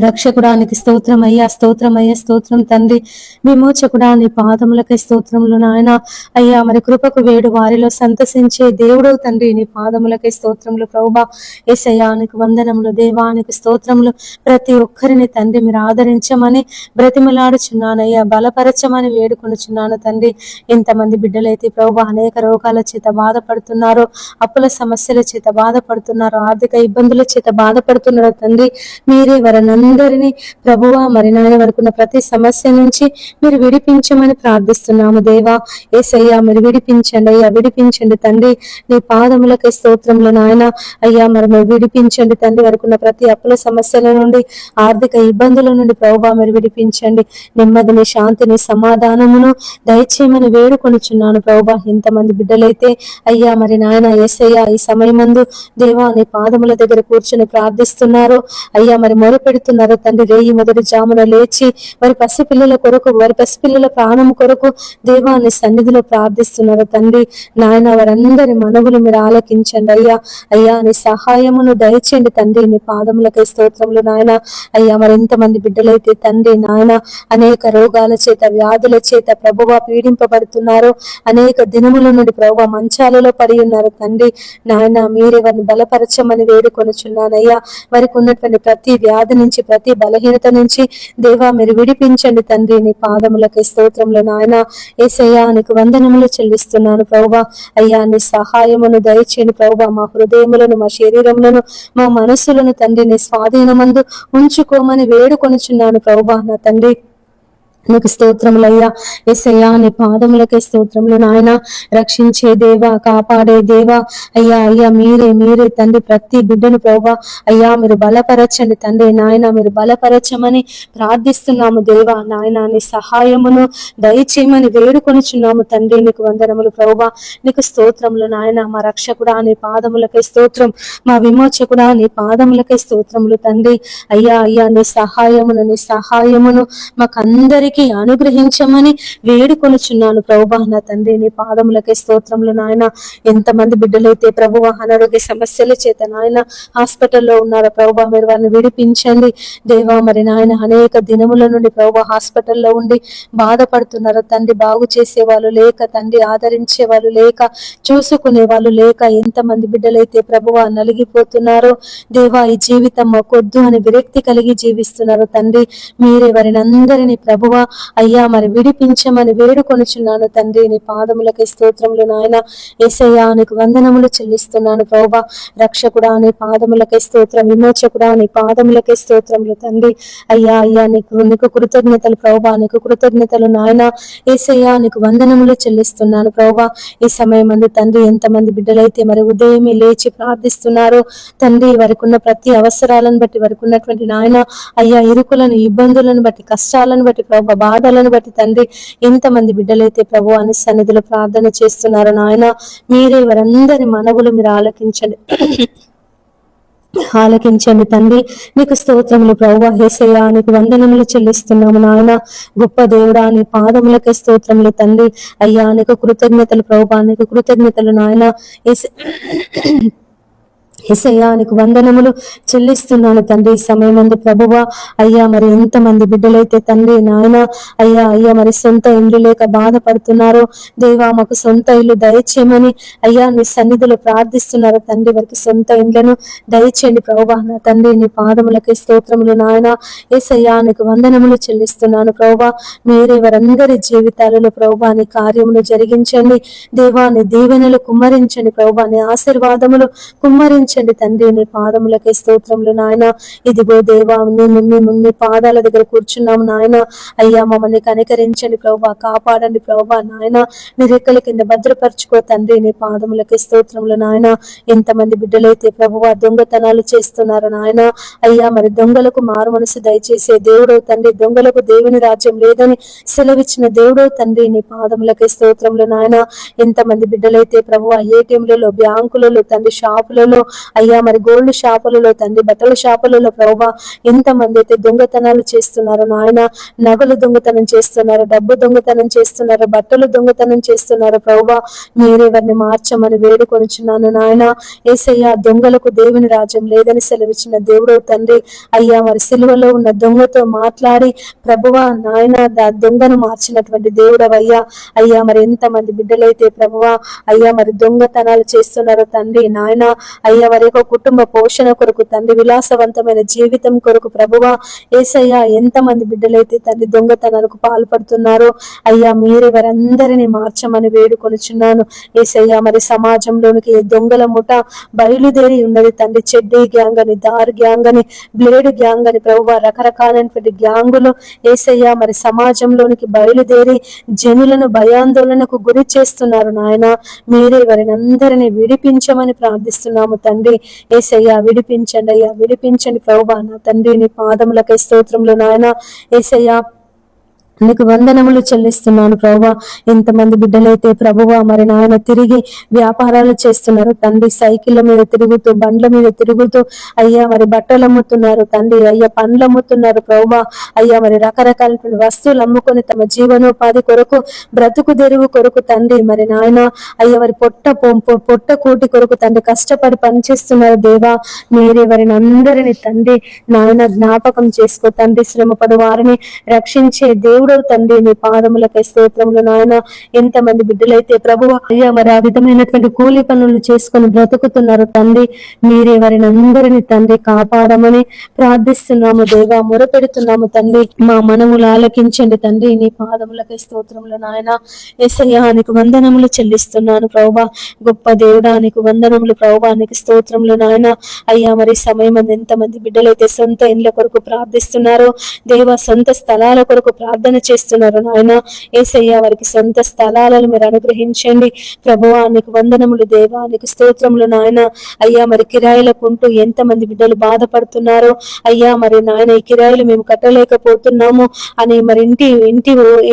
రక్షకుడానికి స్తోత్రం అయ్యా, స్తోత్రం అయ్యా, స్తోత్రం తండ్రి. విమోచకుడా నీ పాదములకై స్తోత్రములు నాయన. అయ్యా మరి కృపకు వేడు వారిలో సంతసించే దేవుడవు తండ్రి, నీ పాదములకై స్తోత్రములు ప్రభువా. యేసయ్యా నీకు వందనములు దేవానికి స్తోత్రములు. ప్రతి ఒక్కరిని తండ్రి మీరు ఆదరించమని బ్రతిమలాడుచున్నానయ్యా, బలపరచమని వేడుకొనుచున్నాను తండ్రి. ఎంతమంది బిడ్డలైతే ప్రభువా అనేక రోగాల చేత బాధపడుతున్నారో, అప్పుల సమస్యల చేత బాధపడుతున్నారో, ఆర్థిక ఇబ్బందుల చేత బాధపడుతున్నారో తండ్రి, మీరే వారందరినీ ప్రభువా మరి నాయన వరకున్న ప్రతి సమస్య నుంచి మీరు విడిపించమని ప్రార్థిస్తున్నాము దేవా. యేసయ్యా మీరు విడిపించండి అయ్యా, విడిపించండి తండ్రి. నీ పాదములకే స్తోత్రములు నాయన. అయ్యా మరి మీరు విడిపించండి తండ్రి. వరకున్న ప్రతి అప్పుల సమస్యల నుండి, ఆర్థిక ఇబ్బందుల నుండి ప్రభువా మీరు విడిపించండి. నెమ్మదిని, శాంతిని, సమాధానమును దయచేయమని వేడుకొనుచున్నాను ప్రభువా. ఎంతమంది బిడ్డలైతే అయ్యా మరి నాయన యేసయ్యా ఈ సమయమందు దేవా నీ పాదముల దగ్గర కూర్చొని ప్రార్థిస్తున్నారు అయ్యా, మరి మొరపెడుతున్నారు తండ్రి. రేయి మొదటి జామున లేచి వారి పసిపిల్లల కొరకు, వారి పసిపిల్లల ప్రాణం కొరకు దేవా నీ సన్నిధిలో ప్రార్థిస్తున్నారు తండ్రి. నాయన వారందరి మనవులు మీరు ఆలకించండి అయ్యా. అయ్యా నీ సహాయమును దయచేయండి తండ్రి. నీ పాదములకై స్తోత్రములు నాయన. అయ్యా మరి ఎంతమంది బిడ్డలైతే తండ్రి నాయన అనేక రోగాల చేత, వ్యాధుల చేత ప్రభువా పీడింపబడుతున్నారు, అనేక దినముల నుండి ప్రభువా మంచాలలో పడి ఉన్నారు తండ్రి. నాయన మీరే వారిని బలపరచమని వేడుకొనుచున్నానయ్యా. వారికి ఉన్నటువంటి ప్రతి వ్యాధి నుంచి, ప్రతి బలహీనత నుంచి దేవా మీరు విడిపించండి తండ్రి. నీ పాదములకై స్తోత్రములు నాయన. యేసయ్యా నీకు వందనములు చెల్లిస్తున్నాను ప్రభువా. అయ్యా నీ సహాయమును దయచేయండి ప్రభువా. మా హృదయములను, మా శరీరములను, మా మనస్సులను తండ్రి నీ స్వాధీనమందు ఉంచుకోమని వేడుకొనుచున్నాను ప్రభువా. నా తండ్రి నీకు స్తోత్రములయ్యా. యేసయ్యా నీ పాదములకే స్తోత్రములు నాయన. రక్షించే దేవా, కాపాడే దేవా అయ్యా. అయ్యా మీరే తండ్రి ప్రతి బిడ్డను ప్రభా అయ్యా మీరు బలపరచండి తండ్రి నాయన. మీరు బలపరచమని ప్రార్థిస్తున్నాము దేవా నాయన. నీ సహాయమును దయచేయమని వేడుకొనుచున్నాము తండ్రి. నీకు వందనములు ప్రభా. నీకు స్తోత్రములు నాయన. మా రక్షకుడా నీ పాదములకే స్తోత్రం. మా విమోచకుడా నీ పాదములకే స్తోత్రములు తండ్రి. అయ్యా అయ్యా నీ సహాయమును మాకందరికీ అనుగ్రహించమని వేడుకొనుచున్నాను ప్రభువా నా తండ్రి. నీ పాదములకే స్తోత్రములు నాయన. ఎంతమంది బిడ్డలైతే ప్రభువా అనారోగ్య సమస్యల చేత నాయన హాస్పిటల్లో ఉన్నారో ప్రభువా మీరు వారిని విడిపించండి దేవా. మరి నాయన అనేక దినముల నుండి ప్రభువా హాస్పిటల్లో ఉండి బాధపడుతున్నారు తండ్రి. బాగు చేసే వాళ్ళు లేక తండ్రి, ఆదరించే వాళ్ళు లేక, చూసుకునే వాళ్ళు లేక ఎంతమంది బిడ్డలైతే ప్రభువా నలిగిపోతున్నారో దేవా. ఈ జీవితం మాకొద్దు అని విరక్తి కలిగి జీవిస్తున్నారు తండ్రి. మీరే వారిని అందరినీ ప్రభువా అయ్యా మరి విడిపించమని వేడుకొనుచున్నాను తండ్రి. నీ పాదములకి స్తోత్రములు నాయన. యేసయ్యా నీకు వందనములు చెల్లిస్తున్నాను ప్రభువా. రక్షకుడా నీ పాదములకి స్తోత్రం. విమోచకుడా నీ పాదములకి స్తోత్రములు తండ్రి. అయ్యా అయ్యా నీకు కృతజ్ఞతలు ప్రభువా. నీకు కృతజ్ఞతలు నాయన. యేసయ్యా నీకు వందనములు చెల్లిస్తున్నాను ప్రభువా. ఈ సమయం అందు తండ్రి ఎంతమంది బిడ్డలైతే మరి ఉదయమే లేచి ప్రార్థిస్తున్నారు తండ్రి. వారికి ఉన్న ప్రతి అవసరాలను బట్టి, వారికి ఉన్నటువంటి నాయన అయ్యా ఇరుకులను, ఇబ్బందులను బట్టి, కష్టాలను బట్టి ప్రభు, బాధలను బట్టి తండ్రి ఎంతమంది బిడ్డలైతే ప్రభు అని సన్నిధిలో ప్రార్థన చేస్తున్నారు నాయన. మీరే వారందరి మనవులు మీరు ఆలకించండి తండ్రి. నీకు స్తోత్రములు ప్రభువా. యేసయ్యా నీకు వందనములు చెల్లిస్తున్నాము నాయన. గొప్ప దేవుడా నీ పాదములకే స్తోత్రములు తండ్రి. అయ్యా నీకు కృతజ్ఞతలు ప్రభువా. నీకు కృతజ్ఞతలు నాయన. యేసయ్యా నీకు వందనములు చెల్లిస్తున్నాను తండ్రి. ఈ సమయమందు ప్రభువా అయ్యా మరి ఎంతమంది బిడ్డలైతే తండ్రి నాయన అయ్యా అయ్యా మరి సొంత ఇల్లు లేక బాధపడుతున్నారు దేవా. మాకు సొంత ఇల్లు దయచేయమని అయ్యా నీ సన్నిధిలో ప్రార్థిస్తున్నారు తండ్రి. వారికి సొంత ఇళ్లను దయచేయండి ప్రభువా నా తండ్రి. నీ పాదములకి స్తోత్రములు నాయన. యేసయ్యా నీకు వందనములు చెల్లిస్తున్నాను ప్రభువా. మీరే వారందరి జీవితాలలో ప్రభువా నీ కార్యములు జరిగించండి దేవా. నీ దీవెనలు కుమ్మరించండి ప్రభువా. నీ ఆశీర్వాదములు కుమ్మరించండి తండ్రి. నీ పాదములకే స్తోత్రములు నాయన. ఇదిగో దేవా మీ పాదాల దగ్గర కూర్చున్నాము నాయన. అయ్యా మమ్మల్ని కనికరించండి ప్రభువా. కాపాడండి ప్రభువా నాయన. నీ రెక్కల కింద భద్రపరచుకో తండ్రి. నీ పాదములకే స్తోత్రములు నాయన. ఎంతమంది బిడ్డలైతే ప్రభువా దొంగతనాలు చేస్తున్నారు నాయన. అయ్యా మరి దొంగలకు మారు మనసు దయచేసే దేవుడో తండ్రి. దొంగలకు దేవుని రాజ్యం లేదని సెలవిచ్చిన దేవుడో తండ్రి. నీ పాదములకే స్తోత్రములు నాయన. ఎంతమంది బిడ్డలైతే ప్రభువా ఏటీఎంలలో, బ్యాంకులలో తండ్రి, షాపులలో అయ్యా మరి గోల్డ్ షాపులలో తండ్రి, బట్టల షాపులలో ప్రభువా ఎంతమంది అయితే దొంగతనాలు చేస్తున్నారు నాయన. నగలు దొంగతనం చేస్తున్నారు, డబ్బు దొంగతనం చేస్తున్నారు, బట్టలు దొంగతనం చేస్తున్నారు ప్రభువా. మీరే వారిని మార్చమని వేడుకొనుచున్నాను నాయన. యేసయ్యా దొంగలకు దేవుని రాజ్యం లేదని సెలవిచ్చిన దేవుడు తండ్రి. అయ్యా మరి సిలువలో ఉన్న దొంగతో మాట్లాడి ప్రభువా నాయన దొంగను మార్చినటువంటి దేవుడవయ్యా. అయ్యా మరి ఎంతమంది బిడ్డలైతే ప్రభువా అయ్యా మరి దొంగతనాలు చేస్తున్నారు తండ్రి నాయన. అయ్యా వారి యొక్క కుటుంబ పోషణ కొరకు తండ్రి, విలాసవంతమైన జీవితం కొరకు ప్రభువా యేసయ్యా ఎంతమంది బిడ్డలైతే తండ్రి దొంగతనాలకు పాల్పడుతున్నారో అయ్యా మీరే వారందరినీ మార్చమని వేడుకొనుచున్నాను యేసయ్యా. మరి సమాజంలోనికి దొంగల ముఠ బయలుదేరి ఉన్నది తండ్రి. చెడ్డీ గ్యాంగ్ అని, దార్ గ్యాంగ్ అని, బ్లేడ్ గ్యాంగ్ అని ప్రభువా రకరకాలైనటువంటి గ్యాంగులు యేసయ్యా మరి సమాజంలోనికి బయలుదేరి జనులను భయాందోళనకు గురి చేస్తున్నారు నాయన. మీరే వారిని అందరినీ విడిపించమని ప్రార్థిస్తున్నాము తండ్రి. యేసయ్యా విడిపించండి అయ్యా, విడిపించండి ప్రభువా నా తండ్రి. నీ పాదములకై స్తోత్రములు నాయన. యేసయ్యా నీకు వందనములు చెల్లిస్తున్నాను ప్రభువా. ఎంతమంది బిడ్డలైతే ప్రభువా మరి నాయన తిరిగి వ్యాపారాలు చేస్తున్నారు తండ్రి. సైకిళ్ళ మీద తిరుగుతూ, బండ్ల మీద తిరుగుతూ అయ్యా మరి బట్టలు అమ్ముతున్నారు తండ్రి. అయ్యా పండ్లు అమ్ముతున్నారు ప్రభువా. అయ్యా మరి రకరకాల వస్తువులు అమ్ముకొని తమ జీవనోపాధి కొరకు, బ్రతుకు తెరువు కొరకు తండ్రి మరి నాయన అయ్యా మరి పొట్ట కూటి కొరకు తండ్రి కష్టపడి పనిచేస్తున్నారు దేవా. మీరే వారిని అందరినీ తండ్రి నాయన జ్ఞాపకం చేసుకో తండ్రి. శ్రమపడు వారిని రక్షించే దేవుడు తండ్రి. నీ పాదములకై స్తోత్రములు నాయన. ఎంతమంది బిడ్డలైతే ప్రభువా అయ్యా మరి ఆ విధమైనటువంటి కూలి పనులు చేసుకొని బ్రతుకుతున్నారు తండ్రి. మీరే వారిని అందరినీ తండ్రి కాపాడమని ప్రార్థిస్తున్నాము దేవా, మొరపెడుతున్నాము తండ్రి. మా మనములు ఆలకించండి తండ్రి. నీ పాదములకై స్తోత్రములు నాయన. యేసయ్యా నీకు వందనములు చెల్లిస్తున్నాను ప్రభువా. గొప్ప దేవుడా నీకు వందనములు ప్రభువా. నీకు స్తోత్రములు నాయన. అయ్యా మరి సమయం ఎంతమంది బిడ్డలైతే సొంత ఇండ్ల కొరకు ప్రార్థిస్తున్నారో దేవా, సొంత స్థలాల కొరకు ప్రార్థన ప్రార్థన చేస్తున్నారు నాయన. యేసయ్య వారికి సొంత స్థలాలను మీరు అనుగ్రహించండి ప్రభువా. నీకు వందనములు దేవా, నీకు స్తోత్రములు నాయన. అయ్యా మరి కిరాయిలకు ఉంటూ ఎంతమంది బిడ్డలు బాధపడుతున్నారో అయ్యా, మరి నాయన ఈ కిరాయిలు మేము కట్టలేకపోతున్నాము అని మరి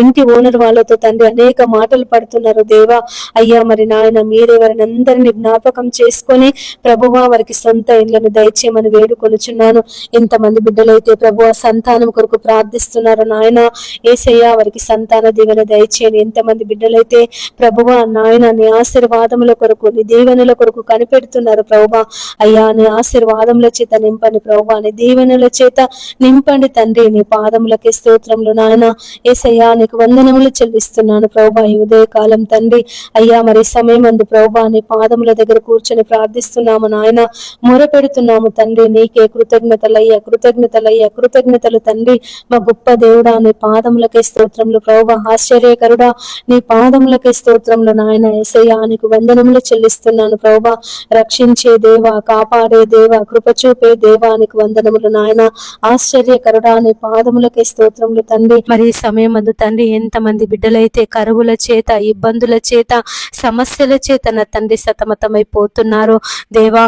ఇంటి ఓనర్ వాళ్ళతో తండ్రి అనేక మాటలు పడుతున్నారు దేవా. అయ్యా మరి నాయన మీరే వారిని అందరినీ జ్ఞాపకం చేసుకొని ప్రభువా వారికి సొంత ఇళ్లను దయచేయమని వేడుకొనుచున్నాను. ఎంతమంది బిడ్డలైతే ప్రభువా సంతానం కొరకు ప్రార్థిస్తున్నారు నాయన. యేసయ్య వారికి సంతాన దీవెన దయచేయని. ఎంతమంది బిడ్డలైతే ప్రభువా నాయన నీ ఆశీర్వాదముల కొరకు, నీ దీవెనల కొరకు కనిపెడుతున్నారు ప్రభువా. అయ్యా నీ ఆశీర్వాదముల చేత నింపండి ప్రభువా, నీ దీవెనల చేత నింపండి తండ్రి. నీ పాదములకి స్తోత్రములు నాయన. యేసయ్యా నీకు వందనములు చెల్లిస్తున్నాను ప్రభువా ఈ ఉదయకాలం తండ్రి. అయ్యా మరి సమయం అందు ప్రభువా నీ పాదముల దగ్గర కూర్చొని ప్రార్థిస్తున్నాము నాయన, మొరపెడుతున్నాము తండ్రి. నీకే కృతజ్ఞతలయ్యా, కృతజ్ఞతలయ్యా, కృతజ్ఞతలు తండ్రి. మా గొప్ప దేవుడా నీ పాదములకే స్తోత్రములు ప్రభువా. ఆశ్చర్యకరుడా నీ పాదములకే స్తోత్రములు నాయన. యేసయ్యా నీకు వందనములు చెల్లిస్తున్నాను ప్రభువా. రక్షించే దేవా, కాపాడే దేవా, కృప చూపే దేవా నీకు వందనములు నాయన. ఆశ్చర్యకరుడా నీ పాదములకే స్తోత్రములు తండ్రి. మరి ఈ సమయం అందు తండ్రి ఎంతమంది బిడ్డలైతే కరువుల చేత, ఇబ్బందుల చేత, సమస్యల చేత నా తండ్రి సతమతమైపోతున్నారు దేవా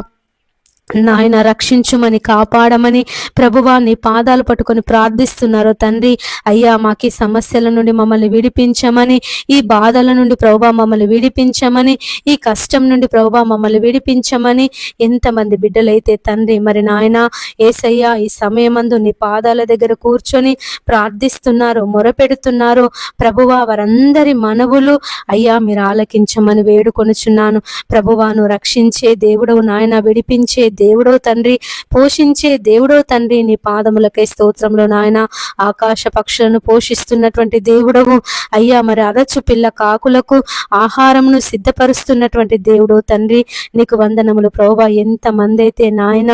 నాయన, రక్షించుమని, కాపాడమని ప్రభువా నీ పాదాలు పట్టుకొని ప్రార్థిస్తున్నారు తండ్రి. అయ్యా మాకు ఈ సమస్యల నుండి మమ్మల్ని విడిపించమని, ఈ బాధల నుండి ప్రభువా మమ్మల్ని విడిపించమని, ఈ కష్టం నుండి ప్రభువా మమ్మల్ని విడిపించమని ఎంతమంది బిడ్డలైతే తండ్రి మరి నాయన యేసయ్యా ఈ సమయమందు నీ పాదాల దగ్గర కూర్చొని ప్రార్థిస్తున్నారు, మొరపెడుతున్నారు ప్రభువా. వారందరి మనవులు అయ్యా మీరు ఆలకించమని వేడుకొనుచున్నాను ప్రభువా. నువ్వు రక్షించే దేవుడవు నాయన, విడిపించే దేవుడో తండ్రి, పోషించే దేవుడో తండ్రి. నీ పాదములకై స్తోత్రంలో నాయన. ఆకాశ పక్షులను పోషిస్తున్నటువంటి దేవుడవు అయ్యా, మరి అరచు పిల్ల కాకులకు ఆహారమును సిద్ధపరుస్తున్నటువంటి దేవుడో తండ్రి. నీకు వందనములు ప్రభువా. ఎంతమంది అయితే నాయన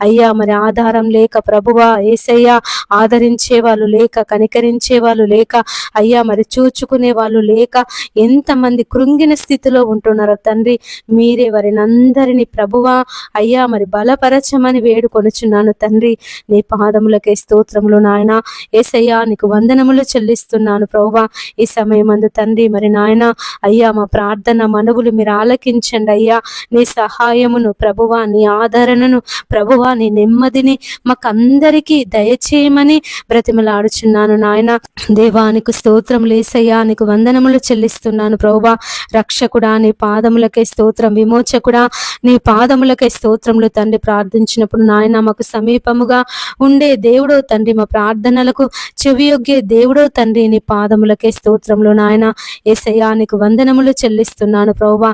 అయ్యా మరి ఆధారం లేక ప్రభువా యేసయ్యా ఆదరించే వాళ్ళు లేక, కనికరించే వాళ్ళు లేక, అయ్యా మరి చూచుకునే వాళ్ళు లేక ఎంతమంది కృంగిన స్థితిలో ఉంటున్నారో తండ్రి. మీరే వారిని అందరినీ ప్రభువా అయ్యా మరి బలపరచమని వేడుకొనుచున్నాను తండ్రి. నీ పాదములకే స్తోత్రములు నాయన. యేసయ్యా నీకు వందనములు చెల్లిస్తున్నాను ప్రభువా. ఈ సమయం అందు తండ్రి మరి నాయన అయ్యా మా ప్రార్థన మనవులు మీరు ఆలకించండి అయ్యా. నీ సహాయమును ప్రభువా, నీ ఆదరణను ప్రభువా, నీ నెమ్మదిని మాకందరికీ దయచేయమని బ్రతిమలాడుచున్నాను నాయన. దేవానికి స్తోత్రములు యేసయ్యా, నీకు వందనములు చెల్లిస్తున్నాను ప్రభువా. రక్షకుడా నీ పాదములకే స్తోత్రం, విమోచకుడా నీ పాదములకే స్తోత్రములు తండ్రి. ప్రార్థించినప్పుడు నాయన మాకు సమీపముగా ఉండే దేవుడో తండ్రి, మా ప్రార్థనలకు చెవియొగ్గే దేవుడో తండ్రి. నీ పాదములకే స్తోత్రములు నాయన. యేసయ్యా నీకు వందనములు చెల్లిస్తున్నాను ప్రభువా.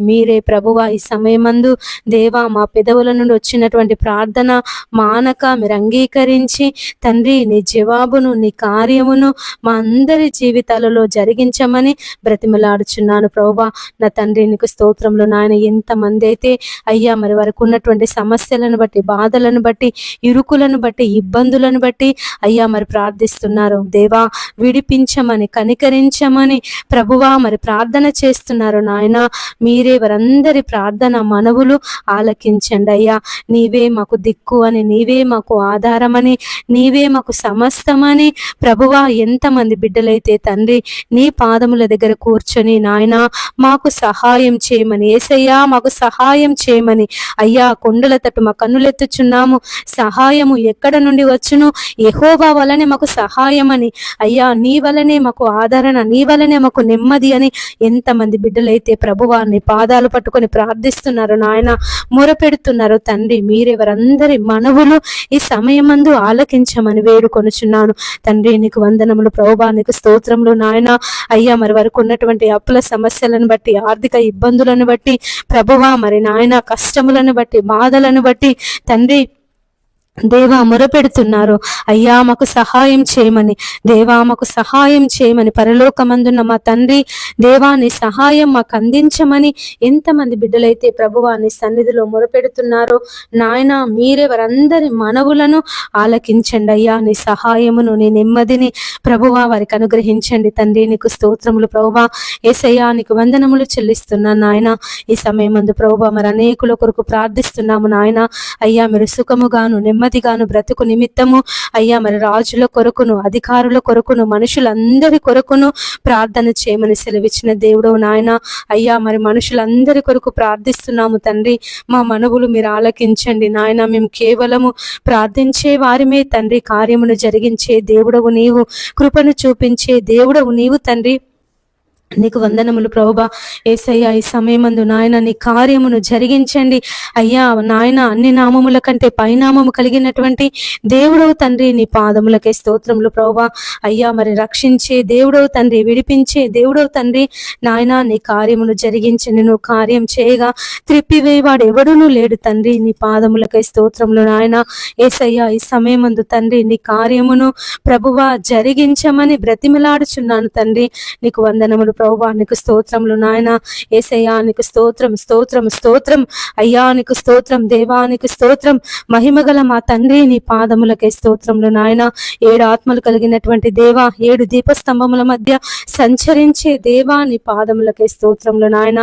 మీరే ప్రభువా ఈ సమయమందు దేవా మా పెదవుల నుండి వచ్చినటువంటి ప్రార్థన మానక మీరు అంగీకరించి తండ్రి నీ జవాబును, నీ కార్యమును మా అందరి జీవితాలలో జరిగించమని బ్రతిమలాడుచున్నాను ప్రభువా. నా తండ్రి నీకు స్తోత్రములు నాయన. ఎంతమంది అయితే అయ్యా మరి వరకు ఉన్నటువంటి సమస్యలను బట్టి, బాధలను బట్టి, ఇరుకులను బట్టి, ఇబ్బందులను బట్టి అయ్యా మరి ప్రార్థిస్తున్నారు దేవా. విడిపించమని, కనికరించమని ప్రభువా మరి ప్రార్థన చేస్తున్నారు నాయన. మీరే వారందరి ప్రార్థన మనవులు ఆలకించండి అయ్యా. నీవే మాకు దిక్కు అని, నీవే మాకు ఆధారమని, నీవే మాకు సమస్తమని ప్రభువా. ఎంతమంది బిడ్డలైతే తండ్రి నీ పాదముల దగ్గర కూర్చొని నాయన మాకు సహాయం చేయమని, యేసయ్యా మాకు సహాయం చేయమని అయ్యా కొండల తట్టు మా కన్నులెత్తుచున్నాము. సహాయము ఎక్కడ నుండి వచ్చును? యెహోవా వలనే మాకు సహాయమని అయ్యా, నీ వలనే మాకు ఆదరణ, నీ వలనే మాకు నెమ్మది అని ఎంతమంది బిడ్డలైతే ప్రభువా నీ పాదాలు పట్టుకొని ప్రార్థిస్తున్నారు నాయన, మొరపెడుతున్నారు తండ్రి. మీరెవరందరి మనవులు ఈ సమయమందు ఆలకించమని వేడుకొనుచున్నాను తండ్రి. నీకు వందనములు ప్రభువా, నీకు స్తోత్రములు నాయన. అయ్యా మరి వరకు ఉన్నటువంటి అప్పుల సమస్యలను బట్టి, ఆర్థిక ఇబ్బందులను బట్టి ప్రభువా మరి నాయన కష్టములను బట్టి, బాధలను బట్టి తండ్రి దేవా మొరపెడుతున్నారు అయ్యా మాకు సహాయం చేయమని, దేవా మాకు సహాయం చేయమని. పరలోకమందున్న మా తండ్రి దేవా నీ సహాయం మాకు అందించమని ఎంతమంది బిడ్డలైతే ప్రభువా నీ సన్నిధిలో మొరపెడుతున్నారో నాయన, మీరే వారందరి మనవులను ఆలకించండి అయ్యా. నీ సహాయమును, నీ నెమ్మదిని ప్రభువా వారికి అనుగ్రహించండి తండ్రి. నీకు స్తోత్రములు ప్రభువా. యేసయ్యా నీకు వందనములు చెల్లిస్తున్నాను నాయన. ఈ సమయమందు ప్రభువా మరి అనేకుల కొరకు ప్రార్థిస్తున్నాము నాయన. అయ్యా మీరు సుఖముగాను నెమ్మదిగాను బ్రతుకు నిమిత్తము అయ్యా మరి రాజుల కొరకును, అధికారుల కొరకును, మనుషులందరి కొరకును ప్రార్థన చేయమని సెలవిచ్చిన దేవుడవు నాయన. అయ్యా మరి మనుషులందరి కొరకు ప్రార్థిస్తున్నాము తండ్రి. మా మనవులు మీరు ఆలకించండి నాయన. మేము కేవలము ప్రార్థించే వారిమే తండ్రి. కార్యమును జరిగించే దేవుడవు నీవు, కృపను చూపించే దేవుడవు నీవు తండ్రి. నీకు వందనములు ప్రభువా. యేసయ్యా ఈ సమయమందు నాయన నీ కార్యమును జరిగించండి అయ్యా నాయన. అన్ని నామముల కంటే పైనామము కలిగినటువంటి దేవుడవు తండ్రి, నీ పాదములకే స్తోత్రములు ప్రభువా. అయ్యా మరి రక్షించే దేవుడవు తండ్రి, విడిపించే దేవుడవు తండ్రి నాయన. నీ కార్యమును జరిగించండి. నువ్వు కార్యం చేయగా త్రిప్పివేవాడు ఎవడునూ లేడు తండ్రి. నీ పాదములకే స్తోత్రములు నాయన. యేసయ్యా ఈ సమయమందు తండ్రి నీ కార్యమును ప్రభువా జరిగించమని బ్రతిమలాడుచున్నాను తండ్రి. నీకు వందనములు ప్రభువా. నీకు స్తోత్రములు నాయన. యేసయ్యా నీకు స్తోత్రం, స్తోత్రం, స్తోత్రం అయ్యా. నీకు స్తోత్రం దేవా, నీకు స్తోత్రం. మహిమగల మా తండ్రి నీ పాదములకే స్తోత్రములు నాయన. 7 ఆత్మలు కలిగినటువంటి దేవా, 7 దీపస్తంభముల మధ్య సంచరించే దేవా, నీ పాదములకే స్తోత్రములు నాయన.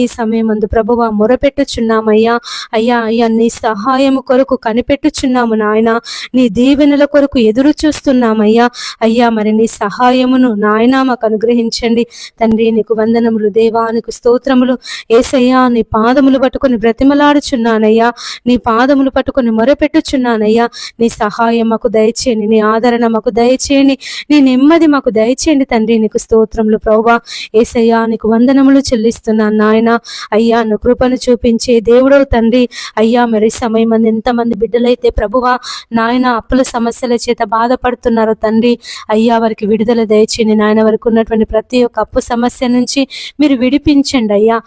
ఈ సమయమందు ప్రభువా మొరపెట్టుచున్నామయ్యా. అయ్యా అయ్యా నీ సహాయము కొరకు కనిపెట్టుచున్నాము నాయన. నీ దీవెనల కొరకు ఎదురు చూస్తున్నామయ్యా. అయ్యా మరి నీ సహాయమును నాయన మాకు అనుగ్రహించండి తండ్రి. నీకు వందనములు దేవా, నీకు స్తోత్రములు యేసయ్యా. నీ పాదములు పట్టుకొని బ్రతిమలాడుచున్నానయ్యా. నీ పాదములు పట్టుకొని మొరపెట్టుచున్నానయ్యా. నీ సహాయం మాకు దయచేయండి, నీ ఆదరణ మాకు దయచేయండి, నీ నెమ్మది మాకు దయచేయండి తండ్రి. నీకు స్తోత్రములు ప్రభువా. యేసయ్యా నీకు వందనములు చెల్లిస్తున్నాను నాయన. అయ్యా నువ్వు కృపను చూపించే దేవుడవు తండ్రి. అయ్యా మరి సమయం మంది ఎంతమంది బిడ్డలైతే ప్రభువా నాయన అప్పుల సమస్యల చేత బాధపడుతున్నారో తండ్రి. అయ్యా వారికి విడుదల దయచేయండి నాయన. వారికి ఉన్నటువంటి ప్రతి ఒక్క అప్పు సమస్య నుంచి మీరు విడిపించండి అయ్యా.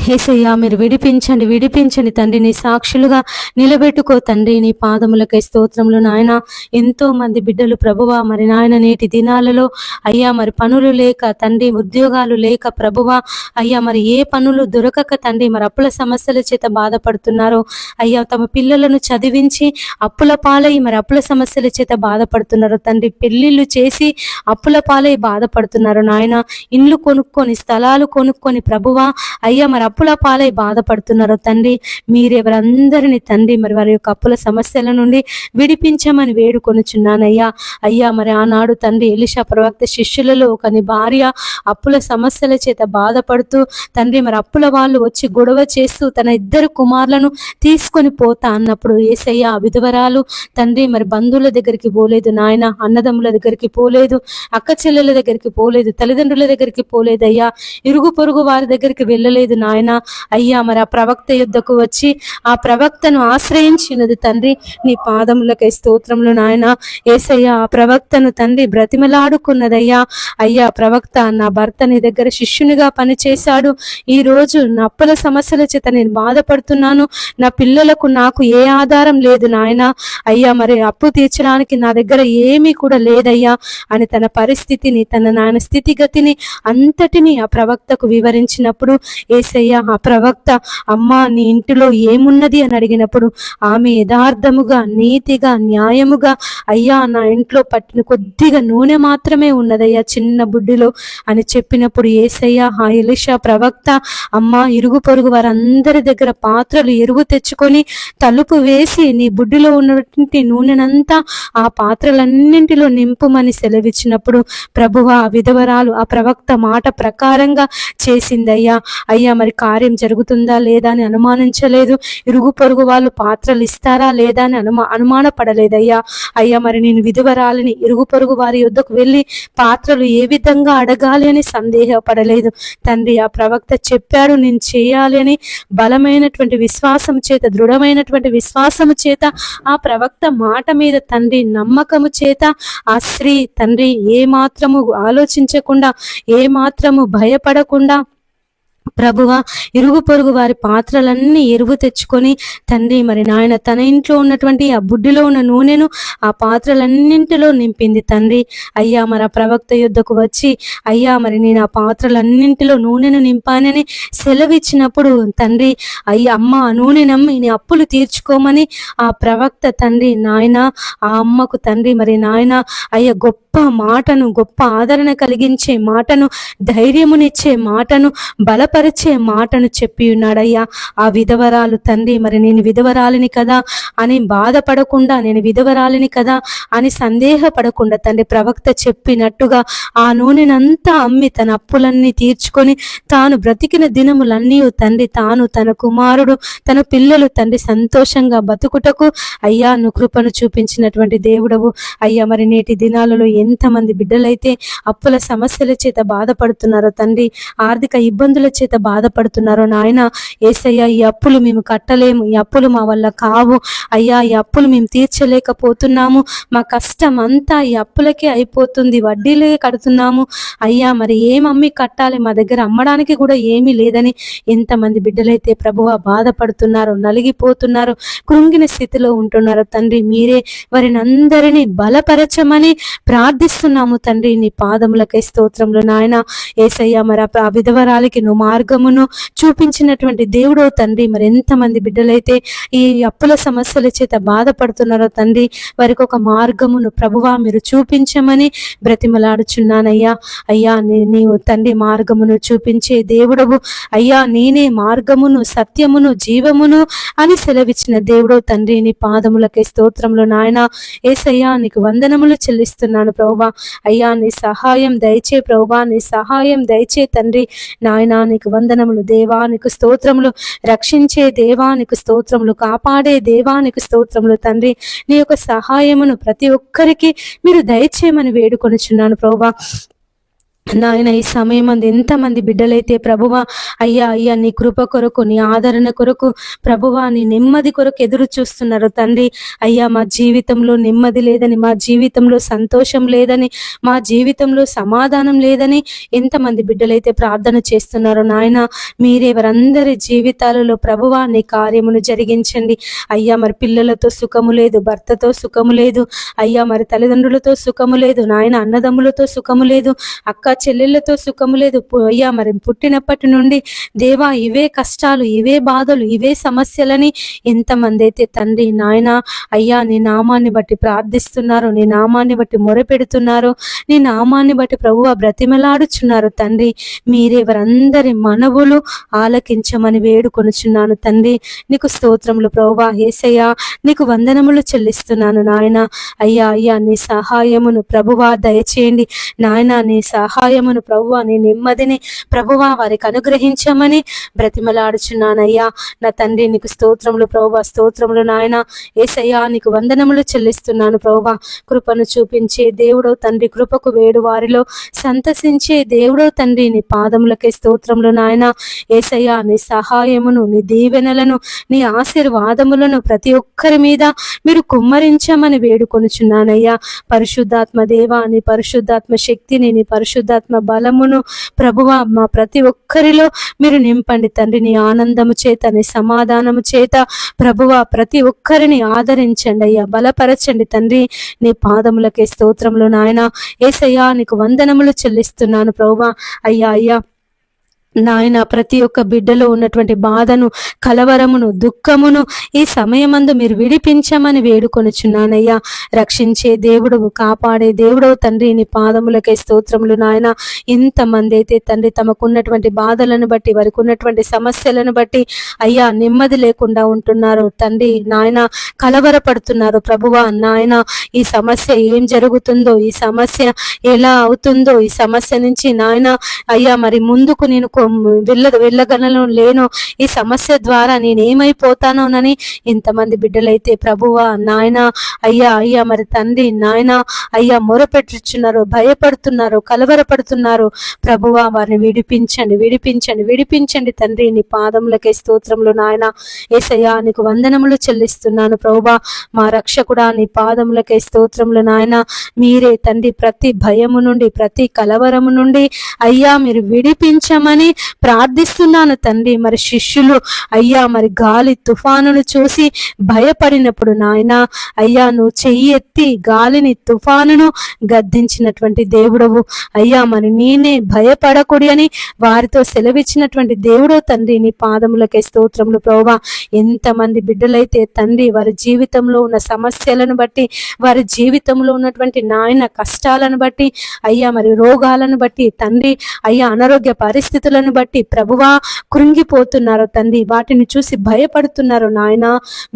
యేసయ్యా మీరు విడిపించండి, విడిపించండి తండ్రి. నీ సాక్షులుగా నిలబెట్టుకో తండ్రి. నీ పాదములకై స్తోత్రములు నాయన. ఎంతో మంది బిడ్డలు ప్రభువా మరి నాయన నేటి దినాలలో అయ్యా మరి పనులు లేక తండ్రి, ఉద్యోగాలు లేక ప్రభువా అయ్యా మరి ఏ పనులు దొరకక తండ్రి మరి అప్పుల సమస్యల చేత బాధపడుతున్నారో అయ్యా. తమ పిల్లలను చదివించి అప్పుల పాలై మరి అప్పుల సమస్యల చేత బాధపడుతున్నారు తండ్రి. పెళ్లిళ్ళు చేసి అప్పుల పాలై బాధపడుతున్నారు నాయన. ఇండ్లు కొనుక్కొని, స్థలాలు కొనుక్కొని ప్రభువా అయ్యా మరి అప్పుల పాలై బాధపడుతున్నారు తండ్రి. మీరెవరందరినీ తండ్రి మరి వారి యొక్క అప్పుల సమస్యల నుండి విడిపించమని వేడుకొనుచున్నానయ్యా. అయ్యా మరి ఆనాడు తండ్రి ఎలీషా ప్రవక్త శిష్యులలో ఒకని భార్య అప్పుల సమస్యల చేత బాధపడుతూ తండ్రి మరి అప్పుల వాళ్ళు వచ్చి గొడవ చేస్తూ తన 2 కుమారులను తీసుకొని పోతా అన్నప్పుడు యేసయ్య విధవరాలు తండ్రి మరి బంధువుల దగ్గరికి పోలేదు నాయన, అన్నదమ్ముల దగ్గరికి పోలేదు, అక్క చెల్లెల దగ్గరికి పోలేదు, తల్లిదండ్రుల దగ్గరికి పోలేదు అయ్యా, ఇరుగు పొరుగు వారి దగ్గరికి వెళ్ళలేదు నాయన. అయ్యా మరి ఆ ప్రవక్త యుద్ధకు వచ్చి ఆ ప్రవక్తను ఆశ్రయించినది తండ్రి. నీ పాదములకై స్తోత్రములు నాయన. యేసయ్య ఆ ప్రవక్తను తండ్రి బ్రతిమలాడుకున్నదయ్యా. అయ్యా ప్రవక్త నా భర్త నీ దగ్గర శిష్యునిగా పనిచేశాడు, ఈ రోజు నా అప్పుల సమస్యల చేత నేను బాధపడుతున్నాను, నా పిల్లలకు నాకు ఏ ఆధారం లేదు నాయన. అయ్యా మరి అప్పు తీర్చడానికి నా దగ్గర ఏమీ కూడా లేదయ్యా అని తన పరిస్థితిని, తన నాయన స్థితిగతిని అంతటిని ఆ ప్రవక్తకు వివరించినప్పుడు యేసయ్య ఆ ప్రవక్త అమ్మా నీ ఇంటిలో ఏమున్నది అని అడిగినప్పుడు ఆమె యథార్థముగా, నీతిగా, న్యాయముగా అయ్యా నా ఇంట్లో పట్టిన కొద్దిగా నూనె మాత్రమే ఉన్నదయ్యా చిన్న బుడ్డిలో అని చెప్పినప్పుడు యేసయ్య ఆ ఎలీషా ప్రవక్త అమ్మా ఇరుగు పొరుగు వారందరి దగ్గర పాత్రలు ఎరువు తెచ్చుకొని తలుపు వేసి నీ బుడ్డిలో ఉన్నటువంటి నూనెనంతా ఆ పాత్రలన్నింటిలో నింపుమని సెలవిచ్చినప్పుడు ప్రభువా ఆ విధవరాలు ఆ ప్రవక్త మాట ప్రకారంగా చేసిందయ్యా. అయ్యా మరి కార్యం జరుగుతుందా లేదా అని అనుమానించలేదు, ఇరుగు పొరుగు వాళ్ళు పాత్రలు ఇస్తారా లేదా అని అనుమానపడలేదయ్యా. అయ్యా మరి నేను విధవరాలిని ఇరుగు పొరుగు వారి యొద్దకు వెళ్ళి పాత్రలు ఏ విధంగా అడగాలి అని సందేహపడలేదు తండ్రి. ఆ ప్రవక్త చెప్పాడు నేను చేయాలి అని బలమైనటువంటి విశ్వాసము చేత, దృఢమైనటువంటి విశ్వాసము చేత ఆ ప్రవక్త మాట మీద తండ్రి నమ్మకము చేత ఆ స్త్రీ తండ్రి ఏ మాత్రము ఆలోచించకుండా, ఏ మాత్రము భయపడకుండా ప్రభువా ఇరుగు పొరుగు వారి పాత్రలన్నీ ఎరువు తెచ్చుకొని తండ్రి మరి నాయన తన ఇంట్లో ఉన్నటువంటి ఆ బుడ్డిలో ఉన్న నూనెను ఆ పాత్రలన్నింటిలో నింపింది తండ్రి. అయ్యా మరి ఆ ప్రవక్త యుద్ధకు వచ్చి అయ్యా మరి నేను ఆ పాత్రలన్నింటిలో నూనెను నింపానని సెలవిచ్చినప్పుడు తండ్రి అయ్యా అమ్మ ఆ నూనె నమ్మి నీ అప్పులు తీర్చుకోమని ఆ ప్రవక్త తండ్రి నాయన ఆ అమ్మకు తండ్రి మరి నాయన అయ్యా గొప్ప మాటను, గొప్ప ఆదరణ కలిగించే మాటను, ధైర్యమునిచ్చే మాటను, బలపరిచే బలపరిచే మాటను చెప్పి ఉన్నాడయ్యా. ఆ విధవరాలు తండ్రి మరి నేను విధవరాలిని కదా అని బాధపడకుండా, నేను విధవరాలిని కదా అని సందేహపడకుండా తండ్రి ప్రవక్త చెప్పినట్టుగా ఆ నూనెనంతా అమ్మి తన అప్పులన్నీ తీర్చుకొని తాను బ్రతికిన దినములన్నీ తండ్రి తాను, తన కుమారుడు, తన పిల్లలు తండ్రి సంతోషంగా బతుకుటకు అయ్యా నువ్వు కృపను చూపించినటువంటి దేవుడవు అయ్యా. మరి నేటి దినాలలో ఎంతమంది బిడ్డలైతే అప్పుల సమస్యల చేత బాధపడుతున్నారో తండ్రి, ఆర్థిక ఇబ్బందుల చేత బాధపడుతున్నారో నాయన యేసయ్యా, ఈ అప్పులు మేము కట్టలేము, ఈ అప్పులు మా వల్ల కావు అయ్యా, ఈ అప్పులు మేము తీర్చలేకపోతున్నాము, మా కష్టం అంతా ఈ అప్పులకే అయిపోతుంది, వడ్డీలే కడుతున్నాము అయ్యా, మరి ఏమమ్మి కట్టాలి, మా దగ్గర అమ్మడానికి కూడా ఏమీ లేదని ఎంతమంది బిడ్డలైతే ప్రభువా బాధపడుతున్నారు, నలిగిపోతున్నారు, కృంగిన స్థితిలో ఉంటున్నారు తండ్రి. మీరే వారిని అందరినీ బలపరచమని ప్రార్థిస్తున్నాము తండ్రి. నీ పాదములకై స్తోత్రములు నాయన యేసయ్యా. మరి ఆ విధవరాలికి నువ్వు మార్గమును చూపించినటువంటి దేవుడో తండ్రి. మరి ఎంతమంది బిడ్డలైతే ఈ అప్పుల సమస్యల చేత బాధపడుతున్నారో తండ్రి, వారికి ఒక మార్గమును ప్రభువా మీరు చూపించమని బ్రతిమలాడుచున్నానయ్యా. అయ్యా నీవు తండ్రి మార్గమును చూపించే దేవుడవు అయ్యా. నేనే మార్గమును, సత్యమును, జీవమును అని సెలవిచ్చిన దేవుడో తండ్రి. నీ పాదములకే స్తోత్రములు నాయన యేసయ్యా. నీకు వందనములు చెల్లిస్తున్నాను ప్రభువా. అయ్యా నీ సహాయం దయచే ప్రభువా, నీ సహాయం దయచే తండ్రి నాయన. నీకు వందనములు దేవా, నీకు స్తోత్రములు. రక్షించే దేవా నీకు స్తోత్రములు, కాపాడే దేవా నీకు స్తోత్రములు తండ్రి. నీ యొక్క సహాయమును ప్రతి ఒక్కరికి మీరు దయచేయమని వేడుకొనుచున్నాను ప్రభువా. నాయన ఈ సమయం అందు ఎంతమంది బిడ్డలైతే ప్రభువా అయ్యా అయ్యా నీ కృప కొరకు, నీ ఆదరణ కొరకు ప్రభువా, నీ నెమ్మది కొరకు ఎదురు చూస్తున్నారు తండ్రి. అయ్యా మా జీవితంలో నెమ్మది లేదని, మా జీవితంలో సంతోషం లేదని, మా జీవితంలో సమాధానం లేదని ఎంతమంది బిడ్డలైతే ప్రార్థన చేస్తున్నారు నాయన. మీరే వారందరి జీవితాలలో ప్రభువా నీ కార్యమును జరిగించండి అయ్యా. మరి పిల్లలతో సుఖము లేదు, భర్తతో సుఖము లేదు అయ్యా, మరి తల్లిదండ్రులతో సుఖము లేదు నాయన, అన్నదమ్ములతో సుఖము లేదు, అక్క చెల్లెళ్ళతో సుఖము లేదు అయ్యా. మరి పుట్టినప్పటి నుండి దేవా ఇవే కష్టాలు, ఇవే బాధలు, ఇవే సమస్యలని ఎంతమంది అయితే తండ్రి నాయన అయ్యా నీ నామాన్ని బట్టి ప్రార్థిస్తున్నారు, నీ నామాన్ని బట్టి మొరపెడుతున్నారు, నీ నామాన్ని బట్టి ప్రభువా బ్రతిమలాడుచున్నారు తండ్రి. మీరే వారందరి మనవులు ఆలకించమని వేడుకొనుచున్నాను తండ్రి. నీకు స్తోత్రములు ప్రభువా యేసయ్యా. నీకు వందనములు చెల్లిస్తున్నాను నాయన. అయ్యా అయ్యా నీ సహాయమును ప్రభువా దయచేయండి నాయన. నీ సహాయమును ప్రభువా, నీ నెమ్మదిని ప్రభువా వారికి అనుగ్రహించమని బ్రతిమలాడుచున్నానయ్యా. నా తండ్రి నీకు స్తోత్రములు ప్రభువా, స్తోత్రములు నాయన యేసయ్యా. నీకు వందనములు చెల్లిస్తున్నాను ప్రభువా. కృపను చూపించే దేవుడో తండ్రి, కృపకు వేడు వారిలో సంతసించే దేవుడో తండ్రి. నీ పాదములకే స్తోత్రములు నాయన యేసయ్యా. నీ సహాయమును, నీ దీవెనలను, నీ ఆశీర్వాదములను ప్రతి ఒక్కరి మీద మీరు కుమ్మరించమని వేడుకొనుచున్నానయ్యా. పరిశుద్ధాత్మ దేవా నీ పరిశుద్ధాత్మ శక్తిని, నీ పరిశుద్ధాత్మ బలమును ప్రభువా మా ప్రతి ఒక్కరిలో మీరు నింపండి తండ్రి. నీ ఆనందము చేత, నీ సమాధానము చేత ప్రభువా ప్రతి ఒక్కరిని ఆదరించండి అయ్యా, బలపరచండి తండ్రి. నీ పాదములకే స్తోత్రములు నాయన యేసయ్యా. నీకు వందనములు చెల్లిస్తున్నాను ప్రభువా. అయ్యా అయ్యా నాయన ప్రతి ఒక్క బిడ్డలో ఉన్నటువంటి బాధను, కలవరమును, దుఃఖమును ఈ సమయమందు మీరు విడిపించమని వేడుకొనుచున్నానయ్యా. రక్షించే దేవుడవు, కాపాడే దేవుడవు తండ్రి. నీ పాదములకే స్తోత్రములు నాయన. ఎంతమంది అయితే తండ్రి తమకున్నటువంటి బాధలను బట్టి, వారికి ఉన్నటువంటి సమస్యలను బట్టి అయ్యా నెమ్మది లేకుండా ఉంటున్నారు తండ్రి నాయన, కలవరపడుతున్నారు ప్రభువా నాయన. ఈ సమస్య ఏం జరుగుతుందో, ఈ సమస్య ఎలా అవుతుందో, ఈ సమస్య నుంచి నాయన అయ్యా మరి ముందుకు నేను వెళ్ళగలను లేను, ఈ సమస్య ద్వారా నేనేమైపోతానోనని ఎంతమంది బిడ్డలైతే ప్రభువా నాయన అయ్యా అయ్యా మరి తండ్రి నాయన అయ్యా మొరపెట్టుచున్నారు, భయపడుతున్నారు, కలవరపడుతున్నారు ప్రభువా. వారిని విడిపించండి, విడిపించండి, విడిపించండి తండ్రి. నీ పాదములకే స్తోత్రములు నాయన యేసయ్యా. నీకు వందనములు చెల్లిస్తున్నాను ప్రభువా. మా రక్షకుడా నీ పాదములకే స్తోత్రములు నాయన. మీరే తండ్రి ప్రతి భయము నుండి, ప్రతి కలవరము నుండి అయ్యా మీరు విడిపించమని ప్రార్థిస్తున్నాను తండ్రి. మరి శిష్యులు అయ్యా మరి గాలి తుఫానును చూసి భయపడినప్పుడు నాయన అయ్యా నువ్వు చెయ్యి ఎత్తి గాలిని, తుఫానును గద్దించినటువంటి దేవుడవు అయ్యా. మరి నేనే భయపడకూడి అని వారితో సెలవిచ్చినటువంటి దేవుడో తండ్రి. నీ పాదములకే స్తోత్రములు ప్రభువా. ఎంతమంది బిడ్డలైతే తండ్రి వారి జీవితంలో ఉన్న సమస్యలను బట్టి, వారి జీవితంలో ఉన్నటువంటి నాయన కష్టాలను బట్టి అయ్యా మరి రోగాలను బట్టి తండ్రి అయ్యా అనారోగ్య పరిస్థితులను పరిస్థితులను బట్టి ప్రభువా కృంగిపోతున్నారో తండ్రి, వాటిని చూసి భయపడుతున్నారు నాయన,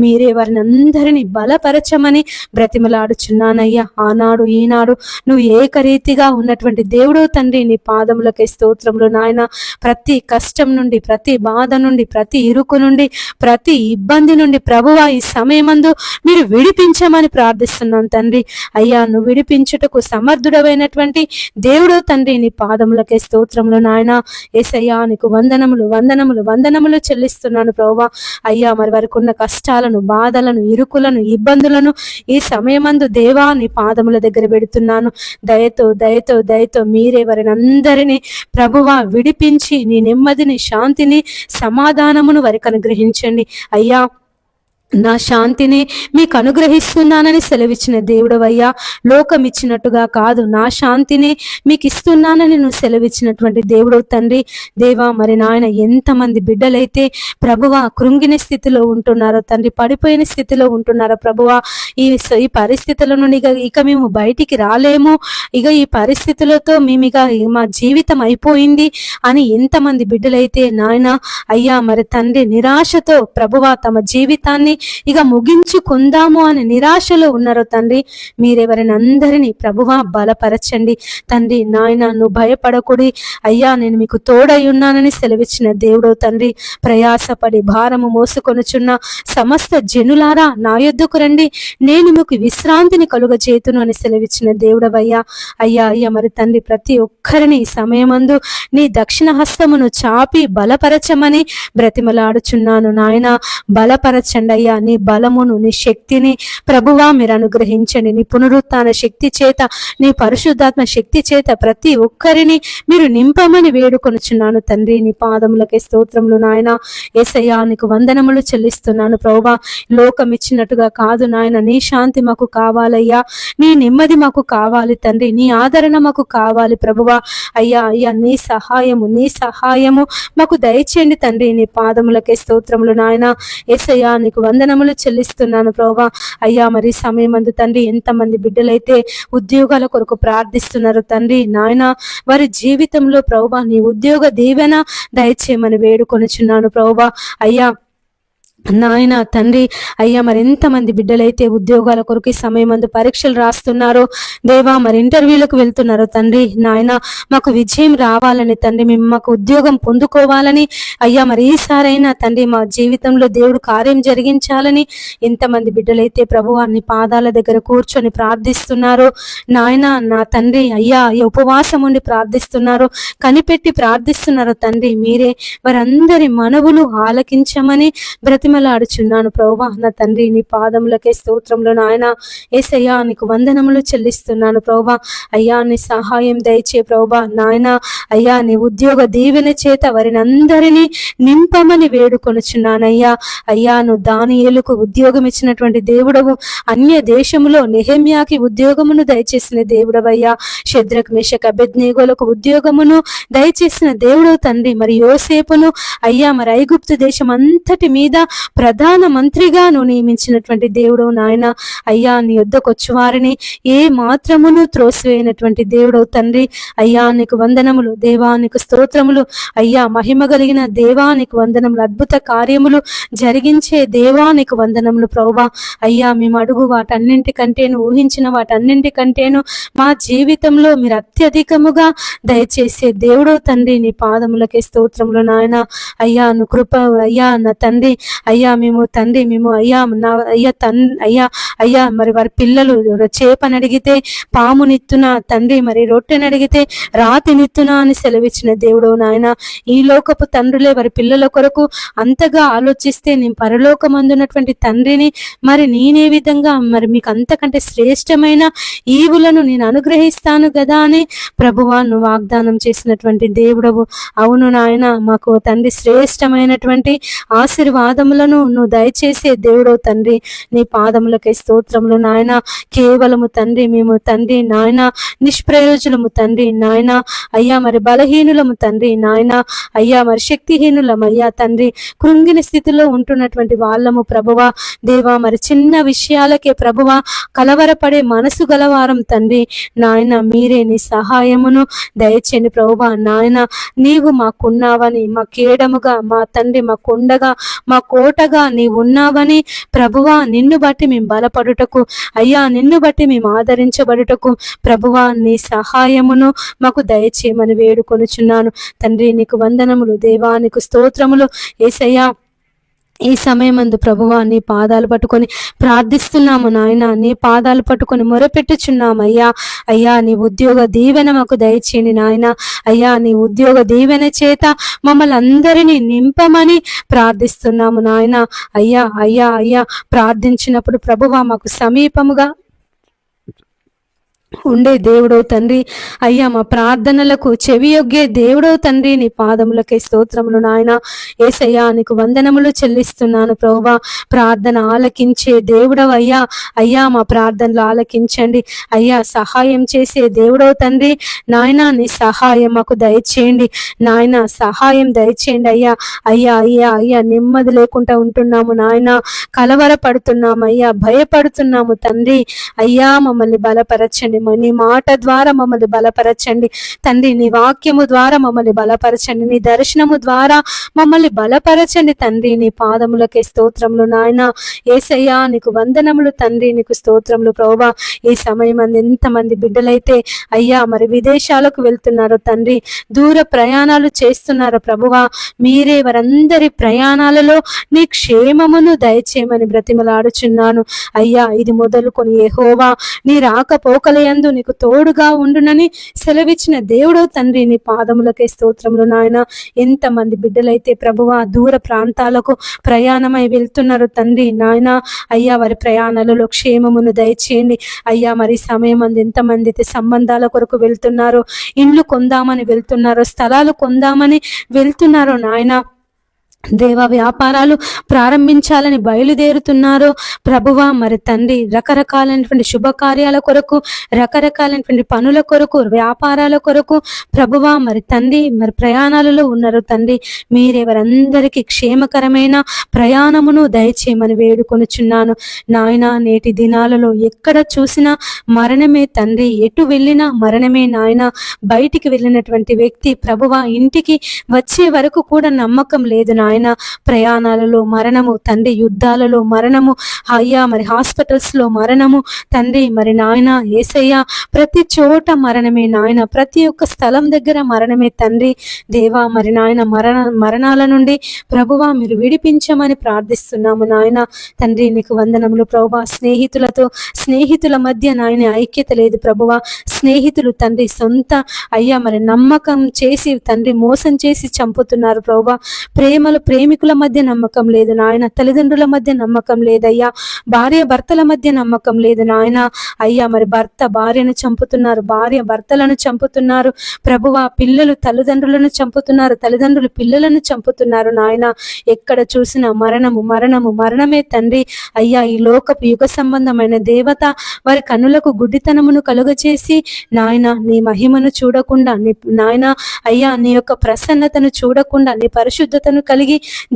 మీరే వారిని అందరినీ బలపరచమని బ్రతిమలాడుచున్నానయ్యా. ఆనాడు ఈనాడు నువ్వు ఏకరీతిగా ఉన్నటువంటి దేవుడు తండ్రి, నీ పాదములకే స్తోత్రములు నాయన. ప్రతి కష్టం నుండి, ప్రతి బాధ నుండి, ప్రతి ఇరుకు నుండి, ప్రతి ఇబ్బంది నుండి ప్రభువా ఈ సమయమందు మీరు విడిపించమని ప్రార్థిస్తున్నాను తండ్రి. అయ్యా, నువ్వు విడిపించుటకు సమర్థుడమైనటువంటి దేవుడు తండ్రి, నీ పాదములకే స్తోత్రములు నాయన. యేసయ్యా, నీకు వందనములు వందనములు వందనములు చెల్లిస్తున్నాను ప్రభువా. అయ్యా, మరి వారికి ఉన్న కష్టాలను, బాధలను, ఇరుకులను, ఇబ్బందులను ఈ సమయమందు దేవా నీ పాదముల దగ్గర పెడుతున్నాను. దయతో దయతో దయతో మీరే వారిని అందరినీ ప్రభువా విడిపించి నీ నెమ్మదిని, శాంతిని, సమాధానమును వారికి అనుగ్రహించండి. అయ్యా, నా శాంతిని మీకు అనుగ్రహిస్తున్నానని సెలవిచ్చిన దేవుడవయ్యా. లోకం ఇచ్చినట్టుగా కాదు, నా శాంతిని మీకు ఇస్తున్నానని నువ్వు సెలవిచ్చినటువంటి దేవుడవు తండ్రి. దేవా, మరి నాయన ఎంతమంది బిడ్డలైతే ప్రభువా కృంగిన స్థితిలో ఉంటున్నారో తండ్రి, పడిపోయిన స్థితిలో ఉంటున్నారో ప్రభువా, ఈ పరిస్థితుల నుండి ఇక మేము బయటికి రాలేము, ఇక ఈ పరిస్థితులతో మేము ఇక మా జీవితం అయిపోయింది అని ఎంతమంది బిడ్డలైతే నాయన అయ్యా మరి తండ్రి నిరాశతో ప్రభువా తమ జీవితాన్ని ఇక ముగించుకుందాము అని నిరాశలో ఉన్నారో తండ్రి, మీరెవరిని అందరినీ ప్రభువా బలపరచండి తండ్రి. నాయన, నువ్వు భయపడకుడి అయ్యా, నేను మీకు తోడై ఉన్నానని సెలవిచ్చిన దేవుడో తండ్రి. ప్రయాసపడి భారము మోసుకొనుచున్న సమస్త జనులారా నా యొద్దకు రండి, నేను మీకు విశ్రాంతిని కలుగజేతును అని సెలవిచ్చిన దేవుడవయ్యా. అయ్యా అయ్యా మరి తండ్రి, ప్రతి ఒక్కరిని సమయమందు నీ దక్షిణ హస్తమును చాపి బలపరచమని బ్రతిమలాడుచున్నాను నాయన. బలపరచండి అయ్యా, నీ బలమును, నీ శక్తిని ప్రభువా మీరు అనుగ్రహించండి. నీ పునరుత్థాన శక్తి చేత, నీ పరిశుద్ధాత్మ శక్తి చేత ప్రతి ఒక్కరిని మీరు నింపమని వేడుకొనుచున్నాను తండ్రి. నీ పాదములకే స్తోత్రములు నాయన. యేసయ్యా, నీకు వందనములు చెల్లిస్తున్నాను ప్రభువా. లోకం ఇచ్చినట్టుగా కాదు నాయన, నీ శాంతి మాకు కావాలయ్యా, నీ నెమ్మది మాకు కావాలి తండ్రి, నీ ఆదరణ మాకు కావాలి ప్రభువా. అయ్యా అయ్యా, నీ సహాయము మాకు దయచేయండి తండ్రి. నీ పాదములకే స్తోత్రములు నాయన. యేసయ్యా, నీకు వందనములు చెల్లిస్తున్నాను ప్రభువా. అయ్యా, మరి సమయమందు తండ్రి ఎంతమంది బిడ్డలైతే ఉద్యోగాల కొరకు ప్రార్థిస్తున్నారు తండ్రి నాయన, వారి జీవితంలో ప్రభువా నీ ఉద్యోగ దీవెన దయచేయమని వేడుకొనుచున్నాను ప్రభువా. అయ్యా నాయన తండ్రి, అయ్యా మరి ఎంతమంది బిడ్డలైతే ఉద్యోగాల కొరకు సమయమందు పరీక్షలు రాస్తున్నారో దేవా, మరి ఇంటర్వ్యూలకు వెళ్తున్నారో తండ్రి నాయన, మాకు విజయం రావాలని తండ్రి, మేము మాకు ఉద్యోగం పొందుకోవాలని అయ్యా మరి ఈసారైనా తండ్రి మా జీవితంలో దేవుడు కార్యం జరిగించాలని ఎంతమంది బిడ్డలైతే ప్రభువా నీ పాదాల దగ్గర కూర్చొని ప్రార్థిస్తున్నారో నాయన, నా తండ్రి అయ్యా ఈ ఉపవాసం ఉండి ప్రార్థిస్తున్నారో, కనిపెట్టి ప్రార్థిస్తున్నారో తండ్రి, మీరే వారందరి మనవులు ఆలకించమని బ్రతిమలాడుచున్నాను ప్రభువా. నా తండ్రి, నీ పాదములకే స్తోత్రములు నాయన. యేసయ్యా, నీకు వందనములు చెల్లిస్తున్నాను ప్రభువా. అయ్యా, నీ సహాయం దయచే ప్రభువా నాయన. అయ్యా, నీ ఉద్యోగ దీవెన చేత వారిని అందరినీ నింపమని వేడుకొనుచున్నానయ్యా. అయ్యా, నువ్వు దానియేలుకు ఉద్యోగం ఇచ్చినటువంటి దేవుడవు, అన్య దేశములో నెహెమ్యాకి ఉద్యోగమును దయచేసిన దేవుడవయ్యా. షద్రక్, మేషక్, అబేద్నెగోలకు ఉద్యోగమును దయచేసిన దేవుడవు తండ్రి. మరి యోసేపును అయ్యా మరి ఐగుప్తు దేశం అంతటి మీద ప్రధాన మంత్రిగా నువ్వు నియమించినటువంటి దేవుడు నాయన. అయ్యా, నీ యొద్దకు వచ్చి వారిని ఏ మాత్రమును త్రోసివేయనటువంటి దేవుడవు తండ్రి. అయ్యా, నీకు వందనములు దేవా, నీకు స్తోత్రములు అయ్యా. మహిమ కలిగిన దేవా, నీకు వందనములు. అద్భుత కార్యములు జరిగించే దేవా, నీకు వందనములు ప్రభువా. అయ్యా, మేము అడుగు వాటన్నింటికంటేను, ఊహించిన వాటన్నింటికంటేను మా జీవితంలో మీరు అత్యధికముగా దయచేసే దేవుడవు తండ్రి. నీ పాదములకే స్తోత్రములు నాయన. అయ్యా, నువ్వు కృప అయ్యా నా తండ్రి. అయ్యా, మేము అయ్యా నా అయ్యా మరి వారి పిల్లలు చేపని అడిగితే పామునిత్తున తండ్రి, మరి రొట్టెని అడిగితే రాతినిత్తున అని సెలవిచ్చిన దేవుడు నాయన. ఈ లోకపు తండ్రులే వారి పిల్లల కొరకు అంతగా ఆలోచిస్తే నేను పరలోకమందున్నటువంటి తండ్రిని మరి నేనే విధంగా మరి మీకు అంతకంటే శ్రేష్టమైన ఈవులను నేను అనుగ్రహిస్తాను కదా అని ప్రభువా నువ్వు వాగ్దానం చేసినటువంటి దేవుడవు. అవును నాయన, మాకు తండ్రి శ్రేష్టమైనటువంటి ఆశీర్వాదములను ఫలాలను నువ్వు దయచేసే దేవుడో తండ్రి, నీ పాదములకై స్తోత్రములు నాయన. కేవలము తండ్రి మేము తండ్రి నాయన నిష్ప్రయోజనము తండ్రి నాయన అయ్యా, మరి బలహీనులము తండ్రి నాయన అయ్యా, మరి శక్తిహీనులం అయ్యా తండ్రి, కృంగిన స్థితిలో ఉంటున్నటువంటి వాళ్ళము ప్రభువా దేవా, మరి చిన్న విషయాలకే ప్రభువా కలవరపడే మనసు గలవారం తండ్రి నాయన. మీరే నీ సహాయమును దయచేయండి ప్రభువా నాయన. నీవు మాకున్నావని, మా కేడముగా మా తండ్రి, మా కొండగా మా కోటగా నీవు ఉన్నావని ప్రభువా, నిన్ను బట్టి మేము బలపడుటకు అయ్యా, నిన్ను బట్టి మేము ఆదరించబడుటకు ప్రభువా నీ సహాయమును మాకు దయచేయమని వేడుకొనుచున్నాను తండ్రి. నీకు వందనములు దేవా, నీకు స్తోత్రములు యేసయ్యా. ఈ సమయమందు ప్రభువా నీ పాదాలు పట్టుకొని ప్రార్థిస్తున్నాము నాయన, నీ పాదాలు పట్టుకొని మొరపెట్టుచున్నాము అయ్యా. అయ్యా, నీ ఉద్యోగ దీవెన మాకు దయచేయండి నాయన. అయ్యా, నీ ఉద్యోగ దీవెన చేత మమ్మల్ని అందరినీ నింపమని ప్రార్థిస్తున్నాము నాయన. అయ్యా అయ్యా అయ్యా, ప్రార్థించినప్పుడు ప్రభువా మాకు సమీపముగా ఉండే దేవుడో తండ్రి అయ్యా, మా ప్రార్థనలకు చెవియొగ్గే దేవుడో తండ్రి, నీ పాదములకే స్తోత్రములు నాయన. యేసయ్యా, నీకు వందనములు చెల్లిస్తున్నాను ప్రభువా. ప్రార్థన ఆలకించే దేవుడవు అయ్యా. అయ్యా, మా ప్రార్థనలు ఆలకించండి అయ్యా. సహాయం చేసే దేవుడో తండ్రి నాయన, నీ సహాయం మాకు దయచేయండి నాయన, సహాయం దయచేయండి అయ్యా. అయ్యా అయ్యా అయ్యా, నెమ్మది లేకుండా ఉంటున్నాము నాయన, కలవరపడుతున్నాము అయ్యా, భయపడుతున్నాము తండ్రి. అయ్యా, మమ్మల్ని బలపరచండి, నీ మాట ద్వారా మమ్మల్ని బలపరచండి తండ్రి, నీ వాక్యము ద్వారా మమ్మల్ని బలపరచండి, నీ దర్శనము ద్వారా మమ్మల్ని బలపరచండి తండ్రి. నీ పాదములకే స్తోత్రములు నాయన. యేసయ్యా, నీకు వందనములు తండ్రి, నీకు స్తోత్రములు ప్రభువా. ఈ సమయం ఎంతమంది బిడ్డలైతే అయ్యా మరి విదేశాలకు వెళ్తున్నారో తండ్రి, దూర ప్రయాణాలు చేస్తున్నారో ప్రభువా, మీరే వారందరి ప్రయాణాలలో నీ క్షేమమును దయచేయమని బ్రతిమలాడుచున్నాను అయ్యా. ఇది మొదలుకొని యెహోవా నీ రాకపోకలయందు నీకు తోడుగా ఉండునని సెలవిచ్చిన దేవుడో తండ్రి, నీ పాదములకే స్తోత్రములు నాయన. ఎంతమంది బిడ్డలైతే ప్రభువా దూర ప్రాంతాలకు ప్రయాణమై వెళ్తున్నారు తండ్రి నాయన అయ్యా, వారి ప్రయాణాలలో క్షేమమును దయచేయండి అయ్యా. మరి సమయం ఎంతమంది అయితే సంబంధాల కొరకు వెళ్తున్నారో, ఇండ్లు కొందామని వెళ్తున్నారో, స్థలాలు కొందామని వెళ్తున్నారో నాయన దేవా, వ్యాపారాలు ప్రారంభించాలని బయలుదేరుతున్నారో ప్రభువా, మరి తండ్రి రకరకాలైనటువంటి శుభకార్యాల కొరకు, రకరకాలైనటువంటి పనుల కొరకు, వ్యాపారాల కొరకు ప్రభువా, మరి తండ్రి మరి ప్రయాణాలలో ఉన్నారు తండ్రి. మీరే వారందరికీ క్షేమకరమైన ప్రయాణమును దయచేయమని వేడుకొనుచున్నాను నాయన. నేటి దినాలలో ఎక్కడ చూసినా మరణమే తండ్రి, ఎటు వెళ్ళినా మరణమే నాయన. బయటికి వెళ్ళినటువంటి వ్యక్తి ప్రభువా ఇంటికి వచ్చే వరకు కూడా నమ్మకం లేదు నాయన. ప్రయాణాలలో మరణము తండ్రి, యుద్ధాలలో మరణము అయ్యా, మరి హాస్పిటల్స్ లో మరణము తండ్రి, మరి నాయన యేసయ్యా, ప్రతి చోట మరణమే నాయన, ప్రతి ఒక్క స్థలం దగ్గర మరణమే తండ్రి దేవా. మరి నాయన మరణాల నుండి ప్రభువా మీరు విడిపించమని ప్రార్థిస్తున్నాము నాయన తండ్రి. నీకు వందనములు ప్రభువా. స్నేహితుల మధ్య నాయన ఐక్యత లేదు ప్రభువా. స్నేహితులు తండ్రి సొంత అయ్యా మరి నమ్మకం చేసి తండ్రి మోసం చేసి చంపుతున్నారు ప్రభువా. ప్రేమికుల మధ్య నమ్మకం లేదు నాయన, తల్లిదండ్రుల మధ్య నమ్మకం లేదయ్యా, భార్య భర్తల మధ్య నమ్మకం లేదు నాయన అయ్యా. మరి భర్త భార్యను చంపుతున్నారు, భార్య భర్తలను చంపుతున్నారు ప్రభువా. పిల్లలు తల్లిదండ్రులను చంపుతున్నారు, తల్లిదండ్రులు పిల్లలను చంపుతున్నారు నాయన. ఎక్కడ చూసినా మరణము మరణము మరణమే తండ్రి అయ్యా. ఈ లోకపు యుగ సంబంధమైన దేవత వారి కన్నులకు గుడ్డితనమును కలుగచేసి నాయన నీ మహిమను చూడకుండా, నీ నాయన అయ్యా నీ యొక్క ప్రసన్నతను చూడకుండా, నీ పరిశుద్ధతను కలిగి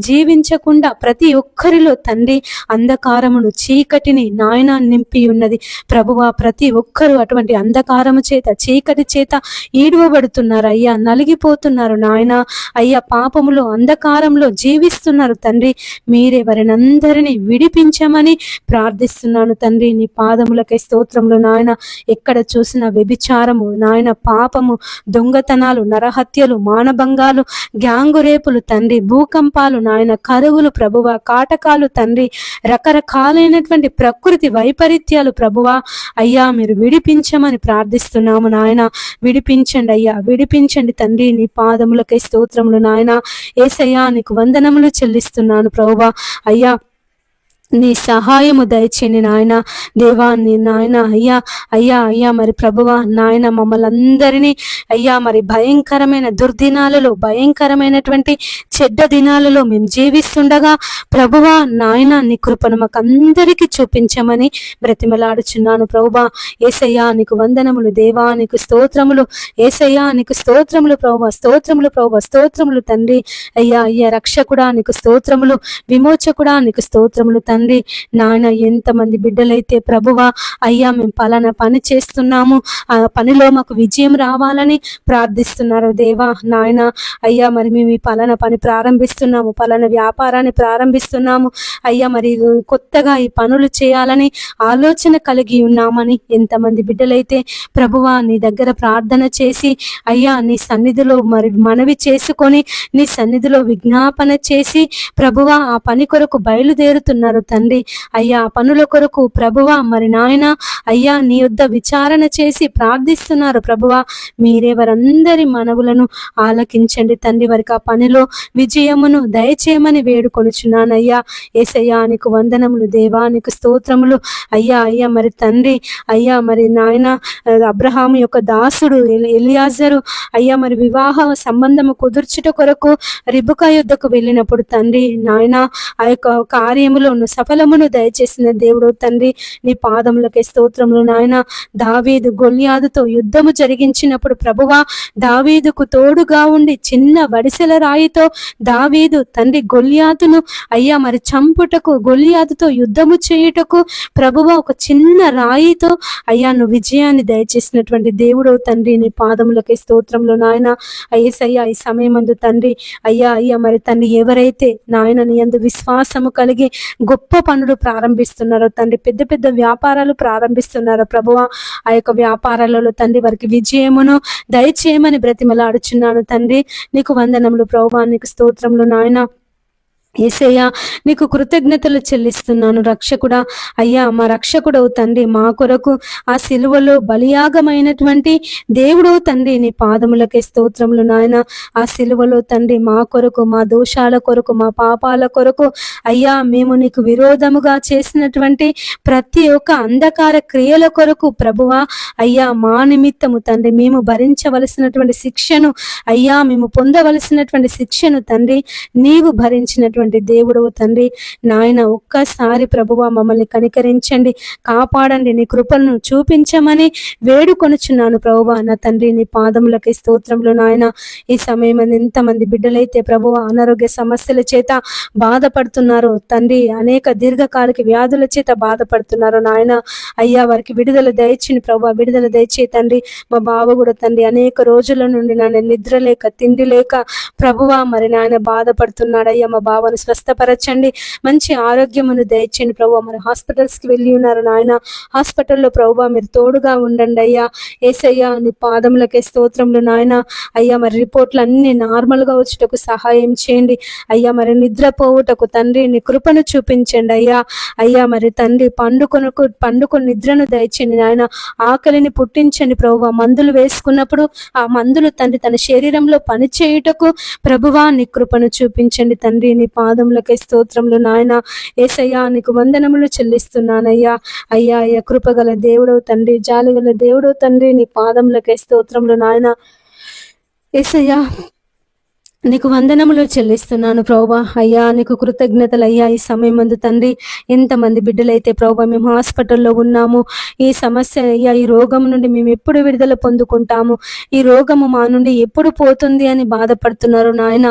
జీవించకుండా ప్రతి ఒక్కరిలో తండ్రి అంధకారమును, చీకటిని నాయన నింపి ఉన్నది ప్రభువా. ప్రతి ఒక్కరు అటువంటి అంధకారము చేత, చీకటి చేత ఈడవబడుతున్నారు అయ్యా, నలిగిపోతున్నారు నాయన అయ్యా. పాపములో అంధకారంలో జీవిస్తున్నారు తండ్రి. మీరే వారిని అందరినీ విడిపించమని ప్రార్థిస్తున్నాను తండ్రి. నీ పాదములకై స్తోత్రములు నాయన. ఎక్కడ చూసిన వ్యభిచారము నాయన, పాపము, దొంగతనాలు, నరహత్యలు, మానభంగాలు, గ్యాంగు రేపులు తండ్రి, భూకంపాలు నాయన, కరువులు ప్రభువా, కాటకాలు తండ్రి, రకరకాలైనటువంటి ప్రకృతి వైపరీత్యాలు ప్రభువా అయ్యా మీరు విడిపించమని ప్రార్థిస్తున్నాము నాయన. విడిపించండి అయ్యా, విడిపించండి తండ్రి. నీ పాదములకై స్తోత్రములు నాయన. యేసయ్యా నీకు వందనములు చెల్లిస్తున్నాను ప్రభువా అయ్యా. నీ సహాయము దయచేయండి నాయన. దేవా నీ నాయన అయ్యా అయ్యా అయ్యా మరి ప్రభువా నాయన మమ్మల్ని అందరినీ అయ్యా మరి భయంకరమైన దుర్దినాలలో, భయంకరమైనటువంటి చెడ్డ దినాలలో మేము జీవిస్తుండగా ప్రభువా నాయన నీ కృపను మాకు అందరికీ చూపించమని బ్రతిమలాడుచున్నాను. ప్రభువా యేసయ్యా నీకు వందనములు, దేవా నీకు స్తోత్రములు, యేసయ్యా నీకు స్తోత్రములు ప్రభువా, స్తోత్రములు ప్రభువా, స్తోత్రములు తండ్రి. అయ్యా అయ్యా రక్షకుడా నీకు స్తోత్రములు, విమోచకుడా నీకు స్తోత్రములు తండ్రి. నాయన ఎంతమంది బిడ్డలైతే ప్రభువా అయ్యా మేము పలానా పని చేస్తున్నాము, ఆ పనిలో మాకు విజయం రావాలని ప్రార్థిస్తున్నారు దేవా నాయన. అయ్యా మరి మేము ఈ పలానా పని ప్రారంభిస్తున్నాము, పలానా వ్యాపారాన్ని ప్రారంభిస్తున్నాము అయ్యా, మరి కొత్తగా ఈ పనులు చేయాలని ఆలోచన కలిగి ఉన్నామని ఎంతమంది బిడ్డలైతే ప్రభువా నీ దగ్గర ప్రార్థన చేసి అయ్యా నీ సన్నిధిలో మరి మనవి చేసుకొని నీ సన్నిధిలో విజ్ఞాపన చేసి ప్రభువా ఆ పని కొరకు బయలుదేరుతున్నారు తండ్రి. అయ్యా పనుల కొరకు ప్రభువా మరి నాయన అయ్యా నీ యొద్ద విచారణ చేసి ప్రార్థిస్తున్నారు ప్రభువా. మీరే వారందరి మనవులను ఆలకించండి తండ్రి. వారికి ఆ పనిలో విజయమును దయచేయమని వేడుకొనుచున్నానయ్యా. యేసయ్యా నీకు వందనములు, దేవా నీకు స్తోత్రములు అయ్యా అయ్యా మరి తండ్రి. అయ్యా మరి నాయన అబ్రహాము యొక్క దాసుడు ఎలియాజరు అయ్యా మరి వివాహ సంబంధము కుదుర్చుట కొరకు రిబకా యుద్ధకు వెళ్ళినప్పుడు తండ్రి నాయన ఆ యొక్క కార్యములో సఫలమును దయచేసిన దేవుడు తండ్రి. నీ పాదములకే స్తోత్రములు నాయన. దావీదు గొల్యాదుతో యుద్ధము జరిగించినప్పుడు ప్రభువా దావీదుకు తోడుగా ఉండి చిన్న వడిసెల రాయితో దావీదు తండ్రి గొల్యాదును అయ్యా మరి చంపుటకు, గొల్యాదుతో యుద్ధము చేయుటకు ప్రభువా ఒక చిన్న రాయితో అయ్యా నువ్వు విజయాన్ని దయచేసినటువంటి దేవుడు తండ్రి. నీ పాదములకే స్తోత్రములు నాయన. అయ్యేసయ్యా ఈ సమయమందు తండ్రి అయ్యా అయ్యా మరి తండ్రి ఎవరైతే నాయన నీ యందు విశ్వాసము కలిగి గొప్ప పనులు ప్రారంభిస్తున్నారో తండ్రి, పెద్ద పెద్ద వ్యాపారాలు ప్రారంభిస్తున్నారో ప్రభువా ఆ యొక్క వ్యాపారాలలో తండ్రి వారికి విజయమును దయచేయమని బ్రతిమలాడుచున్నాను తండ్రి. నీకు వందనములు ప్రభువా, నీకు స్తోత్రములు నాయన. యేసయ్యా నీకు కృతజ్ఞతలు చెల్లిస్తున్నాను రక్షకుడా. అయ్యా మా రక్షకుడవు తండ్రి, మా కొరకు ఆ సిలువలో బలియాగమైనటువంటి దేవుడవు తండ్రి. నీ పాదములకే స్తోత్రములు నాయన. ఆ సిలువలో తండ్రి మా కొరకు, మా దోషాల కొరకు, మా పాపాల కొరకు అయ్యా మేము నీకు విరోధముగా చేసినటువంటి ప్రతి ఒక్క అంధకార క్రియల కొరకు ప్రభువా అయ్యా మా నిమిత్తము తండ్రి మేము భరించవలసినటువంటి శిక్షను అయ్యా మేము పొందవలసినటువంటి శిక్షను తండ్రి నీవు భరించినటువంటి దేవుడు తండ్రి నాయన. ఒక్కసారి ప్రభువా మమ్మల్ని కనికరించండి, కాపాడండి, నీ కృపలను చూపించమని వేడుకొనుచున్నాను ప్రభువా నా తండ్రి. నీ పాదములకి స్తోత్రములు నాయన. ఈ సమయం ఎంతమంది బిడ్డలైతే ప్రభువా అనారోగ్య సమస్యల చేత బాధపడుతున్నారు తండ్రి, అనేక దీర్ఘకాలిక వ్యాధుల చేత బాధపడుతున్నారు నాయన. అయ్యా వారికి విడుదల దయచేయండి ప్రభువా, విడుదల దయచే తండ్రి. మా బావ కూడా తండ్రి అనేక రోజుల నుండి నాయన నిద్ర లేక, తిండి లేక ప్రభువా మరి నాయన బాధపడుతున్నాడు. అయ్యా మా బావను స్వస్థపరచండి, మంచి ఆరోగ్యమును దయచేయండి ప్రభువా. మరి హాస్పిటల్స్కి వెళ్ళి ఉన్నారు నాయన, హాస్పిటల్లో ప్రభువా మీరు తోడుగా ఉండండి అయ్యా. యేసయ్యా నీ పాదములకే స్తోత్రములు నాయన. అయ్యా మరి రిపోర్ట్లు అన్ని నార్మల్గా వచ్చుటకు సహాయం చేయండి అయ్యా. మరి నిద్రపోవుటకు తండ్రి నీ కృపను చూపించండి అయ్యా. అయ్యా మరి తండ్రి పండుకొని నిద్రను దయచేయండి నాయన. ఆకలిని పుట్టించండి ప్రభువా. మందులు వేసుకున్నప్పుడు ఆ మందులు తండ్రి తన శరీరంలో పనిచేయుటకు ప్రభువా నీ కృపను చూపించండి తండ్రి. నీ పాదములకే స్తోత్రములు నాయన. యేసయ్యా నీకు వందనములు చెల్లిస్తున్నానయ్యా. అయ్యా అయ్యా కృపగల దేవుడవు తండ్రి, జాలిగల దేవుడవు తండ్రి. నీ పాదములకే స్తోత్రములు నాయన. యేసయ్యా నీకు వందనములు చెల్లిస్తున్నాను ప్రభువా. అయ్యా నీకు కృతజ్ఞతలు అయ్యా. ఈ సమయం మందు తండ్రి ఎంతమంది బిడ్డలైతే ప్రభువా మేము హాస్పిటల్లో ఉన్నాము, ఈ సమస్య అయ్యా ఈ రోగం నుండి మేము ఎప్పుడు విడుదల పొందుకుంటాము, ఈ రోగము మా నుండి ఎప్పుడు పోతుంది అని బాధపడుతున్నారు నాయన.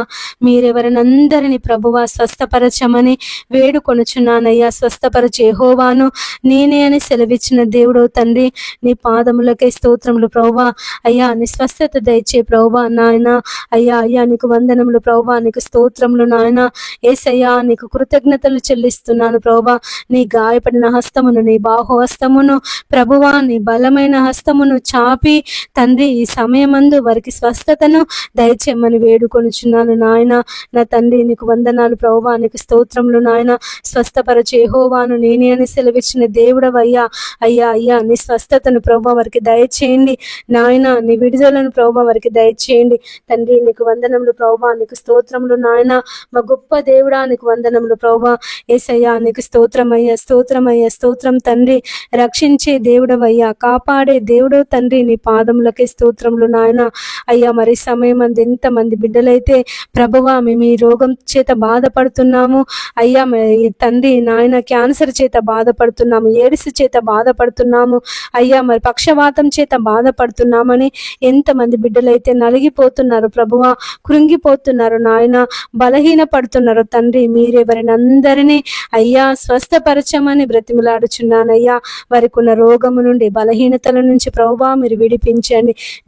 మీరెవరినందరినీ ప్రభువా స్వస్థపరచమని వేడుకొనుచున్నానయ్యా. స్వస్థపరచే యెహోవాను నేనే అని సెలవిచ్చిన దేవుడు తండ్రి. నీ పాదములకే స్తోత్రములు ప్రభువా. అయ్యా నీ స్వస్థత దయచే ప్రభువా నాయన. అయ్యా అయ్యా నీకు వందనములు ప్రభువా, నీకు స్తోత్రములు నాయన. యేసయ్యా నీకు కృతజ్ఞతలు చెల్లిస్తున్నాను ప్రభువా. నీ గాయపడిన హస్తమును, నీ బాహుహస్తమును ప్రభువా, నీ బలమైన హస్తమును చాపి తండ్రి ఈ సమయమందు వారికి స్వస్థతను దయచేయమని వేడుకొనుచున్నాను నాయన. నా తండ్రి నీకు వందనాలు ప్రభువా, నీకు స్తోత్రములు నాయన. స్వస్థపరచే యెహోవాను నేనే అని సెలవిచ్చిన దేవుడవయ్యా. అయ్యా అయ్యా నీ స్వస్థతను ప్రభువా వారికి దయచేయండి నాయన. నీ విడుదలను ప్రభువా వారికి దయచేయండి తండ్రి. నీకు వందనములు ప్రభువా. ప్రభా, నీకు స్తోత్రములు నాయన. మా గొప్ప దేవుడా నీకు వందనములు ప్రభా. యేసయ్యా నీకు స్తోత్రమయ్యా, స్తోత్రమయ్యా, స్తోత్రం తండ్రి. రక్షించే దేవుడవయ్యా, కాపాడే దేవుడు తండ్రి, నీ పాదములకే స్తోత్రములు నాయన. అయ్యా మరి సమయం అంది ఎంతమంది బిడ్డలైతే ప్రభువా మేము ఈ రోగం చేత బాధపడుతున్నాము అయ్యా, తండ్రి నాయన, క్యాన్సర్ చేత బాధపడుతున్నాము, ఎయిడ్స్ చేత బాధపడుతున్నాము అయ్యా, మరి పక్షవాతం చేత బాధపడుతున్నామని ఎంతమంది బిడ్డలైతే నలిగిపోతున్నారు ప్రభువా, కృంగిపోతున్నారు నాయన, బలహీన పడుతున్నారు తండ్రి. మీరెవరిని అందరినీ అయ్యా స్వస్థపరచమని బ్రతిమలాడుచున్నానయ్యా. వారికి ఉన్న రోగము నుండి, బలహీనతల నుంచి ప్రభువా మీరు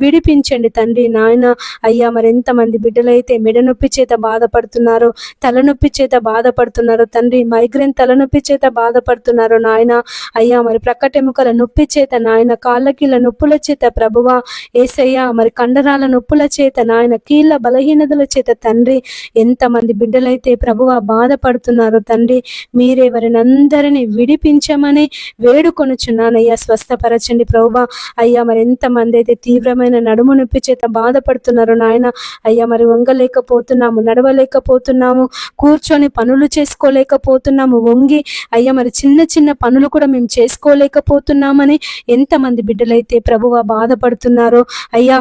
విడిపించండి తండ్రి నాయన. అయ్యా మరి ఎంతమంది బిడ్డలైతే మెడనొప్పి చేత బాధపడుతున్నారు, తలనొప్పి చేత బాధపడుతున్నారు తండ్రి, మైగ్రేన్ తలనొప్పి చేత బాధపడుతున్నారు నాయన. అయ్యా మరి ప్రక్కటెముకల నొప్పి చేత నాయన, కాళ్ళకీళ్ళ నొప్పుల చేత ప్రభువా యేసయ్యా, మరి కండరాల నొప్పుల చేత నాయన, కీళ్ళ బలహీనతల చేత తండ్రి ఎంతమంది బిడ్డలైతే ప్రభువా బాధపడుతున్నారు తండ్రి. మీరే వారిని అందరినీ విడిపించమని వేడుకొనుచున్నానయ్యా. స్వస్థపరచండి ప్రభువా. అయ్యా మరి ఎంతమంది అయితే తీవ్రమైన నడుము నొప్పి చేత బాధపడుతున్నారు నాయన. అయ్యా మరి వంగలేకపోతున్నాము, నడవలేకపోతున్నాము, కూర్చొని పనులు చేసుకోలేకపోతున్నాము, వంగి అయ్యా మరి చిన్న చిన్న పనులు కూడా మేము చేసుకోలేకపోతున్నామని ఎంతమంది బిడ్డలైతే ప్రభువా బాధపడుతున్నారో అయ్యా,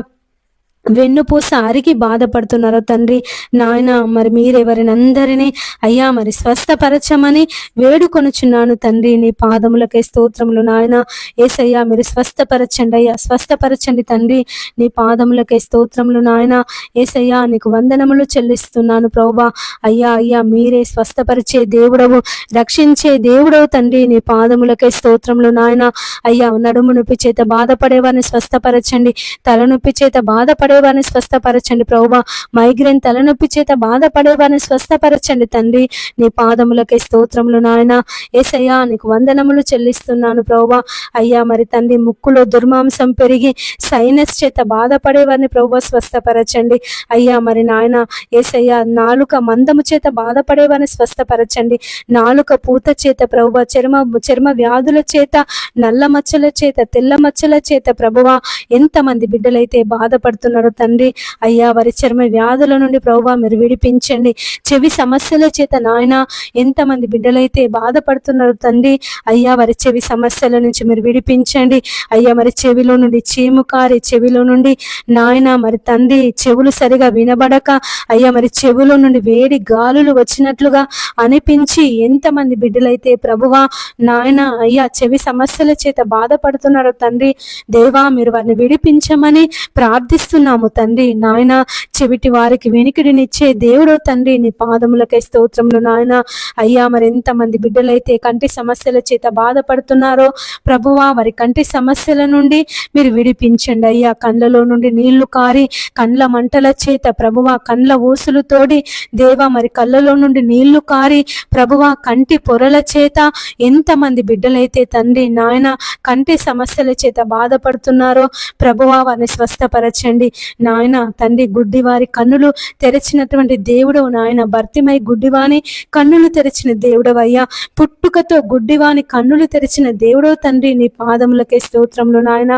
వెన్నుపూస అరిగి బాధపడుతున్నారో తండ్రి నాయన. మరి మీరెవరిని అందరినీ అయ్యా మరి స్వస్థపరచమని వేడుకొనుచున్నాను తండ్రి. నీ పాదములకే స్తోత్రములు నాయన. యేసయ్యా మీరు స్వస్థపరచండి అయ్యా, స్వస్థపరచండి తండ్రి. నీ పాదములకే స్తోత్రములు నాయన. యేసయ్యా నీకు వందనములు చెల్లిస్తున్నాను ప్రభువా. అయ్యా మీరే స్వస్థపరిచే దేవుడవు, రక్షించే దేవుడవు తండ్రి. నీ పాదములకే స్తోత్రములు నాయన. అయ్యా నడుము నొప్పి చేత బాధపడేవారిని స్వస్థపరచండి, తలనొప్పి చేత బాధపడేవారిని స్వస్థపరచండి ప్రభువా. మైగ్రేన్ తలనొప్పి చేత బాధపడేవారిని స్వస్థపరచండి తండ్రి. నీ పాదములకే స్తోత్రములు నాయన. యేసయ్యా నీకు వందనములు చెల్లిస్తున్నాను ప్రభువా. అయ్యా మరి తండ్రి ముక్కులో దుర్మాంసం పెరిగి సైనస్ చేత బాధపడేవారిని ప్రభువా స్వస్థపరచండి అయ్యా. మరి నాయన యేసయ్యా నాలుక మందము చేత బాధపడేవారిని స్వస్థపరచండి, నాలుక పూత చేత ప్రభువా, చర్మ వ్యాధుల చేత, నల్ల మచ్చల చేత, తెల్ల మచ్చల చేత ప్రభువా ఎంతమంది బిడ్డలైతే బాధపడుతున్నారు తండ్రి. అయ్యా వారి చర్మ వ్యాధుల నుండి ప్రభువా మీరు విడిపించండి. చెవి సమస్యల చేత నాయన ఎంతమంది బిడ్డలైతే బాధపడుతున్నారు తండ్రి. అయ్యా వారి చెవి సమస్యల నుంచి మీరు విడిపించండి అయ్యా. మరి చెవిలో నుండి చీము కారి, చెవిలో నుండి నాయన మరి తండ్రి చెవులు సరిగా వినబడక అయ్యా మరి చెవులో నుండి వేడి గాలులు వచ్చినట్లుగా అనిపించి ఎంతమంది బిడ్డలైతే ప్రభువా నాయన అయ్యా చెవి సమస్యల చేత బాధపడుతున్నారు తండ్రి. దేవా మీరు వారిని విడిపించమని ప్రార్థిస్తున్నాము తండ్రి నాయన. చెవిటి వారికి వెనికిడినిచ్చే దేవుడు తండ్రి. నీ పాదములకై స్తోత్రములు నాయన. అయ్యా మరి ఎంతమంది బిడ్డలైతే కంటి సమస్యల చేత బాధపడుతున్నారో ప్రభువా వారి కంటి సమస్యల నుండి మీరు విడిపించండి అయ్యా. కండ్లలో నుండి నీళ్లు కారి కండ్ల మంటల చేత ప్రభువా, కండ్ల ఊసులు తోడి దేవా మరి కళ్ళలో నుండి నీళ్లు కారి ప్రభువా కంటి పొరల చేత ఎంతమంది బిడ్డలైతే తండ్రి నాయన కంటి సమస్యల చేత బాధపడుతున్నారో ప్రభువా వారిని స్వస్థపరచండి నాయన. తండ్రి గుడ్డివారి కన్నులు తెరిచినటువంటి దేవుడు నాయన. భర్తిమై గుడ్డివాని కన్నులు తెరిచిన దేవుడు అయ్యా. పుట్టుకతో గుడ్డివాని కన్నులు తెరిచిన దేవుడు తండ్రి. నీ పాదములకే స్తోత్రములు నాయన.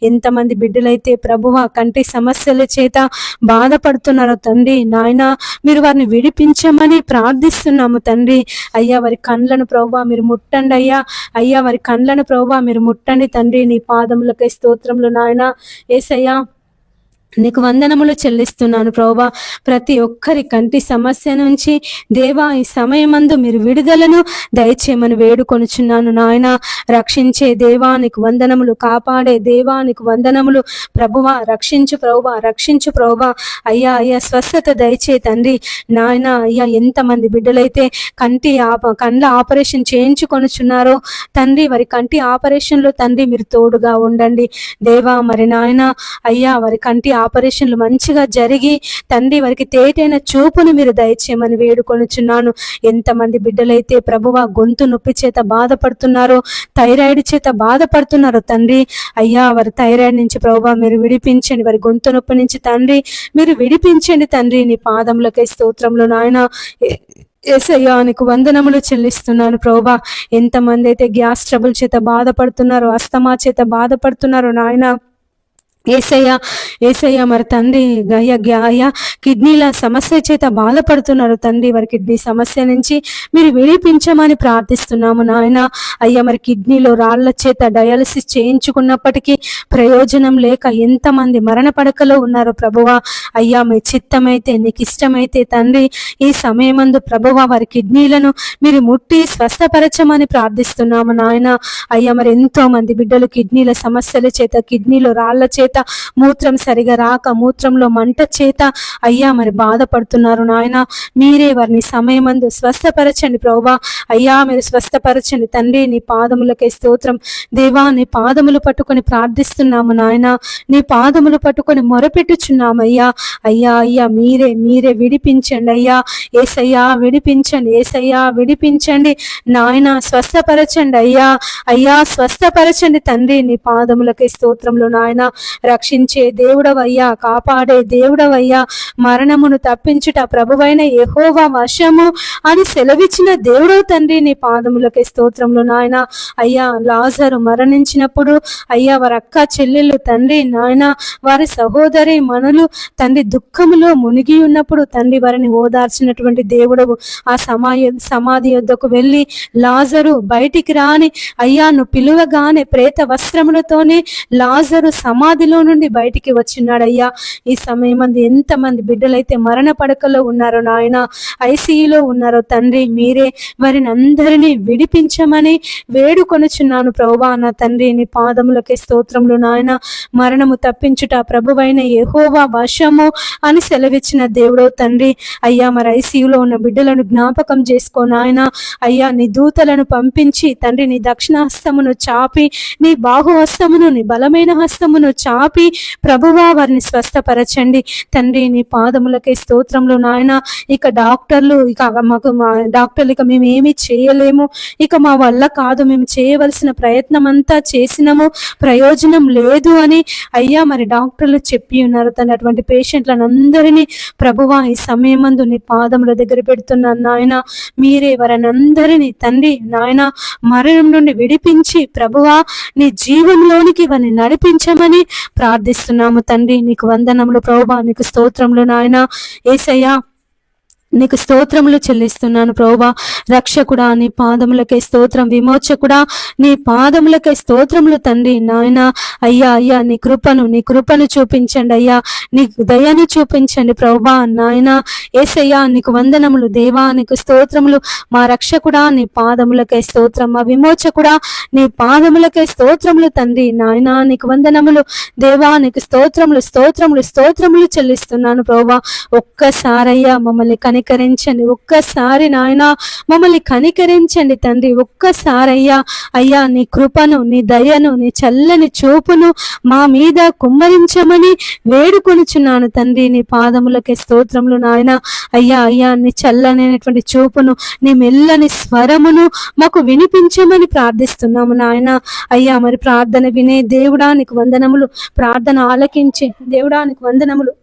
ఎంతమంది బిడ్డలైతే ప్రభువా కంటి సమస్యల చేత బాధపడుతున్నారో తండ్రి నాయన మీరు వారిని విడిపించమని ప్రార్థిస్తున్నాము తండ్రి. అయ్యా వారి కండ్లను ప్రభువా మీరు ముట్టండి అయ్యా. అయ్యా వారి కండ్లను ప్రభువా మీరు ముట్టండి తండ్రి. నీ పాదములకై స్తోత్రములు నాయన. యేసయ్యా నీకు వందనములు చెల్లిస్తున్నాను ప్రభువా. ప్రతి ఒక్కరి కంటి సమస్య నుంచి దేవా ఈ సమయమందు మీరు విడుదలను దయచేయమని వేడుకొనుచున్నాను నాయన. రక్షించే దేవా నీకు వందనములు, కాపాడే దేవా నీకు వందనములు ప్రభువా. రక్షించు ప్రభువా, రక్షించు ప్రభువా. అయ్యా స్వస్థత దయచే తండ్రి నాయన. అయ్యా ఎంతమంది బిడ్డలైతే కండ్ల ఆపరేషన్ చేయించుకొనుచున్నారో తండ్రి వారి కంటి ఆపరేషన్లో తండ్రి మీరు తోడుగా ఉండండి దేవా. మరి నాయన అయ్యా వారి కంటి ఆపరేషన్లు మంచిగా జరిగి తండ్రి వారికి తేటైన చూపును మీరు దయచేయమని వేడుకొనుచున్నాను. ఎంతమంది బిడ్డలైతే ప్రభువా గొంతు నొప్పి చేత బాధపడుతున్నారో, థైరాయిడ్ చేత బాధపడుతున్నారో తండ్రి అయ్యా వారి థైరాయిడ్ నుంచి ప్రభువా మీరు విడిపించండి. వారి గొంతు నొప్పి నుంచి తండ్రి మీరు విడిపించండి తండ్రి. నీ పాదములకై స్తోత్రములు నాయన. యేసయ్యా నీకు వందనములు చెల్లిస్తున్నాను ప్రభువా. ఎంతమంది అయితే గ్యాస్ ట్రబుల్ చేత బాధపడుతున్నారో, అస్తమా చేత బాధపడుతున్నారో నాయన ఏసయ్య ఏసయ్య మరి తండ్రి అయ్యా కిడ్నీల సమస్య చేత బాధపడుతున్నారు తండ్రి. వారి కిడ్నీ సమస్య నుంచి మీరు విడిపించమని ప్రార్థిస్తున్నాము నాయన. అయ్యా మరి కిడ్నీలో రాళ్ల చేత డయాలసిస్ చేయించుకున్నప్పటికీ ప్రయోజనం లేక ఎంతమంది మరణ పడకలో ఉన్నారు ప్రభువా. అయ్యా మీ చిత్తమైతే నీకు ఇష్టమైతే తండ్రి ఈ సమయమందు ప్రభువా వారి కిడ్నీలను మీరు ముట్టి స్వస్థపరచమని ప్రార్థిస్తున్నాము నాయన. అయ్యా మరి ఎంతో మంది బిడ్డలు కిడ్నీల సమస్యల చేత, కిడ్నీలో రాళ్ల చేత, మూత్రం సరిగా రాక, మూత్రంలో మంట చేత అయ్యా మరి బాధపడుతున్నారు నాయన. మీరే వారిని సమయమందు స్వస్థపరచండి ప్రభువా. అయ్యా మీరు స్వస్థపరచండి తండ్రి. నీ పాదములకే స్తోత్రం దేవా. నీ పాదములు పట్టుకొని ప్రార్థిస్తున్నాము నాయన. నీ పాదములు పట్టుకొని మొరపెట్టుచున్నాము అయ్యా. అయ్యా అయ్యా మీరే విడిపించండి అయ్యా. ఏసయ్యా విడిపించండి, ఏసయ్యా విడిపించండి నాయన. స్వస్థపరచండి అయ్యా. అయ్యా స్వస్థపరచండి తండ్రి. నీ పాదములకే స్తోత్రంలో నాయన. రక్షించే దేవుడవయ్యా, కాపాడే దేవుడవయ్యా, మరణమును తప్పించుట ప్రభువైన యెహోవా వశము అని సెలవిచ్చిన దేవుడవు తండ్రి. నీ పాదములకే స్తోత్రంలో నాయన. అయ్యా లాజరు మరణించినప్పుడు అయ్యా వారి అక్క చెల్లెళ్ళు తండ్రి నాయన, వారి సహోదరి మనులు తండ్రి దుఃఖములో మునిగి ఉన్నప్పుడు తండ్రి వారిని ఓదార్చినటువంటి దేవుడవు. ఆ సమాధి యొద్దకు వెళ్ళి లాజరు బయటికి రాని అయ్యా నువ్వు పిలువగానే ప్రేత వస్త్రములతోనే లాజరు సమాధిలో నుండి బయటికి వచ్చినాడయ్యా. ఈ సమయం మంది ఎంతమంది బిడ్డలైతే మరణ పడకలో ఉన్నారో నాయన, ఐసీయూలో ఉన్నారో తండ్రి, మీరే వారిని అందరినీ విడిపించమని వేడుకొనుచున్నాను ప్రభువా. నా తండ్రి నీ పాదములకే స్తోత్రములు నాయన. మరణము తప్పించుట ప్రభువైన యెహోవా వశము అని సెలవిచ్చిన దేవుడో తండ్రి. అయ్యా మరి ఐసీయూలో ఉన్న బిడ్డలను జ్ఞాపకం చేసుకో నాయన. అయ్యా నీ దూతలను పంపించి తండ్రి నీ దక్షిణ హస్తమును చాపి, నీ బాహుహస్తమును, నీ బలమైన హస్తమును చాపి ప్రభువా వారిని స్వస్థపరచండి తండ్రి. నీ పాదములకే స్తోత్రంలో నాయన. ఇక డాక్టర్లు ఇక మేము ఏమి చేయలేము, ఇక మా వల్ల కాదు, మేము చేయవలసిన ప్రయత్నం అంతా చేసినాము, ప్రయోజనం లేదు అని అయ్యా మరి డాక్టర్లు చెప్పి ఉన్నారు తండ్రి. అటువంటి పేషెంట్లను అందరినీ ప్రభువా ఈ సమయమందు నీ పాదముల దగ్గర పెడుతున్నాను నాయన. మీరే వారిని అందరినీ తండ్రి నాయన మరణం నుండి విడిపించి ప్రభువా నీ జీవంలోనికి వారిని నడిపించమని ప్రార్థిస్తున్నాము తండ్రి. నీకు వందనములు ప్రభువా, నీకు స్తోత్రములు నాయన. యేసయ్యా నీకు స్తోత్రములు చెల్లిస్తున్నాను ప్రభువా. రక్షకుడా నీ పాదములకే స్తోత్రం, విమోచకుడా నీ పాదములకే స్తోత్రములు తండ్రి నాయన. అయ్యా అయ్యా నీ కృపను చూపించండి అయ్యా, నీ దయను చూపించండి ప్రభువా నాయన. యేసయ్యా నీకు వందనములు దేవా, నీకు స్తోత్రములు. మా రక్షకుడా నీ పాదములకే స్తోత్రం, మా విమోచకుడా నీ పాదములకే స్తోత్రములు తండ్రి నాయన. నీకు వందనములు దేవా, నీకు స్తోత్రములు స్తోత్రములు స్తోత్రములు చెల్లిస్తున్నాను ప్రభువా. ఒక్కసారయ్యా మమ్మల్ని కనికరించండి, ఒక్కసారి నాయన మమ్మల్ని కనికరించండి తండ్రి. ఒక్కసారి అయ్యా నీ కృపను, నీ దయను, నీ చల్లని చూపును మా మీద కుమ్మరించమని వేడుకొనుచున్నాను తండ్రి. నీ పాదములకే స్తోత్రములు నాయన. అయ్యా నీ చల్లనైనటువంటి చూపును, నీ మెల్లని స్వరమును మాకు వినిపించమని ప్రార్థిస్తున్నాము నాయన. అయ్యా మరి ప్రార్థన వినే దేవుడా నీకు వందనములు, ప్రార్థన ఆలకించే దేవుడా నీకు వందనములు.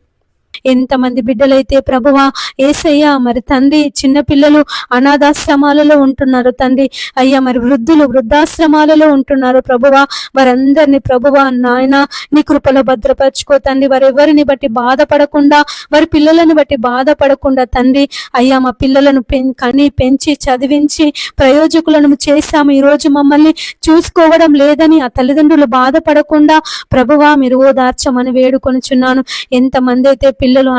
ఎంతమంది బిడ్డలైతే ప్రభువా యేసయ్యా మరి తండ్రి చిన్నపిల్లలు అనాథాశ్రమాలలో ఉంటున్నారు తండ్రి. అయ్యా మరి వృద్ధులు వృద్ధాశ్రమాలలో ఉంటున్నారు ప్రభువా. వారందరినీ ప్రభువా నాయన నీ కృపలో భద్రపరచుకో తండ్రి. వారెవరిని బట్టి బాధపడకుండా, వారి పిల్లలను బట్టి బాధపడకుండా తండ్రి. అయ్యా మా పిల్లలను కని పెంచి చదివించి ప్రయోజకులను చేశాము, ఈరోజు మమ్మల్ని చూసుకోవడం లేదని ఆ తల్లిదండ్రులు బాధపడకుండా ప్రభువా మీరు ఓదార్చమని వేడుకొనుచున్నాను. ఎంతమంది అయితే పిల్లలు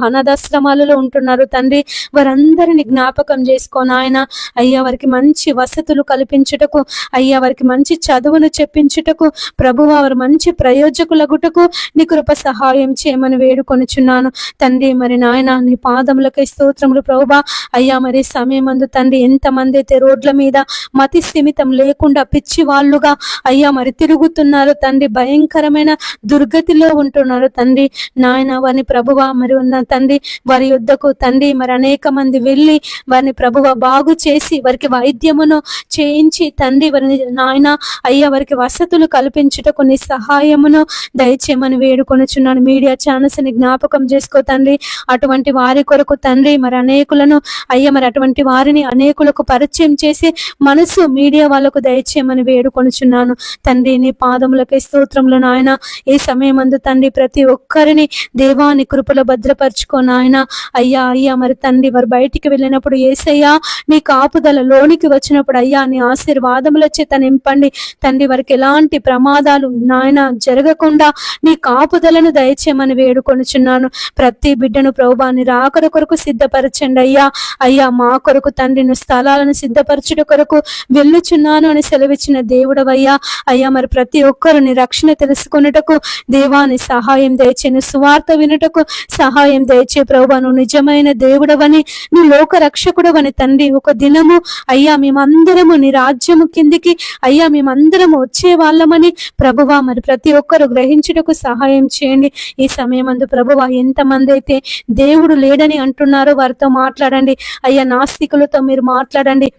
అనాథాశ్రమాలలో ఉంటున్నారు తండ్రి, వారందరిని జ్ఞాపకం చేసుకోను ఆయన. అయ్యా వారికి మంచి వసతులు కల్పించుటకు, అయ్యా వారికి మంచి చదువును చెప్పించుటకు ప్రభువా వారు మంచి ప్రయోజకులగుటకు నీ కృప సహాయం చేయమని వేడుకొనుచున్నాను తండ్రి. మరి నాయన నీ పాదములకై స్తోత్రములు ప్రభువా. అయ్యా మరి సమయమందు తండ్రి ఎంతమంది అయితే రోడ్ల మీద మతి స్థిమితం లేకుండా పిచ్చి వాళ్ళుగా అయ్యా మరి తిరుగుతున్నారు తండ్రి, భయంకరమైన దుర్గతిలో ఉంటున్నారు తండ్రి. నాయన వారిని ప్రభువ మరి ఉన్న తండ్రి వారి యుద్ధకు తండ్రి మరి అనేక మంది వెళ్ళి వారిని ప్రభువ బాగు చేసి వారికి వైద్యమును చేయించి తండ్రి వారిని నాయన అయ్యా వారికి వసతులు కల్పించుటకు నీ సహాయమును దయచేయమని వేడుకొనుచున్నాను. మీడియా ఛానల్స్ ని జ్ఞాపకం చేసుకో తండ్రి. అటువంటి వారి కొరకు తండ్రి మరి అనేకులను అయ్యా మరి అటువంటి వారిని అనేకులకు పరిచయం చేసి మనసు మీడియా వాళ్ళకు దయచేయమని వేడుకొనుచున్నాను తండ్రి. నీ పాదములకే స్తోత్రములు నాయన. ఈ సమయం అందు తండ్రి ప్రతి ఒక్కరిని దేవాని కృపలో భద్రపరచుకో నాయన. అయ్యా అయ్యా మరి తండ్రి వారు బయటికి వెళ్ళినప్పుడు యేసయ్యా నీ కాపుదల లోనికి వచ్చినప్పుడు అయ్యా నీ ఆశీర్వాదముల చేత నింపండి తండ్రి. వారికి ఎలాంటి ప్రమాదాలు నాయన జరగకుండా నీ కాపుదలను దయచేయమని వేడుకొనుచున్నాను. ప్రతి బిడ్డను ప్రభువా నీ రాకడ కొరకు సిద్ధపరచండి అయ్యా. అయ్యా మా కొరకు తండ్రి నువ్వు స్థలాలను సిద్ధపరచుట కొరకు వెళ్ళుచున్నాను అని సెలవిచ్చిన దేవుడవయ్యా. అయ్యా మరి ప్రతి ఒక్కరు నీ రక్షణ తెలుసుకున్నటకు దేవాని సహాయం దయచేను. సువార్త వినుటకు సహాయం దయచే ప్రభువా. నువ్వు నిజమైన దేవుడవని నీ లోక రక్షకుడవని తండ్రి ఒక దినము అయ్యా మేమందరము నీ రాజ్యము కిందికి అయ్యా మేమందరము వచ్చే వాళ్ళమని ప్రభువా మరి ప్రతి ఒక్కరు గ్రహించుటకు సహాయం చేయండి. ఈ సమయం అందు ప్రభువా ఎంతమంది అయితే దేవుడు లేడని అంటున్నారో వారితో మాట్లాడండి అయ్యా. నాస్తికులతో మీరు మాట్లాడండి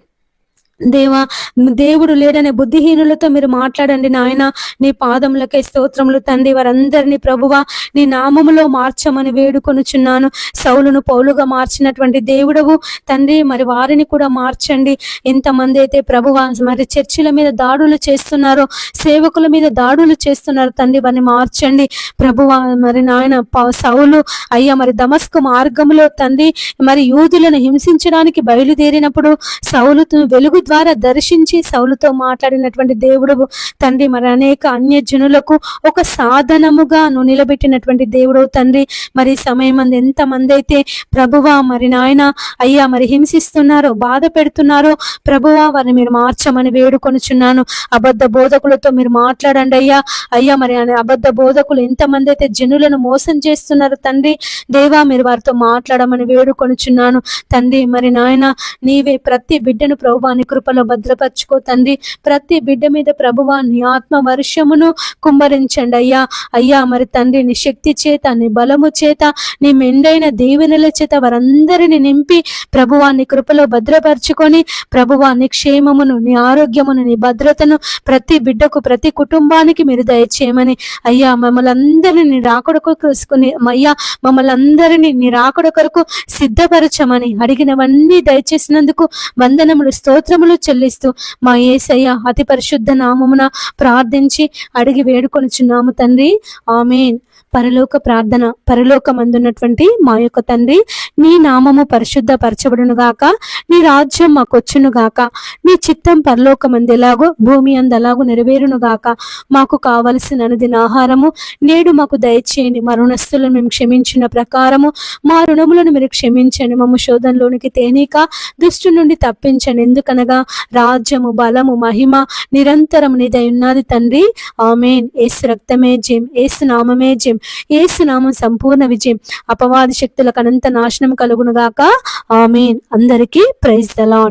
దేవా. దేవుడు లేడనే బుద్ధిహీనులతో మీరు మాట్లాడండి నాయన. నీ పాదములకై స్తోత్రములు తండ్రి. వారందరినీ ప్రభువా నీ నామములో మార్చమని వేడుకొనుచున్నాను. సౌలును పౌలుగా మార్చినటువంటి దేవుడవు తండ్రి మరి వారిని కూడా మార్చండి. ఎంతమంది అయితే ప్రభువా మరి చర్చిల మీద దాడులు చేస్తున్నారో సేవకుల మీద దాడులు చేస్తున్నారు తండ్రి వారిని మార్చండి ప్రభువా. మరి నాయన సౌలు అయ్యా మరి దమస్కు మార్గంలో తండ్రి మరి యూదులను హింసించడానికి బయలుదేరినప్పుడు సౌలుతో వెలుగు ద్వారా దర్శించి సౌలుతో మాట్లాడినటువంటి దేవుడు తండ్రి. మరి అనేక అన్యజనులకు ఒక సాధనముగా నువ్వు నిలబెట్టినటువంటి దేవుడు తండ్రి. మరి సమయం మంది ఎంతమంది అయితే ప్రభువా మరి నాయన అయ్యా మరి హింసిస్తున్నారో బాధ పెడుతున్నారో ప్రభువా వారిని మీరు మార్చమని వేడుకొనుచున్నాను. అబద్ధ బోధకులతో మీరు మాట్లాడండి అయ్యా. అయ్యా మరి అబద్ధ బోధకులు ఎంతమంది అయితే జనులను మోసం చేస్తున్నారు తండ్రి దేవా మీరు వారితో మాట్లాడమని వేడుకొనుచున్నాను తండ్రి. మరి నాయన నీవే ప్రతి బిడ్డను ప్రభువా నీ కృపలో భద్రపరచుకో తండ్రి. ప్రతి బిడ్డ మీద ప్రభువా నీ ఆత్మ వర్షమును కుమ్మరించండి అయ్యా. అయ్యా మరి తండ్రి నీ శక్తి చేత నీ బలము చేత నీ మెండైన దీవెనల చేత వారందరిని నింపి ప్రభువా నీ కృపలో భద్రపరచుకొని ప్రభువా నీ క్షేమమును నీ ఆరోగ్యమును నీ భద్రతను ప్రతి బిడ్డకు ప్రతి కుటుంబానికి మీరు దయచేయమని అయ్యా. మమ్మల్ని అందరినీ నీ రాకడ కొరకు అయ్యా మమ్మల్ని అందరినీ నీ రాకడ కొరకు సిద్ధపరచమని అడిగినవన్నీ దయచేసినందుకు వందనములు స్తోత్రములు చెల్లిస్తూ మా యేసయ్య అతి పరిశుద్ధ నామమున ప్రార్థించి అడిగి వేడుకొనుచున్నాము తండ్రి. ఆమేన్. పరలోక ప్రార్థన. పరలోకమందున్నటువంటి మా యొక్క తండ్రి నీ నామము పరిశుద్ధ పరచబడును గాక. నీ రాజ్యం మాకు వచ్చును గాక. నీ చిత్తం పరలోకమందు ఎలాగో భూమి అందు అలాగూ నెరవేరును గాక. మాకు కావలసిన అనుదిన ఆహారము నేడు మాకు దయచేయండి. మా రుణస్తులను మేము క్షమించిన ప్రకారము మా రుణములను మీరు క్షమించండి. మమ్మ శోధనలోనికి తేనీక దుష్టు నుండి తప్పించండి. ఎందుకనగా రాజ్యము బలము మహిమ నిరంతరం నీదై ఉన్నది తండ్రి. ఆమేన్. యేసు రక్తమే జయం. యేసు నామమే జయం. యేసు నామం సంపూర్ణ విజయం. అపవాది శక్తులకు అనంత నాశనం కలుగును గాక. ఆమేన్. అందరికీ ప్రైజ్ ది లార్డ్.